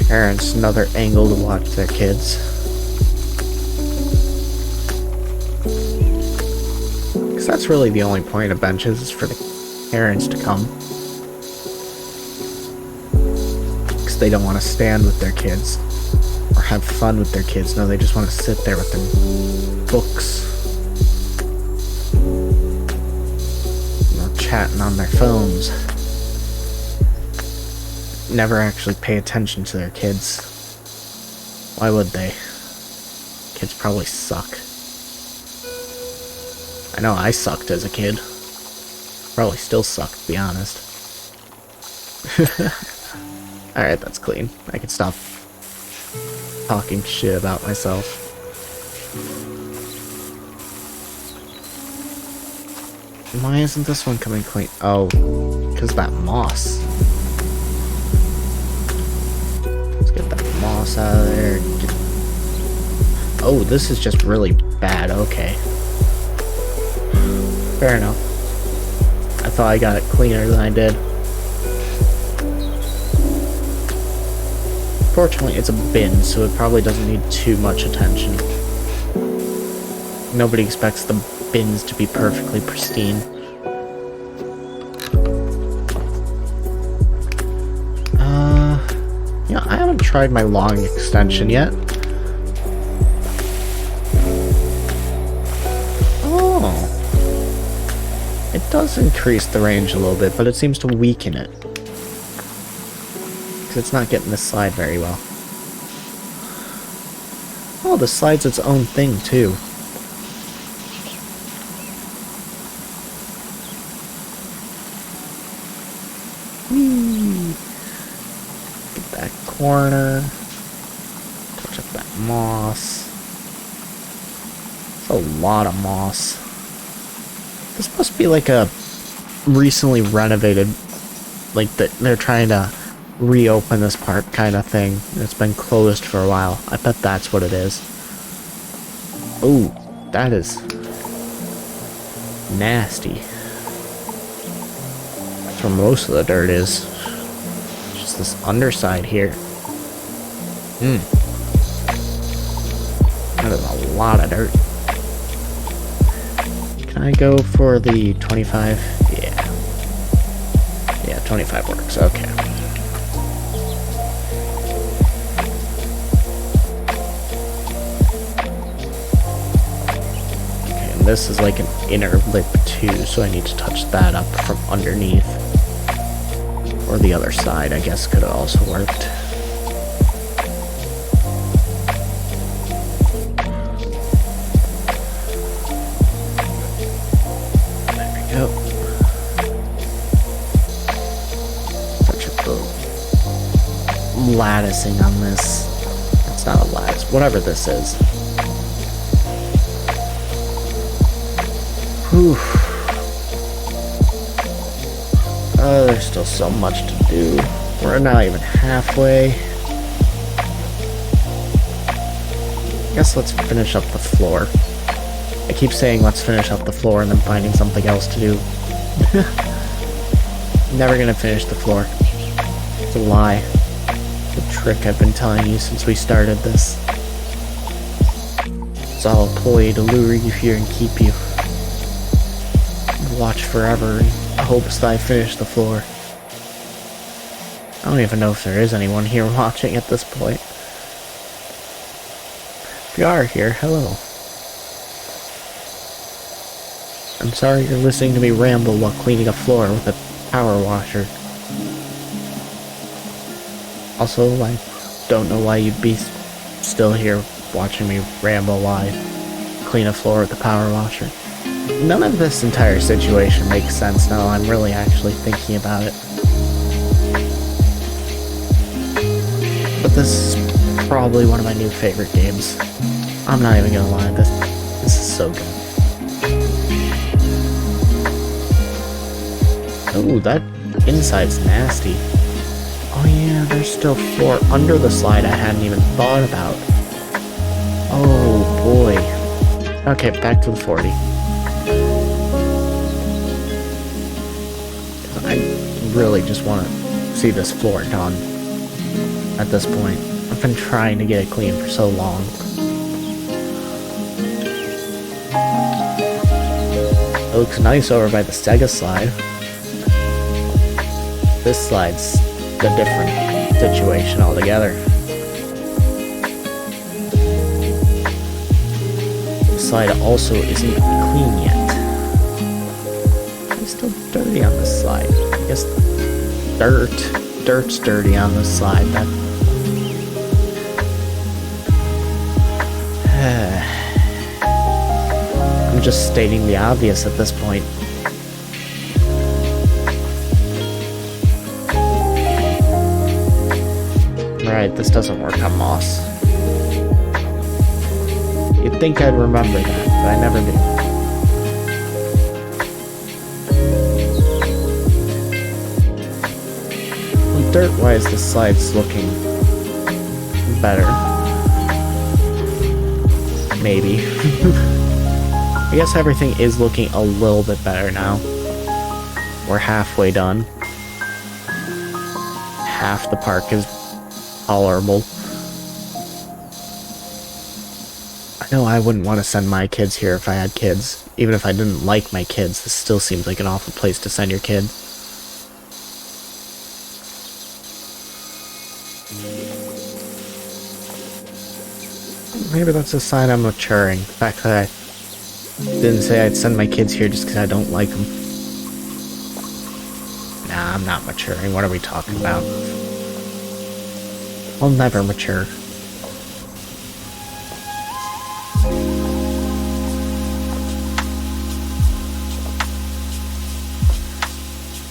parents another angle to watch their kids. Because that's really the only point of benches, is for the parents to come. Because they don't want to stand with their kids or have fun with their kids. No, they just want to sit there with their books. Chatting on their phones. Never actually pay attention to their kids. Why would they? Kids probably suck. I know I sucked as a kid. Probably still suck, to be honest. Alright, that's clean. I can stop talking shit about myself. Why isn't this one coming clean? Oh, because that moss. Let's get that moss out of there. Oh, this is just really bad. Okay. Fair enough. I thought I got it cleaner than I did. Fortunately, it's a bin, so it probably doesn't need too much attention. Nobody expects the bins to be perfectly pristine. Yeah, I haven't tried my long extension yet. Oh. It does increase the range a little bit, but it seems to weaken it. Because it's not getting this slide very well. Oh, the slide's its own thing, too. Get that corner. Touch up that moss. That's a lot of moss. This must be like a recently renovated, like they're trying to reopen this park kind of thing. It's been closed for a while. I bet that's what it is. Ooh, that is nasty. That's where most of the dirt is. Just this underside here. That is a lot of dirt. Can I go for the 25? Yeah. Yeah, 25 works. Okay. Okay, and this is like an inner lip too, so I need to touch that up from underneath. Or the other side, I guess, could have also worked. Latticing on this. It's not a lattice, whatever this is. Whew. Oh, there's still so much to do. We're not even halfway. I guess let's finish up the floor. I keep saying let's finish up the floor and then finding something else to do. Never gonna finish the floor. It's a lie. Trick I've been telling you since we started this. It's all a ploy to lure you here and keep you. Watch forever in hopes that I finish the floor. I don't even know if there is anyone here watching at this point. If you are here, hello. I'm sorry you're listening to me ramble while cleaning a floor with a power washer. Also, I don't know why you'd be still here watching me ramble while I clean a floor with the power washer. None of this entire situation makes sense now I'm really actually thinking about it. But this is probably one of my new favorite games. I'm not even gonna lie, this is so good. Oh, that inside's nasty. Oh yeah, there's still floor under the slide I hadn't even thought about. Oh boy. Okay, back to the 40. I really just want to see this floor done at this point. I've been trying to get it clean for so long. It looks nice over by the Sega slide. This slide's a different situation altogether. The slide also isn't clean yet. It's still dirty on this slide. I guess dirt's dirty on this slide. I'm just stating the obvious at this point. Right, this doesn't work on moss. You'd think I'd remember that, but I never do. Well, dirt-wise, the slide's looking better. Maybe. I guess everything is looking a little bit better now. We're halfway done. Half the park is tolerable. I know I wouldn't want to send my kids here if I had kids. Even if I didn't like my kids, this still seems like an awful place to send your kid. Maybe that's a sign I'm maturing. The fact that I didn't say I'd send my kids here just because I don't like them. Nah, I'm not maturing. What are we talking about? I'll never mature.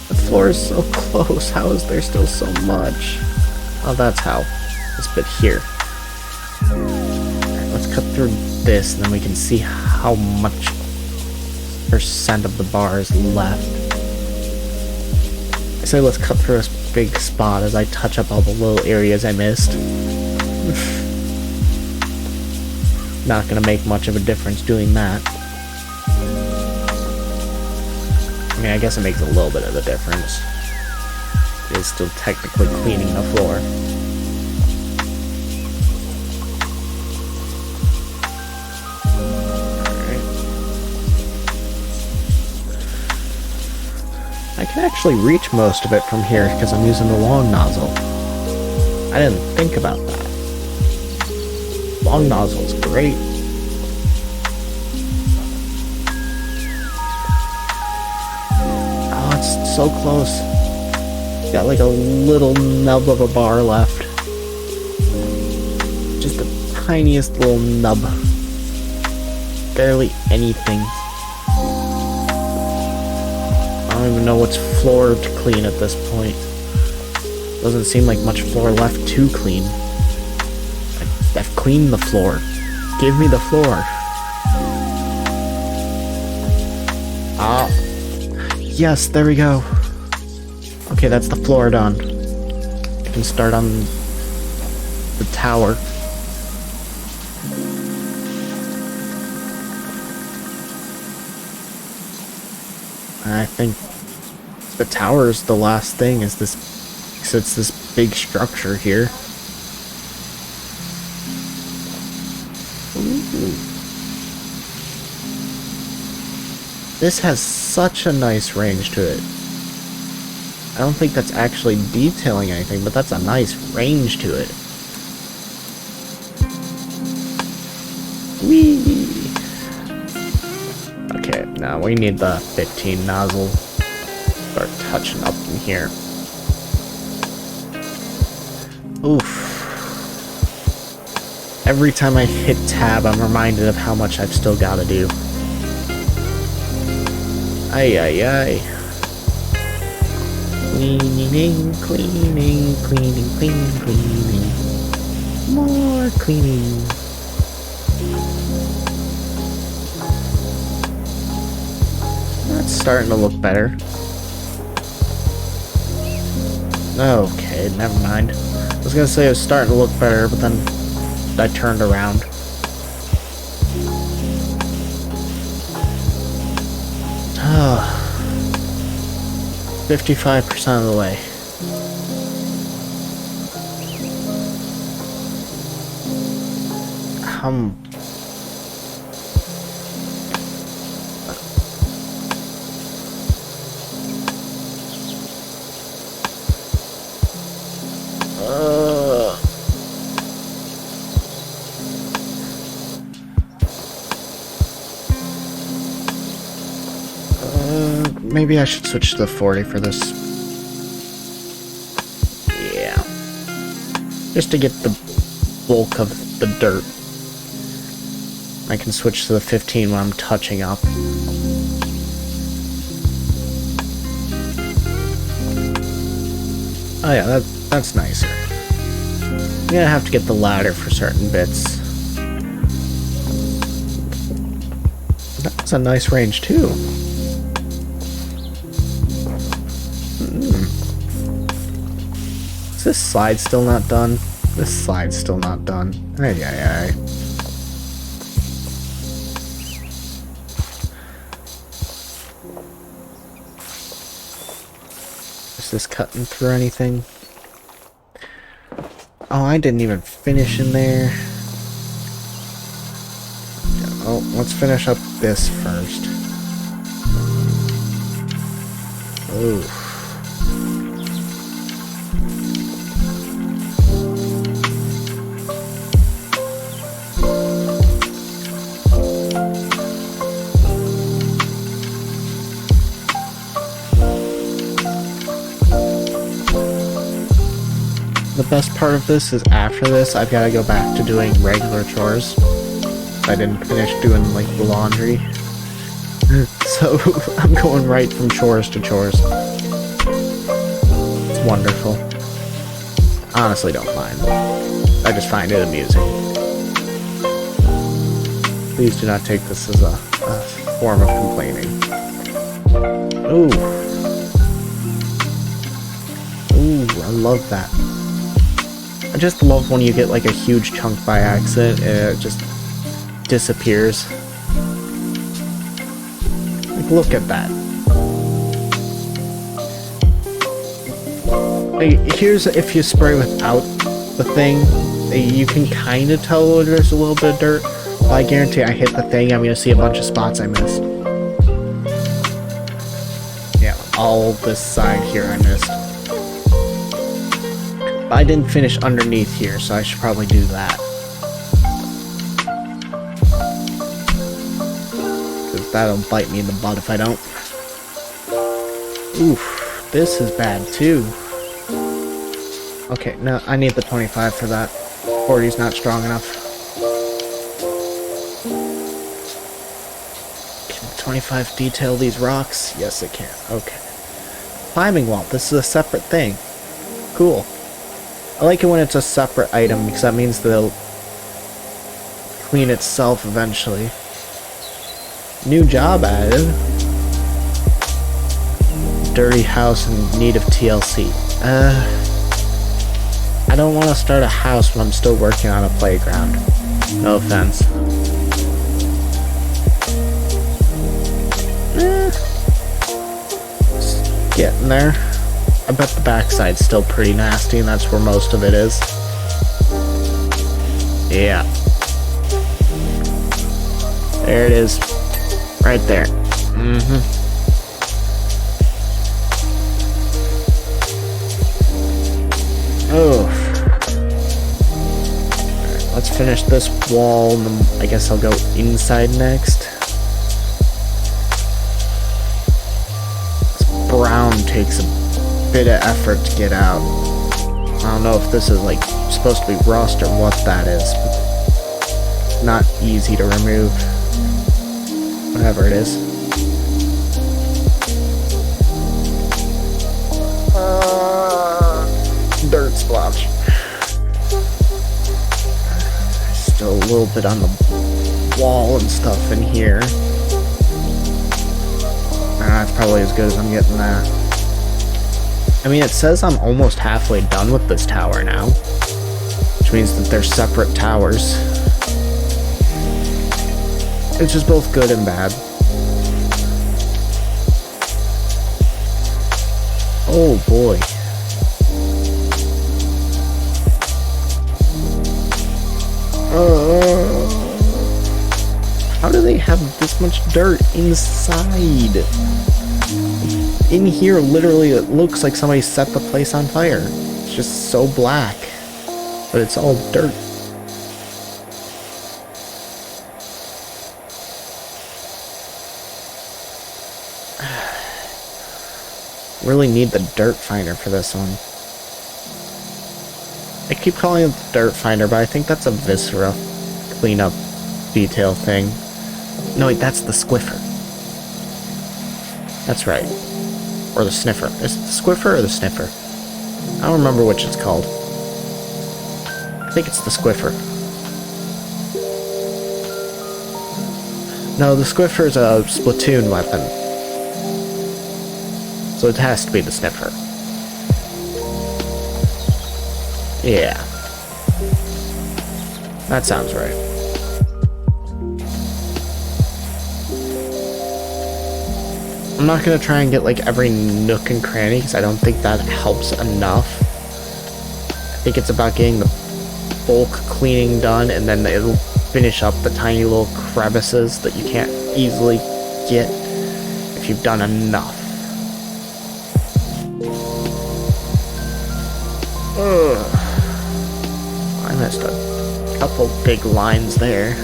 The floor is so close. How is there still so much? Oh, that's how. This bit here. let's cut through this, and then we can see how much percent of the bar is left. I say let's cut through this big spot as I touch up all the little areas I missed. Not gonna make much of a difference doing that. I mean, I guess it makes a little bit of a difference. It is still technically cleaning the floor. I can actually reach most of it from here because I'm using the long nozzle. I didn't think about that. Long nozzle is great. Oh, it's so close. Got like a little nub of a bar left. Just the tiniest little nub. Barely anything. I don't even know what's floor to clean at this point. Doesn't seem like much floor left to clean. I've cleaned the floor. Give me the floor. Ah. Yes, there we go. Okay, that's the floor done. I can start on the tower. I think the tower is the last thing, is this, because it's this big structure here. Ooh. This has such a nice range to it. I don't think that's actually detailing anything, but that's a nice range to it. Whee! Okay, now we need the 15 nozzle. Start touching up in here. Oof. Every time I hit tab, I'm reminded of how much I've still got to do. Ay, ay, ay. Cleaning, cleaning, cleaning, cleaning, cleaning. More cleaning. That's starting to look better. Okay, never mind. I was gonna say it was starting to look better, but then I turned around. Ah. 55% of the way. Maybe I should switch to the 40 for this. Yeah. Just to get the bulk of the dirt. I can switch to the 15 when I'm touching up. Oh yeah, that's nicer. I'm gonna have to get the ladder for certain bits. That's a nice range too. Is this slide still not done? This slide's still not done. Ay, ay, ay. Is this cutting through anything? Oh, I didn't even finish in there. Oh, let's finish up this first. Ooh. The best part of this is after this, I've got to go back to doing regular chores. I didn't finish doing, like, the laundry. So, I'm going right from chores to chores. It's wonderful. Honestly, don't mind. I just find it amusing. Please do not take this as a form of complaining. Ooh. Ooh, I love that. I just love when you get like a huge chunk by accident and it just disappears. Like, look at that. Like, here's if you spray without the thing, you can kind of tell there's a little bit of dirt. But I guarantee I hit the thing, I'm gonna see a bunch of spots I missed. Yeah, all this side here I missed. I didn't finish underneath here, so I should probably do that. Because that'll bite me in the butt if I don't. Oof, this is bad too. Okay, no, I need the 25 for that. 40's not strong enough. Can 25 detail these rocks? Yes, it can. Okay. Climbing wall. This is a separate thing. Cool. I like it when it's a separate item because that means they'll clean itself eventually. New job added. Dirty house in need of TLC. I don't want to start a house when I'm still working on a playground. No offense. Just getting there. I bet the backside's still pretty nasty, and that's where most of it is. Yeah. There it is. Right there. Mm-hmm. Oh. Alright, let's finish this wall, and then I guess I'll go inside next. This brown takes a bit of effort to get out. I don't know if this is like supposed to be rust or what that is, but not easy to remove. Whatever it is. Dirt splotch. Still a little bit on the wall and stuff in here. That's probably as good as I'm getting that. I mean, it says I'm almost halfway done with this tower now, which means that they're separate towers. It's just both good and bad. Oh boy. How do they have this much dirt inside? In here, literally, it looks like somebody set the place on fire. It's just so black, but it's all dirt. Really need the dirt finder for this one. I keep calling it the dirt finder, but I think that's a viscera cleanup detail thing. No, wait, that's the squiffer. That's right. Or the sniffer. Is it the squiffer or the sniffer? I don't remember which it's called. I think it's the squiffer. No, the squiffer is a Splatoon weapon. So it has to be the sniffer. Yeah. That sounds right. I'm not gonna try and get like every nook and cranny because I don't think that helps enough. I think it's about getting the bulk cleaning done and then it'll finish up the tiny little crevices that you can't easily get if you've done enough. Ugh. I missed a couple big lines there.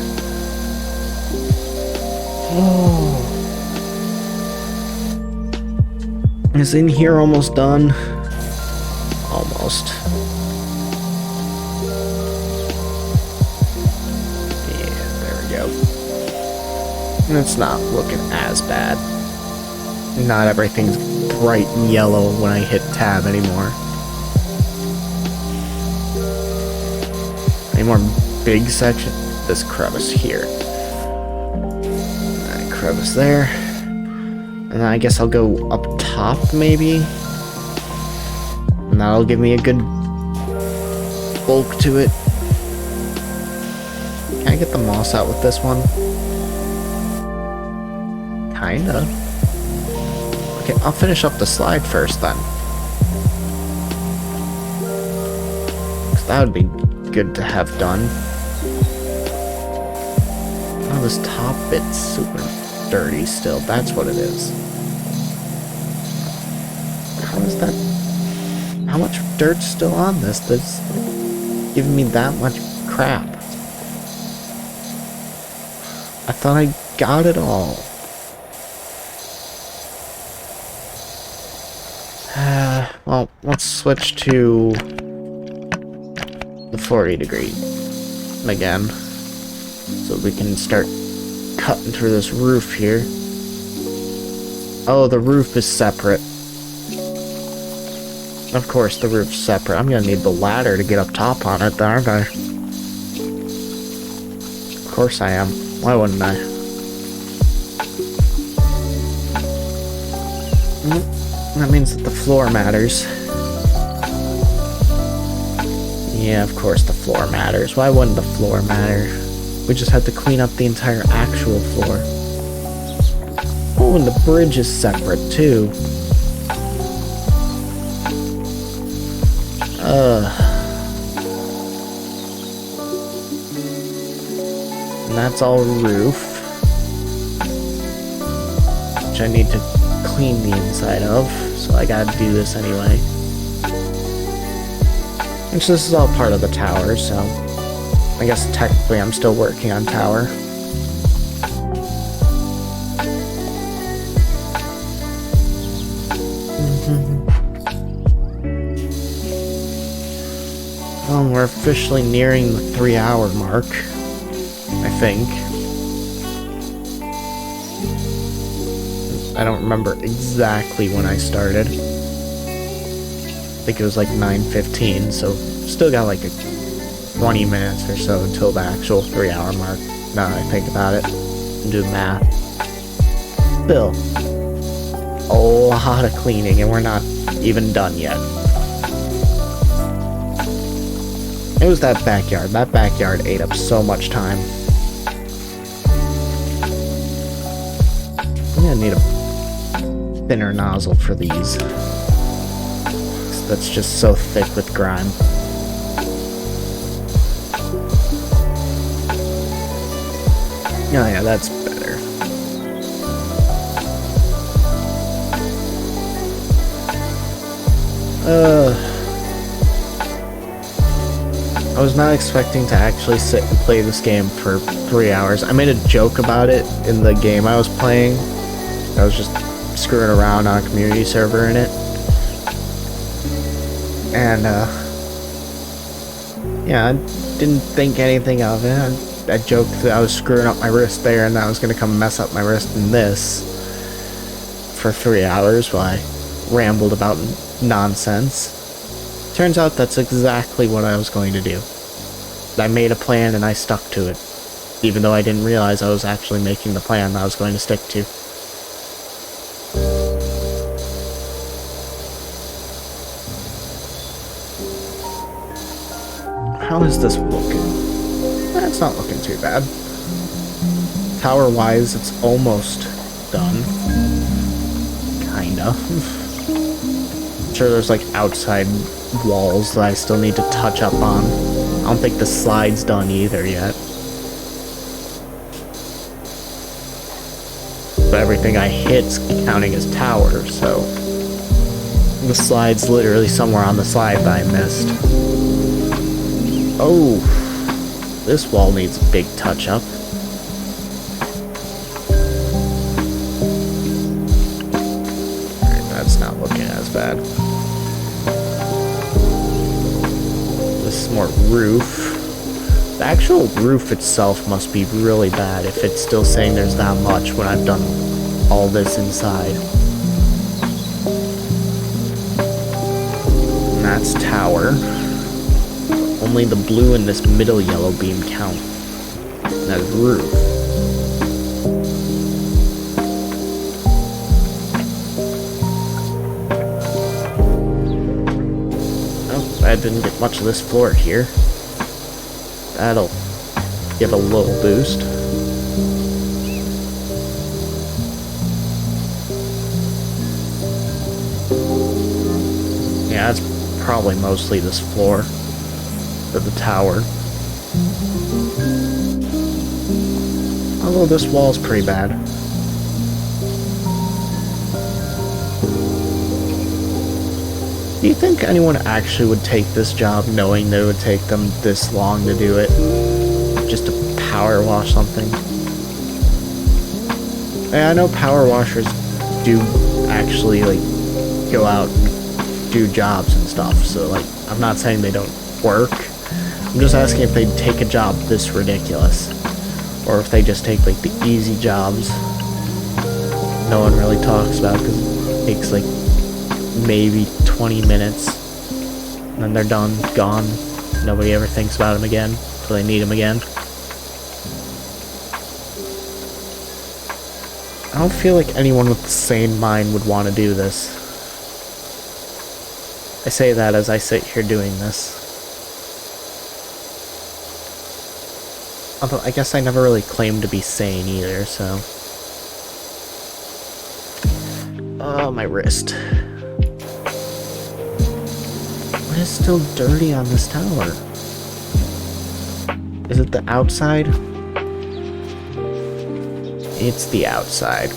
Oh. Is in here almost done? Almost. Yeah, there we go. And it's not looking as bad. Not everything's bright yellow when I hit tab anymore. Any more big section? This crevice here. crevice there. And then I guess I'll go up top, maybe? And that'll give me a good bulk to it. Can I get the moss out with this one? Kinda. Okay, I'll finish up the slide first then. Because that would be good to have done. Oh, this top bit's super dirty still. That's what it is. How is that? How much dirt's still on this that's giving me that much crap? I thought I got it all. Well, let's switch to the 40 degree again, so we can start cutting through this roof here. Oh, the roof is separate. Of course, the roof's separate. I'm gonna need the ladder to get up top on it, aren't I? Of course I am. Why wouldn't I? That means that the floor matters. Yeah, of course the floor matters. Why wouldn't the floor matter? We just had to clean up the entire actual floor. Oh, and the bridge is separate too. And that's all roof, which I need to clean the inside of, so I gotta do this anyway. Which this is all part of the tower, so I guess technically I'm still working on tower. Well, we're officially nearing the 3-hour mark, I think. I don't remember exactly when I started. I think it was like 9:15, so still got like 20 minutes or so until the actual 3-hour mark. Now that I think about it and do math. Still, a lot of cleaning, and we're not even done yet. It was that backyard. That backyard ate up so much time. I'm gonna need a thinner nozzle for these. That's just so thick with grime. Oh yeah, that's better. I was not expecting to actually sit and play this game for 3 hours. I made a joke about it in the game I was playing. I was just screwing around on a community server in it. And, yeah, I didn't think anything of it. I joked that I was screwing up my wrist there and that I was going to come mess up my wrist in this for 3 hours while I rambled about nonsense. Turns out that's exactly what I was going to do. I made a plan and I stuck to it, even though I didn't realize I was actually making the plan that I was going to stick to. How is this looking? It's not looking too bad. Tower-wise, it's almost done. Kinda. I'm sure there's like outside walls that I still need to touch up on. I don't think the slide's done either yet. But everything I hit's counting as tower, so the slide's literally somewhere on the slide that I missed. Oh, this wall needs a big touch-up. Alright, that's not looking as bad. This is more roof. The actual roof itself must be really bad if it's still saying there's that much when I've done all this inside. And that's tower. Only the blue and this middle yellow beam count. And that's roof. I didn't get much of this floor here. That'll give a little boost. Yeah, it's probably mostly this floor of the tower. Although this wall's pretty bad. Do you think anyone actually would take this job knowing that it would take them this long to do it? Just to power wash something? And I know power washers do actually, like, go out and do jobs and stuff, so, like, I'm not saying they don't work. I'm just asking if they'd take a job this ridiculous. Or if they just take, like, the easy jobs no one really talks about because it takes, like, maybe 20 minutes, and then they're done, gone. Nobody ever thinks about them again until they need them again. I don't feel like anyone with a sane mind would want to do this. I say that as I sit here doing this. Although I guess I never really claimed to be sane either, so... Oh, my wrist. What is still dirty on this tower? Is it the outside? It's the outside.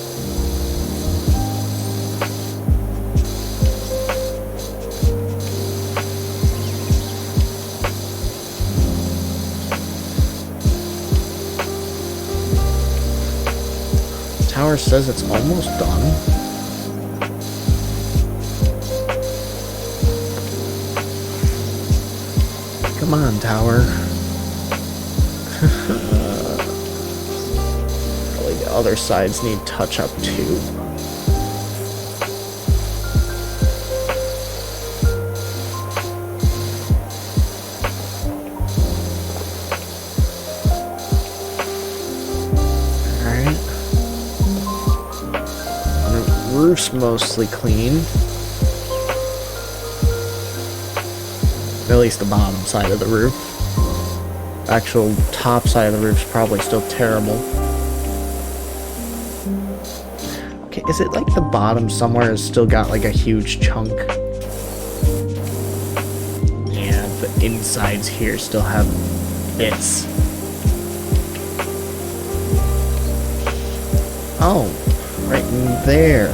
The tower says it's almost done. Come on, tower. Probably the other sides need touch-up too. Alright. The roof's mostly clean. At least the bottom side of the roof. Actual top side of the roof's probably still terrible. Okay, is it like the bottom somewhere has still got like a huge chunk? Yeah, the insides here still have bits. Oh, right in there.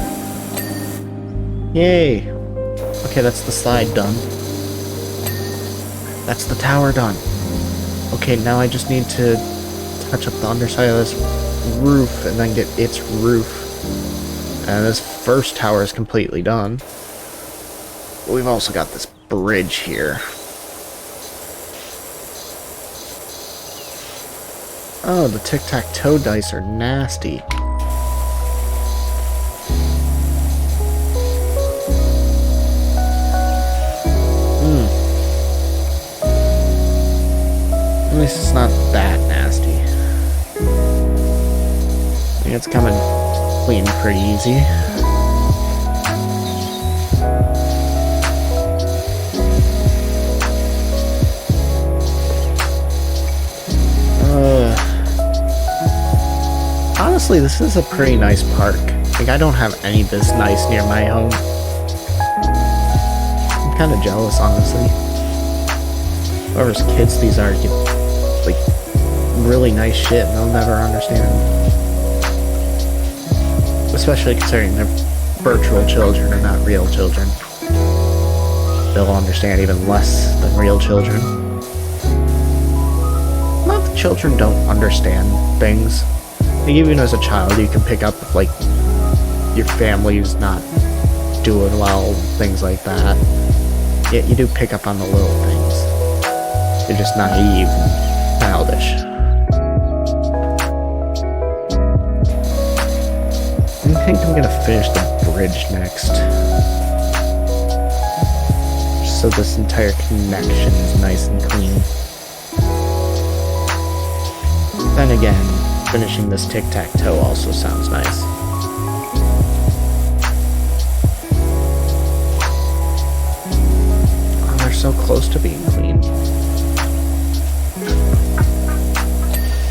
Yay. Okay, that's the slide done. That's the tower done. Okay, now I just need to touch up the underside of this roof and then get its roof. And this first tower is completely done. But we've also got this bridge here. Oh, the tic-tac-toe dice are nasty. At least it's not that nasty. I think it's coming clean pretty easy. Honestly, this is a pretty nice park. Like, I don't have any this nice near my home. I'm kind of jealous, honestly. Whoever's kids these are get, like, really nice shit and they'll never understand. Especially considering they're virtual children and not real children. They'll understand even less than real children. Not that children don't understand things. Like, even as a child, you can pick up if, like, your family's not doing well, things like that. Yet you do pick up on the little things. You're just naive and childish. I think I'm gonna finish the bridge next. Just so this entire connection is nice and clean. Then again, finishing this tic-tac-toe also sounds nice. Oh, there's so close to being clean.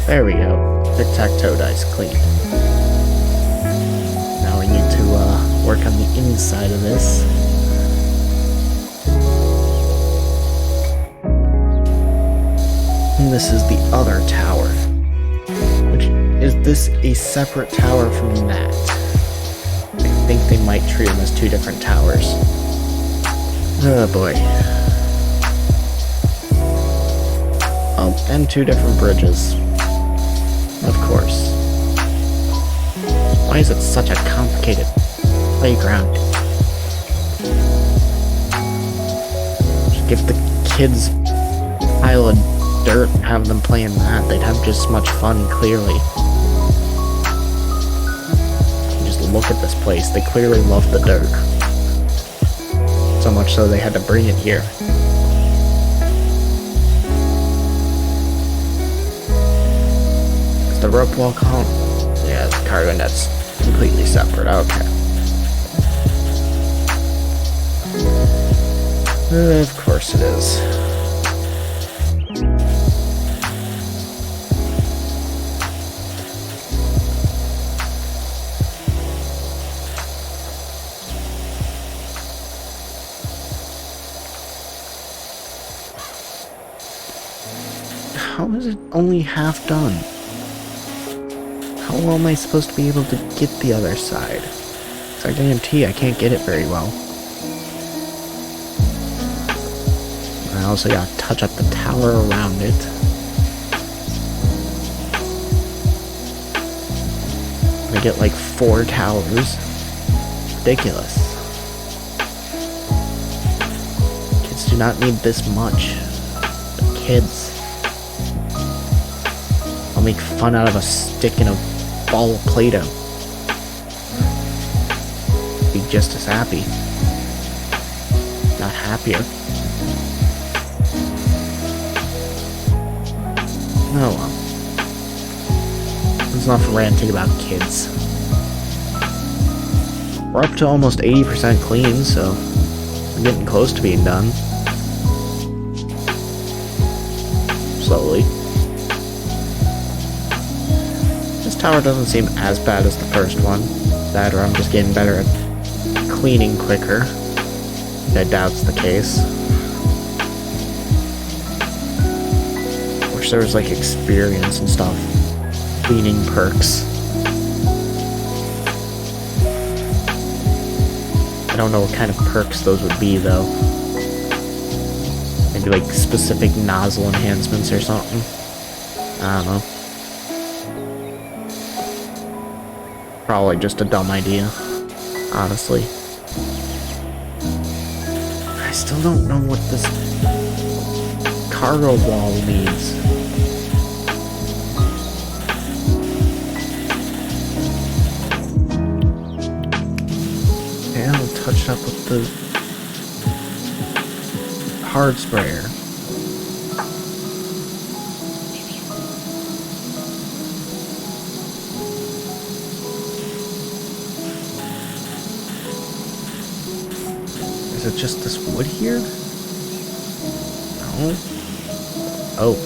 There we go. Tic-tac-toe dice cleaned. Now we need to work on the inside of this. And this is the other tower. Which, is this a separate tower from that? I think they might treat them as two different towers. Oh boy. Oh, and two different bridges. Of course. Why is it such a complicated playground? Just give the kids a pile of dirt and have them playing that. They'd have just as much fun, clearly. Just look at this place. They clearly love the dirt. So much so they had to bring it here. Is the rope walk home? Yeah, the cargo net's completely separate. Okay. Of course it is. How is it only half done? How well am I supposed to be able to get the other side? 'Cause I guarantee I can't get it very well. I also gotta touch up the tower around it. I get like 4 towers. Ridiculous. Kids do not need this much. They're kids. I'll make fun out of a stick and a ball of Play-Doh. Be just as happy. Not happier. Oh well. It's enough ranting about kids. We're up to almost 80% clean, so we're getting close to being done. Slowly. This tower doesn't seem as bad as the first one. That, or I'm just getting better at cleaning quicker. I doubt it's the case. Wish there was like experience and stuff. Cleaning perks. I don't know what kind of perks those would be though. Maybe like specific nozzle enhancements or something. I don't know. Probably just a dumb idea, honestly. I still don't know what this cargo wall needs. Yeah, I'll touch it up with the hard sprayer. Is it just this wood here? No. Oh.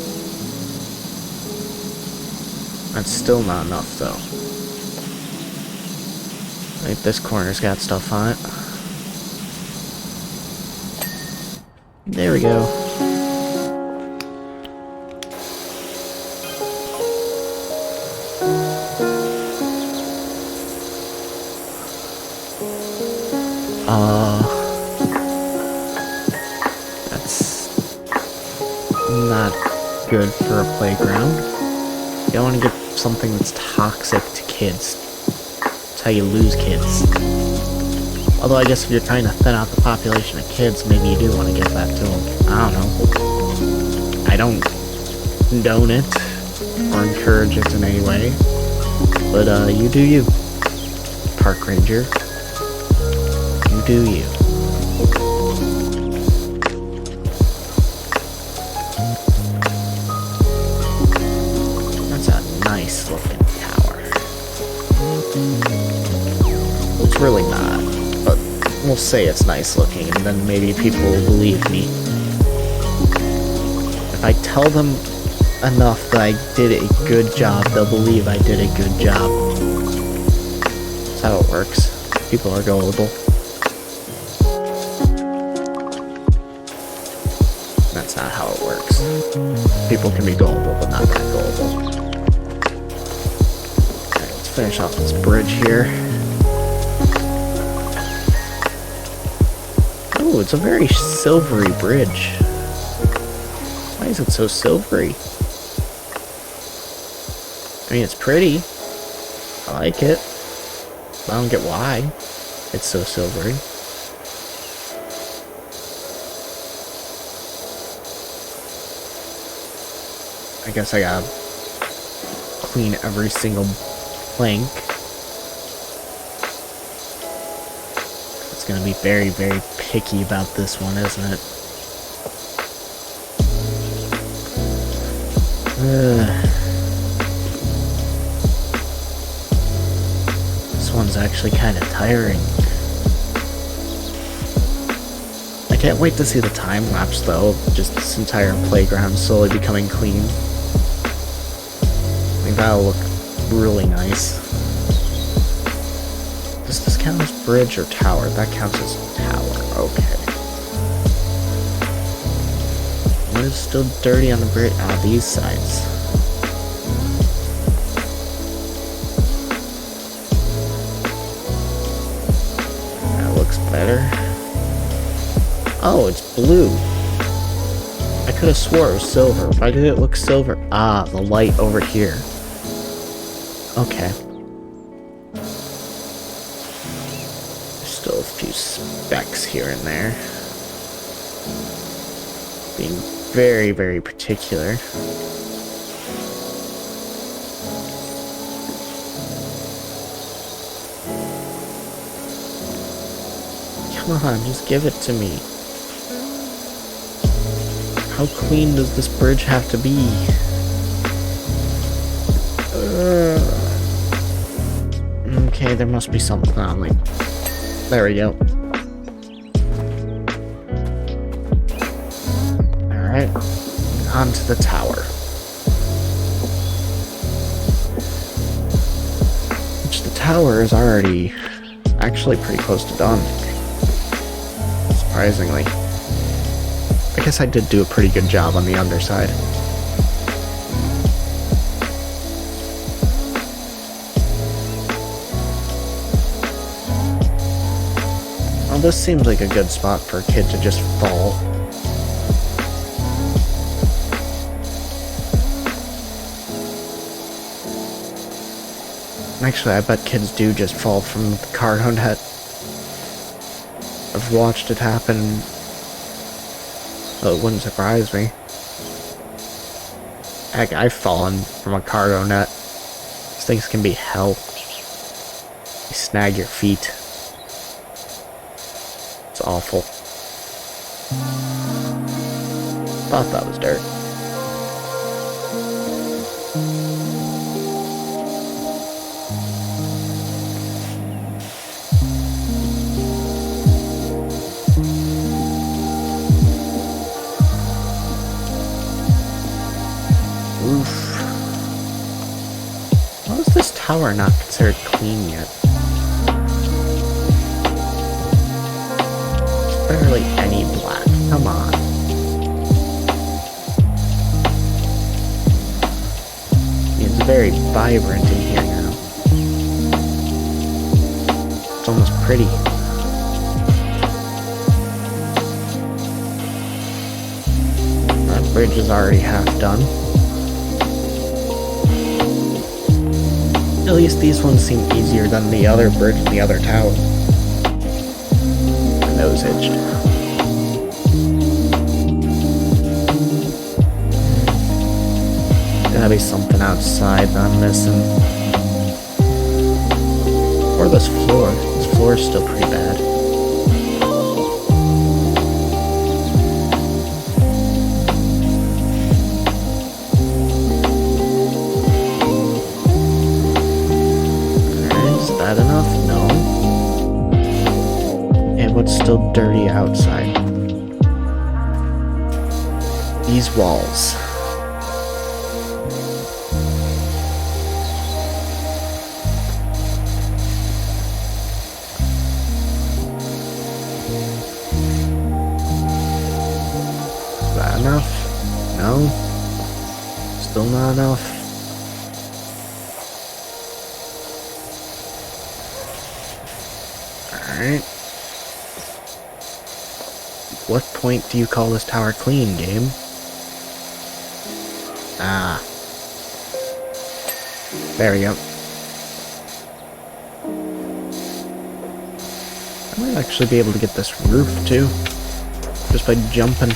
That's still not enough, though. I think this corner's got stuff on it. There we go. That's not good for a playground. You don't want to get something that's toxic to kids. That's how you lose kids. Although I guess if you're trying to thin out the population of kids, maybe you do want to give that to them. I don't know. I don't condone it or encourage it in any way. But you do you. Park ranger. You do you. That's a nice looking tower. It's really not. But we'll say it's nice looking, and then maybe people will believe me. If I tell them enough that I did a good job, they'll believe I did a good job. That's how it works. People are gullible. That's not how it works. People can be gullible, but not that gullible. Alright, let's finish off this bridge here. Oh, it's a very silvery bridge. Why is it so silvery? I mean, it's pretty. I like it. I don't get why it's so silvery. I guess I gotta clean every single plank. It's gonna be very, very picky about this one, isn't it? This one's actually kind of tiring. I can't wait to see the time lapse though, of just this entire playground slowly becoming clean. I think that'll look really nice. Does this count as bridge or tower? That counts as tower. Okay. What is still dirty on the bridge? Ah, these sides. That looks better. Oh, it's blue. I could have swore it was silver. Why did it look silver? Ah, the light over here. Okay. There's still a few specks here and there. Being very, very particular. Come on, just give it to me. How clean does this bridge have to be? Okay, there must be something on me. There we go. Alright, on to the tower. Which the tower is already actually pretty close to done. Surprisingly. I guess I did do a pretty good job on the underside. Well, this seems like a good spot for a kid to just fall. Actually, I bet kids do just fall from the cargo net. I've watched it happen. So it wouldn't surprise me. Heck, I've fallen from a cargo net. These things can be hell. You snag your feet. It's awful. Thought that was dirt. Why is this tower not considered clean yet? There's barely any black. Come on. It's very vibrant in here now. It's almost pretty. That bridge is already half done. At least these ones seem easier than the other bridge and the other tower. My nose itched. Gotta be something outside that I'm missing. Or this floor. This floor is still pretty bad. That enough? No. And what's still dirty outside? These these walls. Is that enough? No? Still not enough? Alright. What point do you call this tower clean, game? Ah. There we go. I might actually be able to get this roof too. Just by jumping.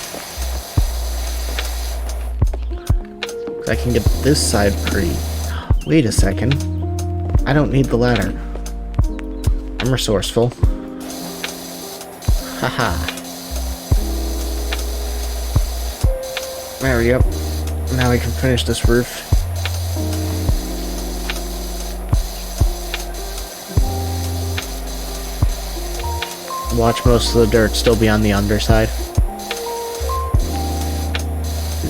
I can get this side free. Wait a second. I don't need the ladder. I'm resourceful. Haha. There we go. Now we can finish this roof. Watch most of the dirt still be on the underside.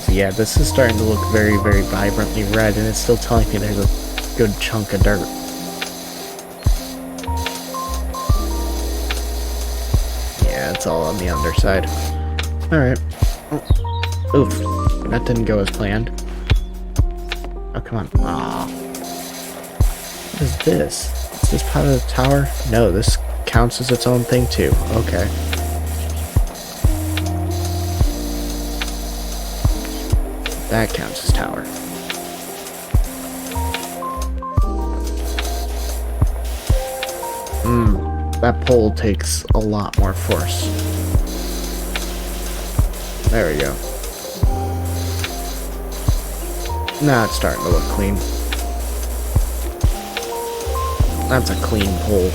Yeah, this is starting to look very, very vibrantly red, and it's still telling me there's a good chunk of dirt. Yeah, it's all on the underside. Alright. Oh. Oof. That didn't go as planned. Oh, come on. Aw. What is this? Is this part of the tower? No, this counts as its own thing too. Okay. That counts as tower. That pole takes a lot more force. There we go. Now it's starting to look clean. That's a clean pole.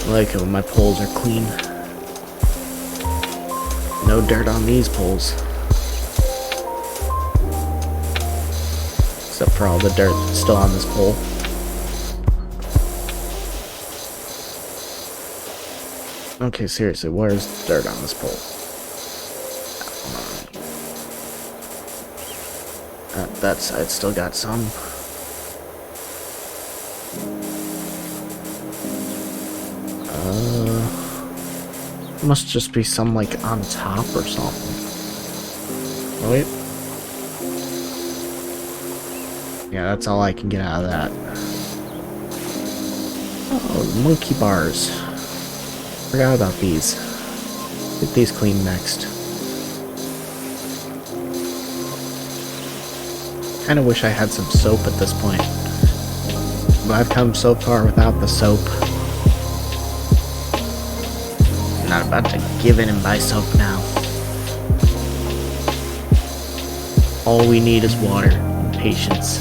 I like it when my poles are clean. No dirt on these poles. Except for all the dirt that's still on this pole. Okay, seriously, where's the dirt on this pole? That side still got some. Must just be some, like, on top or something. Oh, wait. Yeah, that's all I can get out of that. Oh, monkey bars. Forgot about these. Get these cleaned next. Kinda wish I had some soap at this point. But I've come so far without the soap. Not about to give in and buy soap now. All we need is water and patience.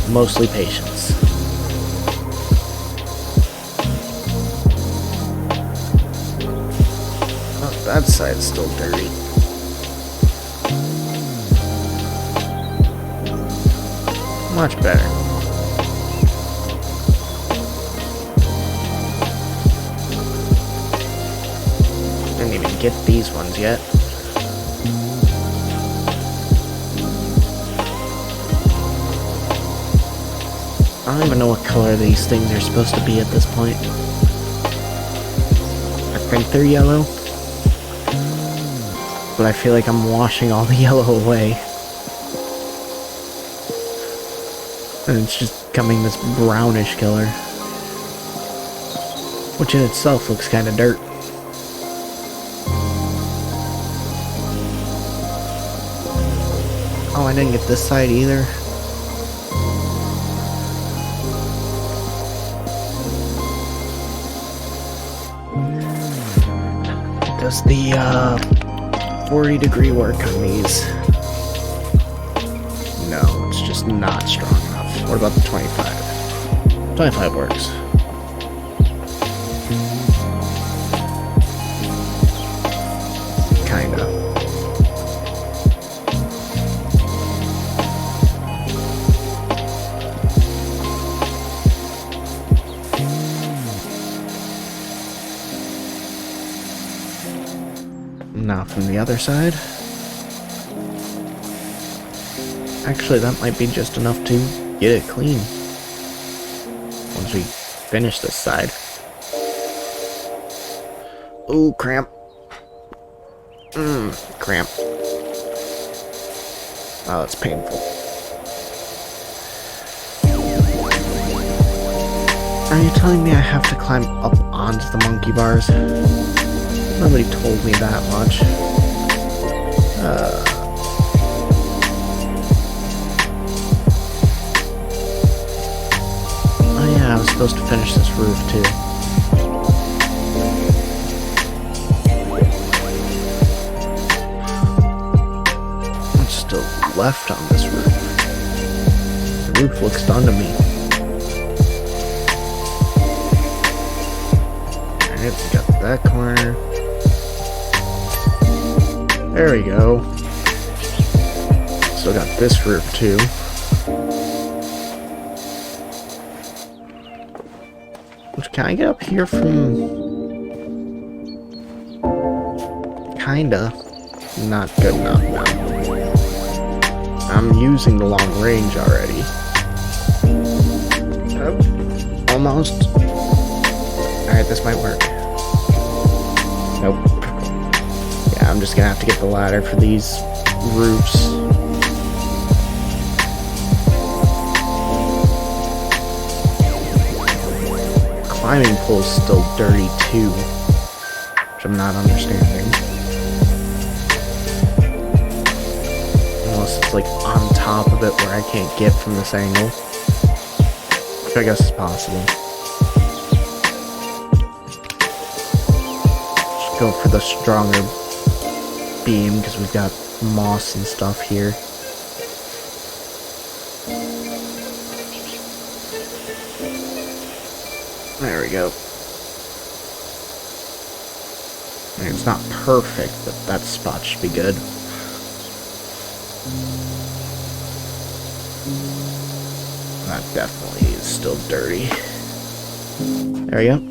Mostly patience. Oh, that side's still dirty. Much better. Didn't even get these ones yet. I don't even know what color these things are supposed to be at this point. I think they're yellow. But I feel like I'm washing all the yellow away. And it's just becoming this brownish color. Which in itself looks kind of dirt. Oh, I didn't get this side either. Does the 40-degree work on these? No, it's just not strong enough. What about the 25? 25 works. Kinda. from the other side. Actually, that might be just enough to get it clean. Once we finish this side. Ooh, cramp. Cramp. Oh, that's painful. Are you telling me I have to climb up onto the monkey bars? Nobody told me that much. Oh yeah, I was supposed to finish this roof too. What's still left on this roof? The roof looks done to me. Alright, we got that corner. There we go. Still got this roof too. Can I get up here from... Kinda. Not good enough now. I'm using the long range already. Oh, almost. Alright, this might work. Nope. Yeah, I'm just gonna have to get the ladder for these roofs. Climbing pole is still dirty too, which I'm not understanding. Unless it's like on top of it where I can't get from this angle, which I guess is possible. Just go for the stronger beam because we've got moss and stuff here. There we go. It's not perfect, but that spot should be good. That definitely is still dirty. There we go.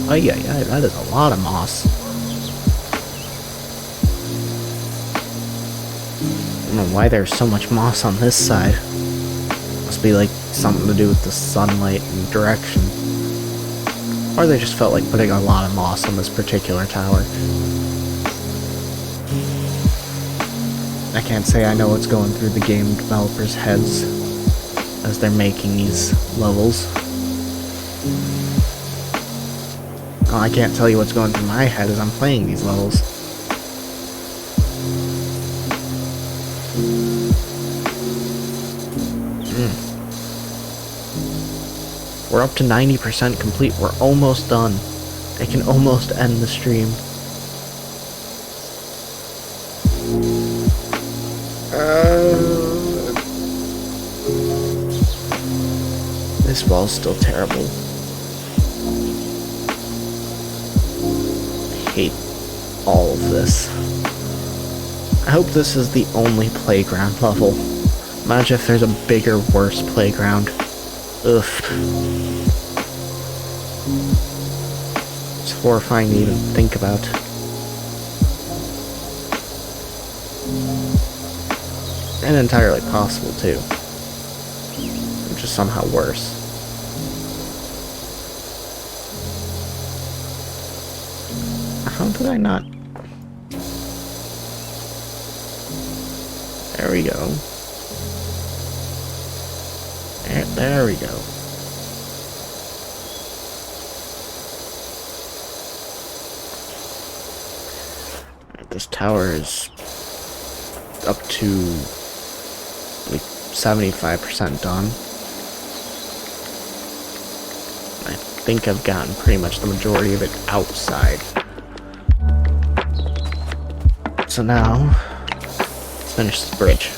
Oh yeah, that is a lot of moss. I don't know why there's so much moss on this side. Must be like something to do with the sunlight and direction. Or they just felt like putting a lot of moss on this particular tower. I can't say I know what's going through the game developers' heads as they're making these levels. Well, I can't tell you what's going through my head as I'm playing these levels. We're up to 90% complete. We're almost done. I can almost end the stream. This wall's still terrible. I hate all of this. I hope this is the only playground level. Imagine if there's a bigger, worse playground. Ugh. It's horrifying to even think about. And entirely possible too. Which is somehow worse. How did I not? There we go. There we go. This tower is up to like 75% done. I think I've gotten pretty much the majority of it outside. So now, let's finish this bridge.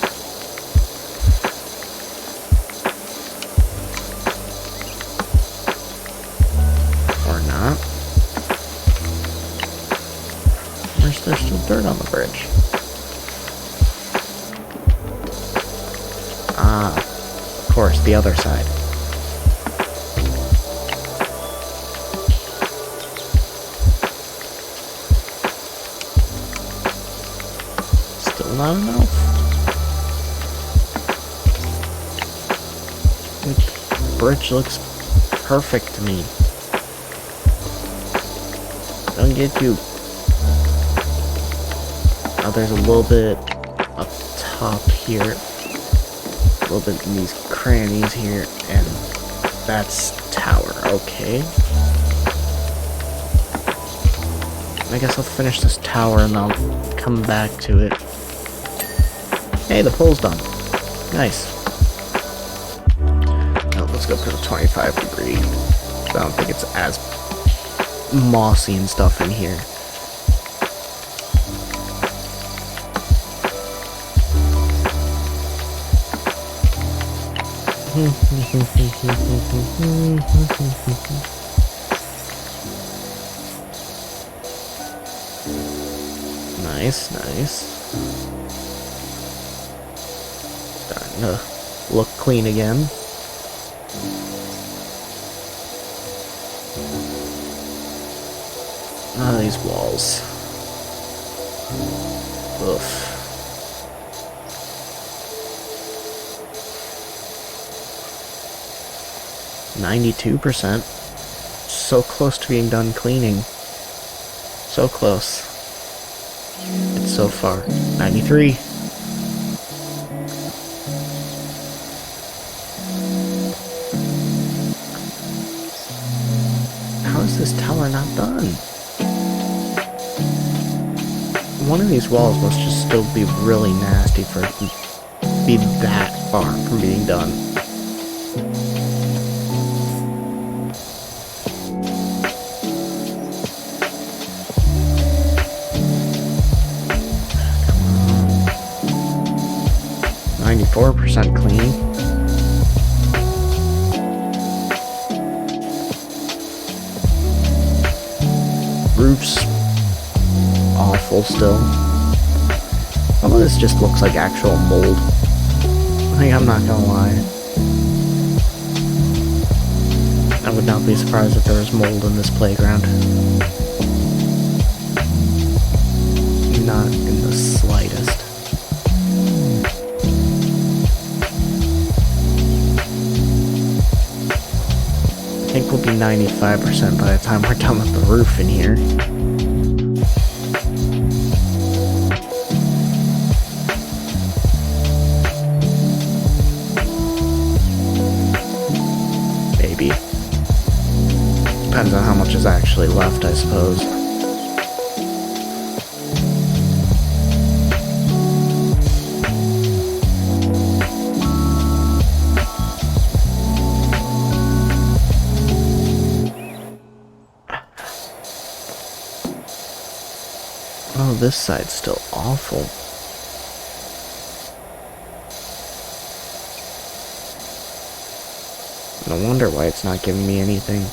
There's still dirt on the bridge. Ah, of course, the other side. Still not enough. The bridge looks perfect to me. Don't get you. Oh, there's a little bit up top here. A little bit in these crannies here, and that's tower. Okay. I guess I'll finish this tower and I'll come back to it. Hey, the pole's done. Nice. Now let's go for the 25 degree. I don't think it's as mossy and stuff in here. Nice, nice. Starting to look clean again. Ah, these walls. Oof. %. So close to being done cleaning. So close. It's so far. 93. How is this tower not done? One of these walls must just still be really nasty for it to be that far from being done. Come on. 94% clean. Roof's awful still. Some of this just looks like actual mold. Like, I'm not gonna lie. I would not be surprised if there was mold in this playground. Not in the slightest. I think we'll be 95% by the time we're done with the roof in here. Maybe. Depends on how much is actually left, I suppose. Oh, this side's still awful. No wonder why it's not giving me anything.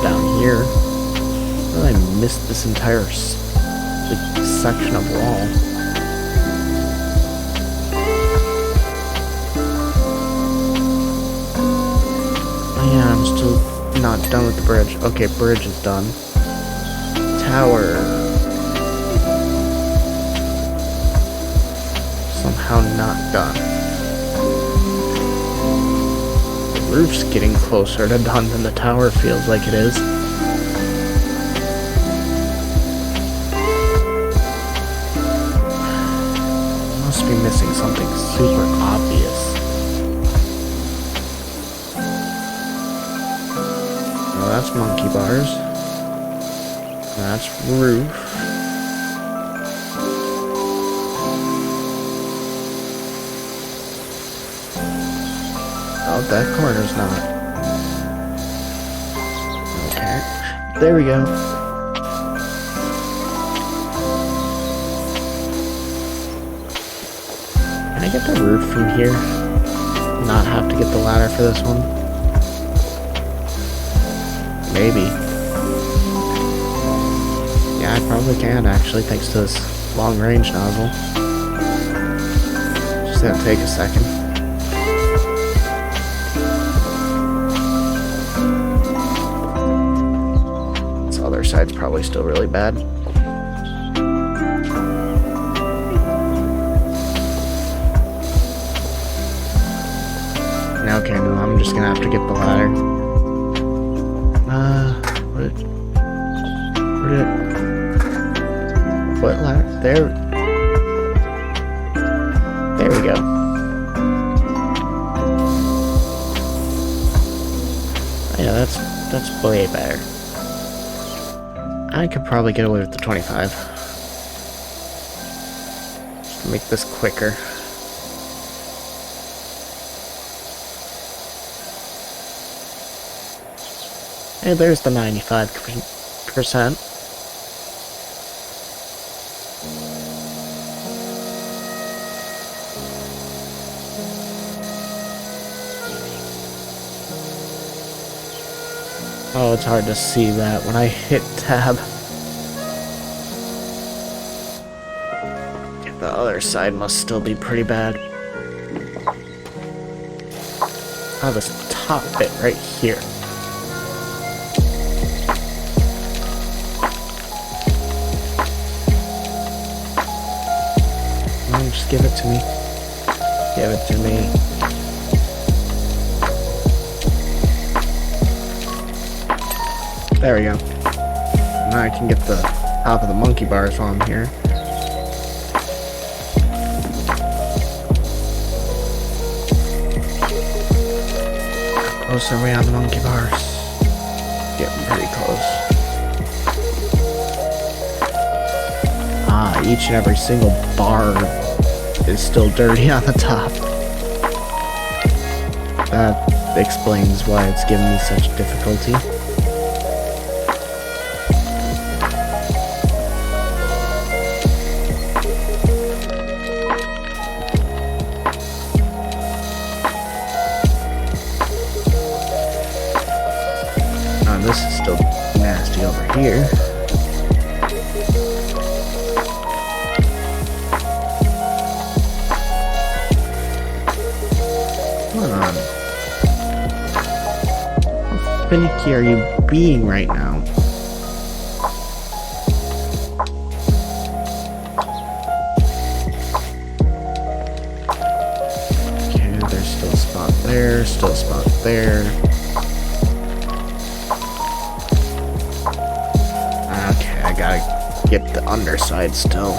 Down here. How did I miss this entire section of wall? Oh yeah, I'm still not done with the bridge. Okay, bridge is done. Tower. Somehow not done. Roof's getting closer to done than the tower feels like it is. Must be missing something super obvious. Well, that's monkey bars. That's roof. Oh, that corner's not. Okay. There we go. Can I get the roof from here? Not have to get the ladder for this one? Maybe. Yeah, I probably can actually, thanks to this long range nozzle. Just gonna take a second. This other side's probably still really bad. Okay, no, I'm just gonna have to get the ladder. What ladder? There we go. Yeah, that's way better. I could probably get away with the 25. Just to make this quicker. Hey, there's the 95%. Oh, it's hard to see that when I hit tab. The other side must still be pretty bad. Oh, this top bit right here. Just give it to me. Give it to me. There we go. Now I can get the top of the monkey bars on here. How close are we on the monkey bars? Getting pretty close. Ah, each and every single bar is still dirty on the top. That explains why it's giving me such difficulty. This is still nasty over here. Come on. How finicky are you being right now? Okay, there's still a spot there, still a spot there. Gotta get the underside still.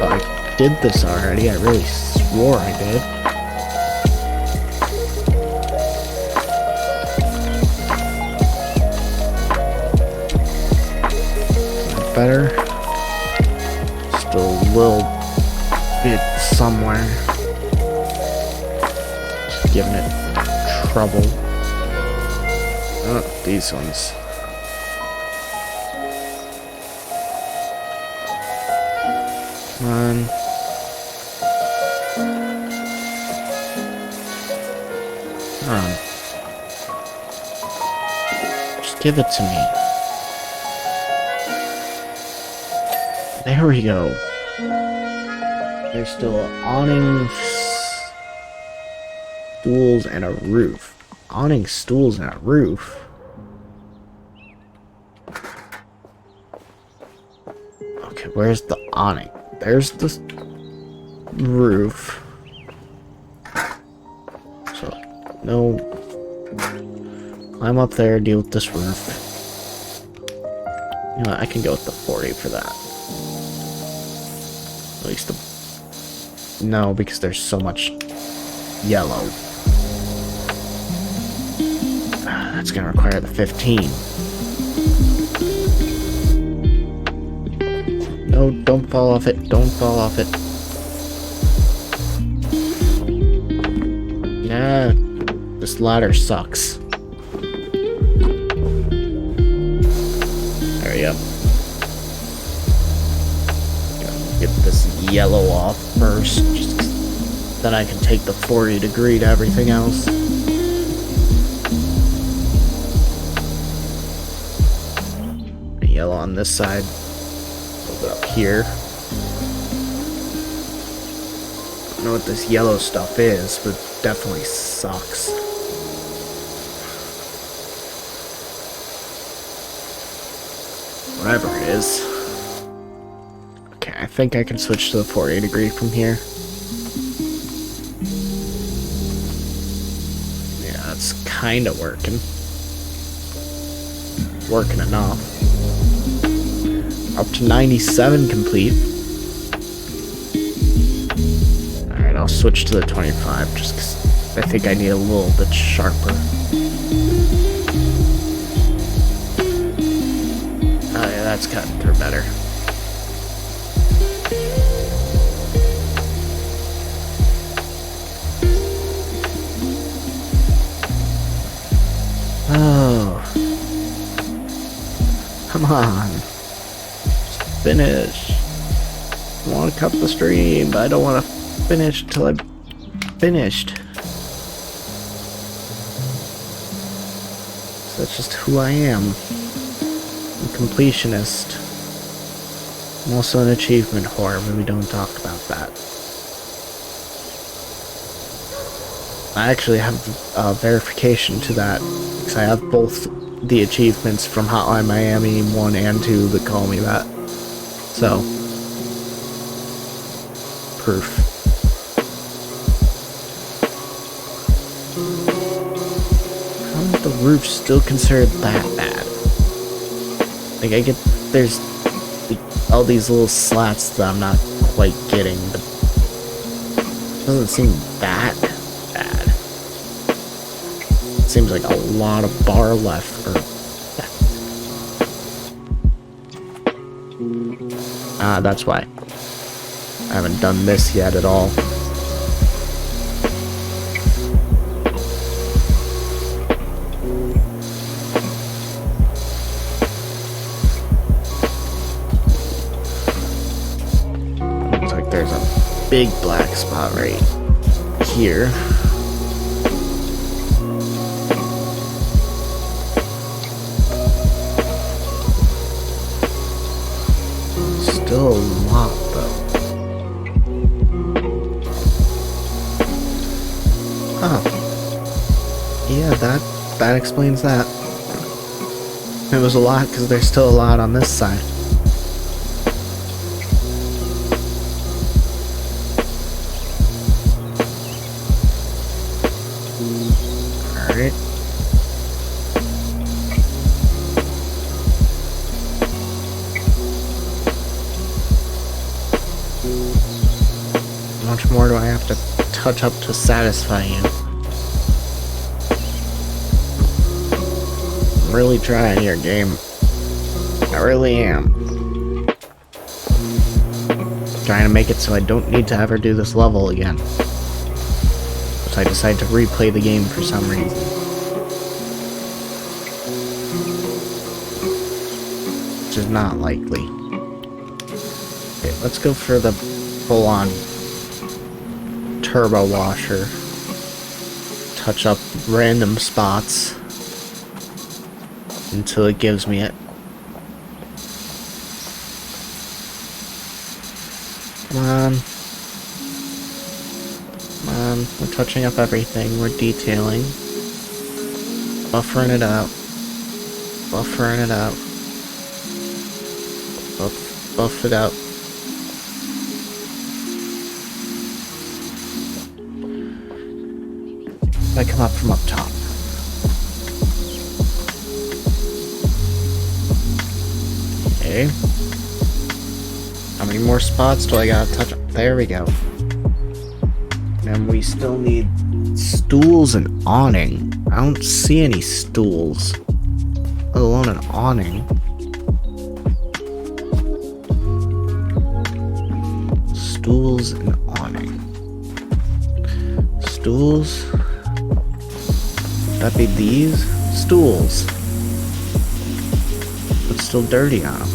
Oh, I did this already. I really swore I did. Is that better? Still a little bit somewhere. Just giving it trouble. Oh, these ones. Come on. Come on. Just give it to me. There we go. There's still awnings, stools, and a roof. Awning, stools, and a roof. Okay, where's the awning? There's the roof. So, no. Climb up there, deal with this roof. You know what, I can go with the 40 for that. At least the... No, because there's so much yellow. That's gonna require the 15. No, don't fall off it. Don't fall off it. Yeah, this ladder sucks. There we go. Gotta get this yellow off first. Just Then I can take the 40° to everything else. Yellow on this side. A little bit up here. I don't know what this yellow stuff is, but it definitely sucks. Whatever it is. Okay, I think I can switch to the 40° from here. Yeah, that's kind of working. Working enough. Up to 97 complete. Alright, I'll switch to the 25 just because I think I need a little bit sharper. Oh yeah, that's cutting through better. Oh. Come on. Just finish. I want to cut the stream, but I don't want to finish until I'm finished. So that's just who I am. I'm a completionist. I'm also an achievement whore, but we don't talk about that. I actually have verification to that, because I have both the achievements from Hotline Miami 1 and 2 that call me that. So, proof. How is the roof still considered that bad? Like, I get, there's all these little slats that I'm not quite getting, but it doesn't seem that bad. It seems like a lot of bar left. That's why. I haven't done this yet at all. Looks like there's a big black spot right here. Still a lot, though. Huh. Yeah, that explains that. It was a lot because there's still a lot on this side. Alright. How much more do I have to touch up to satisfy you? I'm really trying here, game. I really am. Trying to make it so I don't need to ever do this level again. But I decide to replay the game for some reason. Which is not likely. Okay, let's go for the full-on turbo washer. Touch up random spots until it gives me it. Come on. Come on. We're touching up everything. We're detailing. Buffering it out. Buffering it out. Buff it out. I come up from up top. Okay. How many more spots do I gotta touch up? There we go. And we still need stools and awning. I don't see any stools, let alone an awning. Stools and awning. Stools. That'd be these stools, but still dirty on them.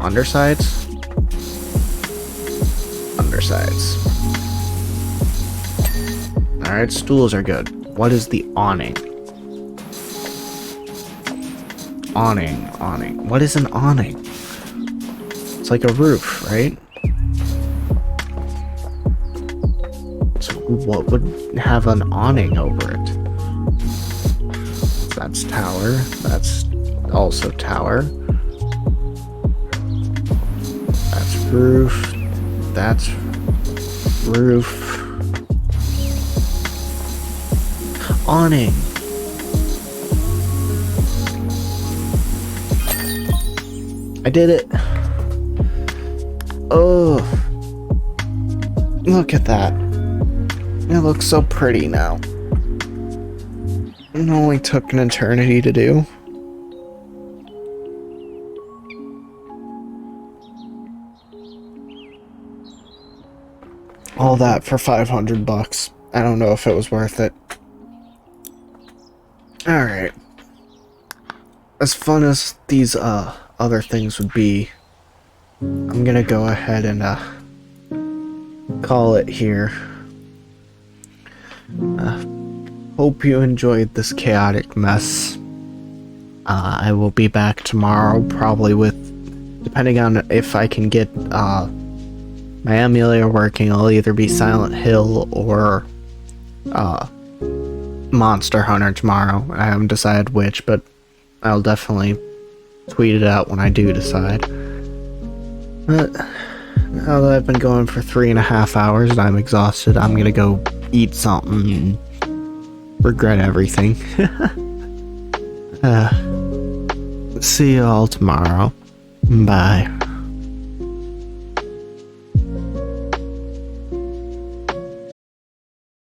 Undersides. Undersides. Alright, stools are good. What is the awning? Awning. What is an awning? It's like a roof, right? So what would have an awning over it? That's tower. That's also tower. That's roof. That's roof. Awning. I did it. Oh, look at that. It looks so pretty now. It only took an eternity to do. All that for 500 bucks. I don't know if it was worth it. Alright. As fun as these other things would be, I'm gonna go ahead and call it here. Hope you enjoyed this chaotic mess. I will be back tomorrow, probably with, depending on if I can get my emulator working, I'll either be Silent Hill or Monster Hunter tomorrow. I haven't decided which, but I'll definitely tweet it out when I do decide. But now that I've been going for 3.5 hours and I'm exhausted, I'm gonna go eat something and regret everything. See you all tomorrow. Bye.